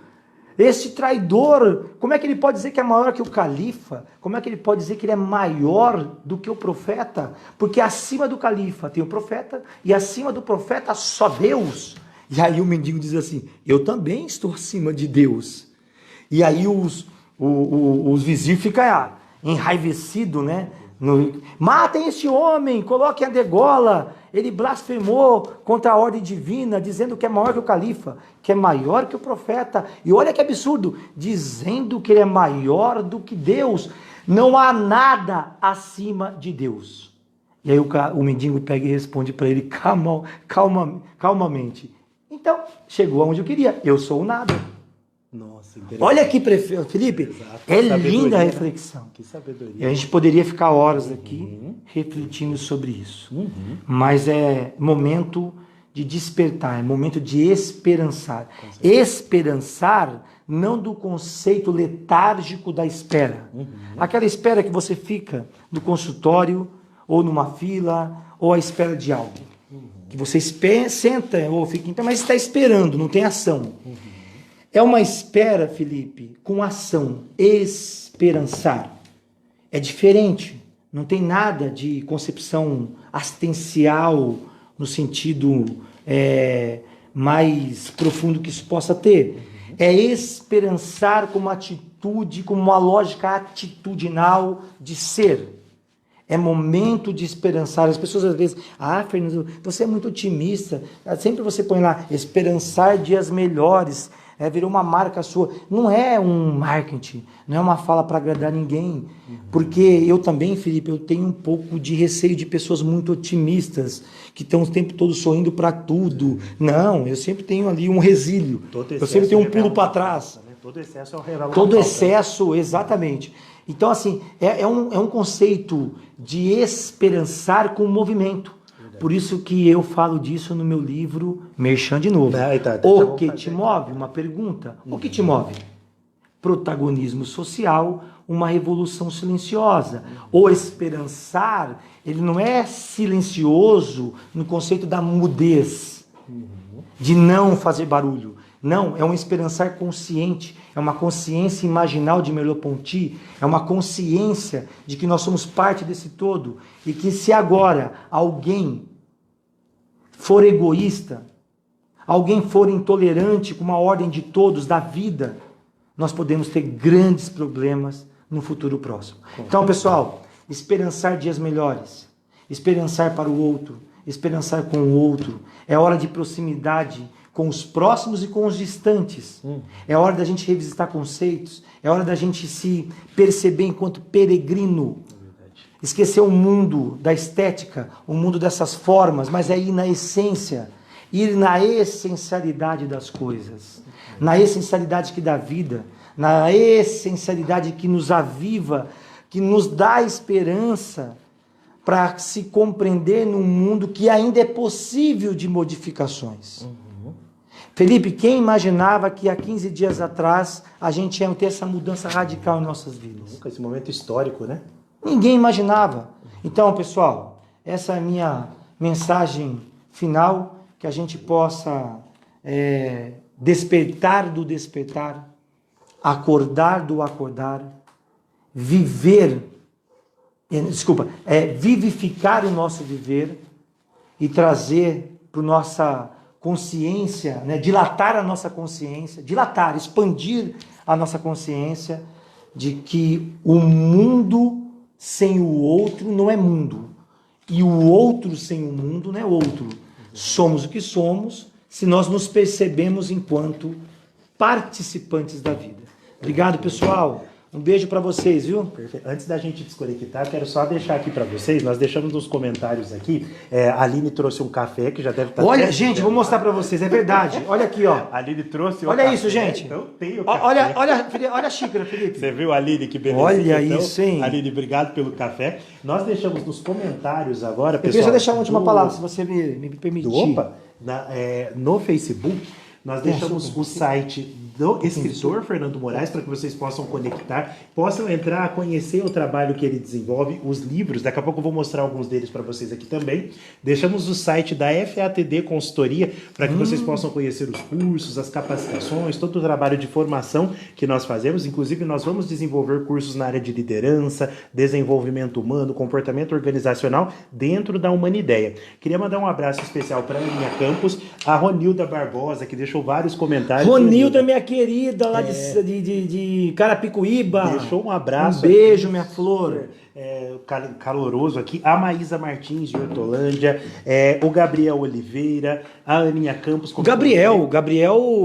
este traidor. Como é que ele pode dizer que é maior que o califa? Como é que ele pode dizer que ele é maior do que o profeta? Porque acima do califa tem o profeta e acima do profeta só Deus. E aí o mendigo diz assim: eu também estou acima de Deus. E aí os vizir ficam enraivecidos, né? Matem este homem, coloquem a degola. Ele blasfemou contra a ordem divina, dizendo que é maior que o califa, que é maior que o profeta. E olha que absurdo, dizendo que ele é maior do que Deus. Não há nada acima de Deus. E aí o mendigo pega e responde para ele calmamente: então, chegou aonde eu queria, eu sou o nada. Nossa, olha aqui, Felipe, exato. É Sabedoria, linda a reflexão. Que sabedoria. E a gente poderia ficar horas aqui refletindo sobre isso. Mas é momento de despertar, é momento de esperançar. Esperançar não do conceito letárgico da espera. Aquela espera que você fica no consultório, ou numa fila, ou à espera de algo. Que você senta ou fica, então, mas está esperando, não tem ação. É uma espera, Felipe, com ação. Esperançar. É diferente. Não tem nada de concepção assistencial no sentido mais profundo que isso possa ter. É esperançar como atitude, como uma lógica atitudinal de ser. É momento de esperançar. As pessoas às vezes: Fernando, você é muito otimista. Sempre você põe lá: esperançar dias melhores. virou uma marca sua. Não é um marketing, não é uma fala para agradar ninguém. Porque eu também, Felipe, eu tenho um pouco de receio de pessoas muito otimistas, que estão o tempo todo sorrindo para tudo. Não, eu sempre tenho ali um resílio. Eu sempre tenho um pulo para trás. Todo excesso é um revela. Todo excesso, exatamente. Então, assim, é um conceito de esperançar com o movimento. Verdade. Por isso que eu falo disso no meu livro Merchan de novo. O que te move? Uma pergunta. O que te move? Protagonismo social, uma revolução silenciosa. O esperançar, ele não é silencioso no conceito da mudez, de não fazer barulho. Não, é um esperançar consciente, é uma consciência imaginal de Merleau-Ponty, é uma consciência de que nós somos parte desse todo e que se agora alguém for egoísta, alguém for intolerante com uma ordem de todos da vida, nós podemos ter grandes problemas no futuro próximo. Então, pessoal, esperançar dias melhores, esperançar para o outro, esperançar com o outro, é hora de proximidade com os próximos e com os distantes. É hora da gente revisitar conceitos, é hora da gente se perceber enquanto peregrino. Esquecer o mundo da estética, o mundo dessas formas, mas é ir na essência, ir na essencialidade das coisas, na essencialidade que dá vida, na essencialidade que nos aviva, que nos dá esperança para se compreender num mundo que ainda é possível de modificações. Felipe, quem imaginava que há 15 dias atrás a gente ia ter essa mudança radical em nossas vidas? Nunca, esse momento histórico, né? Ninguém imaginava. Então, pessoal, essa é a minha mensagem final, que a gente possa despertar do despertar, acordar do acordar, vivificar o nosso viver e trazer para nossa consciência, né, dilatar a nossa consciência, expandir a nossa consciência de que o mundo sem o outro não é mundo e o outro sem o mundo não é outro. Somos o que somos se nós nos percebemos enquanto participantes da vida. Obrigado, pessoal. Um beijo para vocês, viu? Perfeito. Antes da gente desconectar, quero só deixar aqui para vocês, nós deixamos nos comentários aqui, a Aline trouxe um café que já deve estar... Olha, gente, vou mostrar para vocês, é verdade. Olha aqui, ó. A Aline trouxe um Olha café, isso, gente. Então tem o café. Olha a xícara, Felipe. Você viu, Aline, que beleza. Olha então, isso, hein? Aline, obrigado pelo café. Nós deixamos nos comentários agora, pessoal... Eu queria deixar uma última palavra, se você me permitir. No Facebook, nós deixamos o site do escritor Fernando Moraes, para que vocês possam conectar, possam entrar, conhecer o trabalho que ele desenvolve, os livros, daqui a pouco eu vou mostrar alguns deles para vocês aqui também. Deixamos o site da FATD Consultoria, para que vocês possam conhecer os cursos, as capacitações, todo o trabalho de formação que nós fazemos, inclusive nós vamos desenvolver cursos na área de liderança, desenvolvimento humano, comportamento organizacional, dentro da Humanideia. Queria mandar um abraço especial para a Aninha Campos, a Ronilda Barbosa, que deixou vários comentários. Ronilda, minha querida, lá de Carapicuíba. Deixou um abraço. Um beijo, aqui, minha flor. Caloroso aqui. A Maísa Martins, de Hortolândia. O Gabriel Oliveira. A Aninha Campos. O Gabriel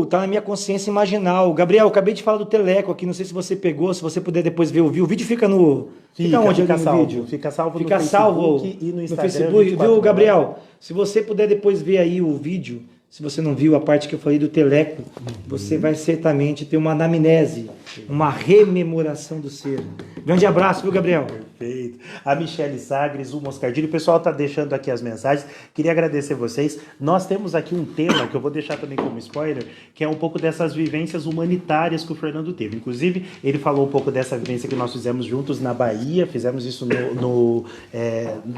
tá na minha consciência imaginal. Gabriel, eu acabei de falar do Teleco aqui. Não sei se você pegou, se você puder depois ver o vídeo. O vídeo fica no... Fica salvo. Vídeo? Fica salvo no Facebook e no Instagram. Facebook, viu, Gabriel? Se você puder depois ver aí o vídeo... Se você não viu a parte que eu falei do Teleco, você vai certamente ter uma anamnese, uma rememoração do ser. Grande abraço, viu, Gabriel? Perfeito. A Michele Sagres, o Moscardini, o pessoal está deixando aqui as mensagens. Queria agradecer vocês. Nós temos aqui um tema que eu vou deixar também como spoiler, que é um pouco dessas vivências humanitárias que o Fernando teve. Inclusive, ele falou um pouco dessa vivência que nós fizemos juntos na Bahia, fizemos isso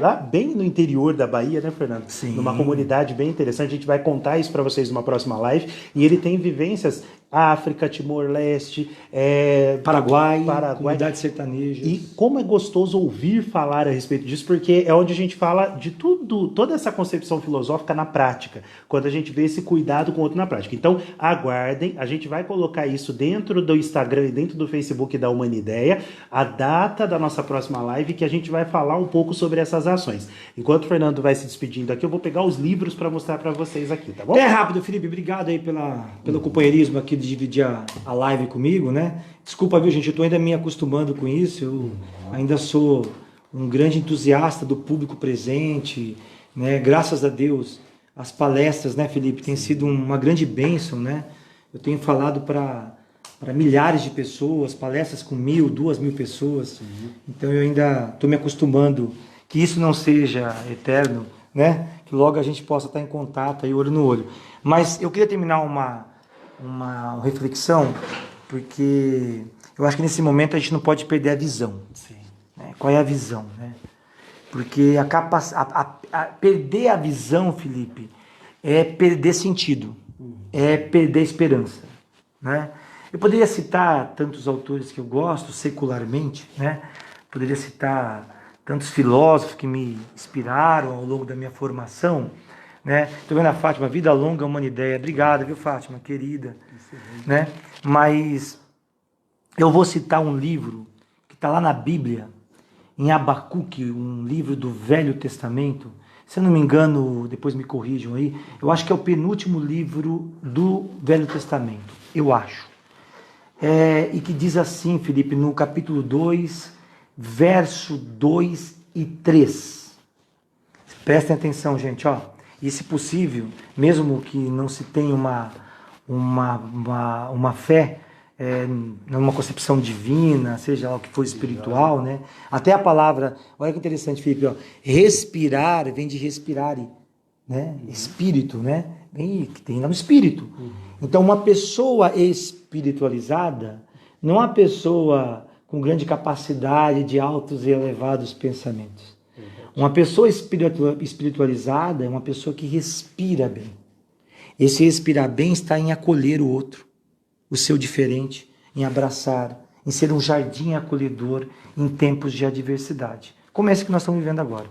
lá bem no interior da Bahia, né, Fernando? Sim. Numa comunidade bem interessante. A gente vai contar isso para vocês numa próxima live. E ele tem vivências África, Timor-Leste, Paraguai, comunidades sertanejas. E como é gostoso ouvir falar a respeito disso, porque é onde a gente fala de tudo, toda essa concepção filosófica na prática, quando a gente vê esse cuidado com o outro na prática. Então, aguardem, a gente vai colocar isso dentro do Instagram e dentro do Facebook da Humanideia, a data da nossa próxima live, que a gente vai falar um pouco sobre essas ações. Enquanto o Fernando vai se despedindo aqui, eu vou pegar os livros para mostrar para vocês aqui, tá bom? É rápido, Felipe, obrigado aí pelo companheirismo aqui aqui de dividir a live comigo, né? Desculpa, viu, gente? Eu tô ainda me acostumando com isso. Eu ainda sou um grande entusiasta do público presente, né? Graças a Deus, as palestras, né, Felipe, tem sido uma grande bênção, né? Eu tenho falado para milhares de pessoas, palestras com 1.000, 2.000 pessoas. Então eu ainda estou me acostumando que isso não seja eterno, né? Que logo a gente possa estar em contato aí, olho no olho. Mas eu queria terminar uma reflexão, porque eu acho que nesse momento a gente não pode perder a visão. Né? Qual é a visão, né? Porque perder a visão, Felipe, é perder sentido, é perder esperança, né? Eu poderia citar tantos autores que eu gosto secularmente, né? Poderia citar tantos filósofos que me inspiraram ao longo da minha formação, né? Estou vendo a Fátima, vida longa, uma ideia. Obrigada, viu, Fátima, querida, né? Mas eu vou citar um livro que está lá na Bíblia, em Abacuque, um livro do Velho Testamento. Se eu não me engano, depois me corrijam aí, eu acho que é o penúltimo livro do Velho Testamento, eu acho. E que diz assim, Felipe, no capítulo 2, verso 2 e 3. Prestem atenção, gente, ó. E se possível, mesmo que não se tenha uma fé, numa concepção divina, seja lá o que for espiritual, né? Até a palavra, olha que interessante, Felipe, ó, respirar vem de respirare, né? Espírito, né? Vem, que tem lá no espírito. Então, uma pessoa espiritualizada não é uma pessoa com grande capacidade de altos e elevados pensamentos. Uma pessoa espiritualizada é uma pessoa que respira bem. Esse respirar bem está em acolher o outro, o seu diferente, em abraçar, em ser um jardim acolhedor em tempos de adversidade. Como esse que nós estamos vivendo agora.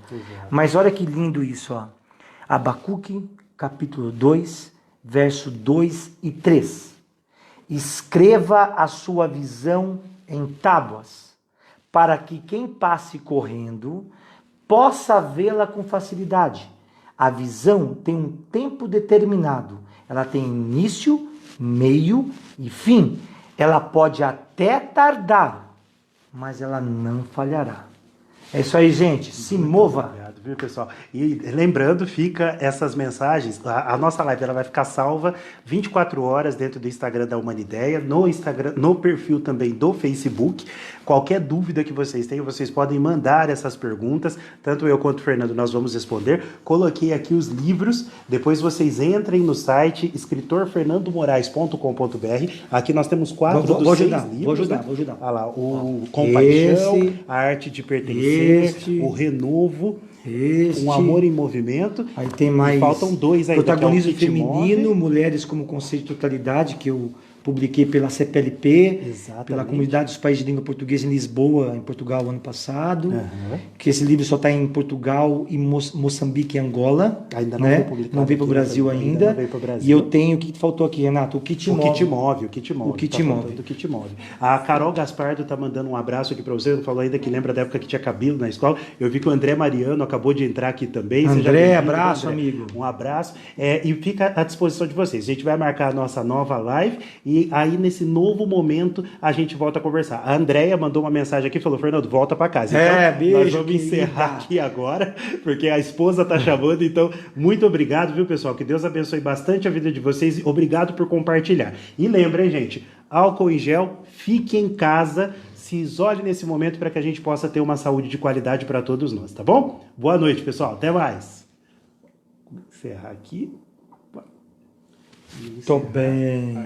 Mas olha que lindo isso, ó. Abacuque, capítulo 2, verso 2 e 3. Escreva a sua visão em tábuas, para que quem passe correndo possa vê-la com facilidade. A visão tem um tempo determinado. Ela tem início, meio e fim. Ela pode até tardar, mas ela não falhará. É isso aí, gente. Se mova. Obrigado, viu, pessoal? E lembrando, fica essas mensagens, a nossa live ela vai ficar salva 24 horas dentro do Instagram da Humanideia, no Instagram, no perfil também do Facebook. Qualquer dúvida que vocês tenham, vocês podem mandar essas perguntas, tanto eu quanto o Fernando nós vamos responder. Coloquei aqui os livros, depois vocês entrem no site escritorfernandomorais.com.br. Aqui nós temos 4 dos 6 livros. Vou ajudar. Olha lá, o Compaixão, a Arte de Pertencer, o Renovo, Um Amor em Movimento. Aí tem mais. Faltam 2 aí. Protagonismo feminino, Mulheres como Conceito de Totalidade, que eu publiquei pela CPLP, Exatamente. pela Comunidade dos Países de Língua Portuguesa em Lisboa, em Portugal, ano passado. Que esse livro só está em Portugal e Moçambique e Angola. Ainda não, né? foi publicado. Não veio para o Brasil ainda. Não veio pro Brasil. E eu tenho, o que faltou aqui, Renato? O Kit Move. O Kit Move. O Kit Move. A Carol Gaspardo tá mandando um abraço aqui para você. Ela falou ainda que lembra da época que tinha cabelo na escola. Eu vi que o André Mariano acabou de entrar aqui também. André, abraço, amigo. Um abraço. E fica à disposição de vocês. A gente vai marcar a nossa nova live e aí nesse novo momento a gente volta a conversar. A Andréia mandou uma mensagem aqui e falou: Fernando, volta para casa. Então, beijo, nós vamos encerrar aqui agora, porque a esposa tá chamando. Então, muito obrigado, viu, pessoal? Que Deus abençoe bastante a vida de vocês. Obrigado por compartilhar. E lembrem, gente, álcool em gel, fique em casa, se isole nesse momento para que a gente possa ter uma saúde de qualidade para todos nós, tá bom? Boa noite, pessoal. Até mais. Vou encerrar aqui. Tô bem.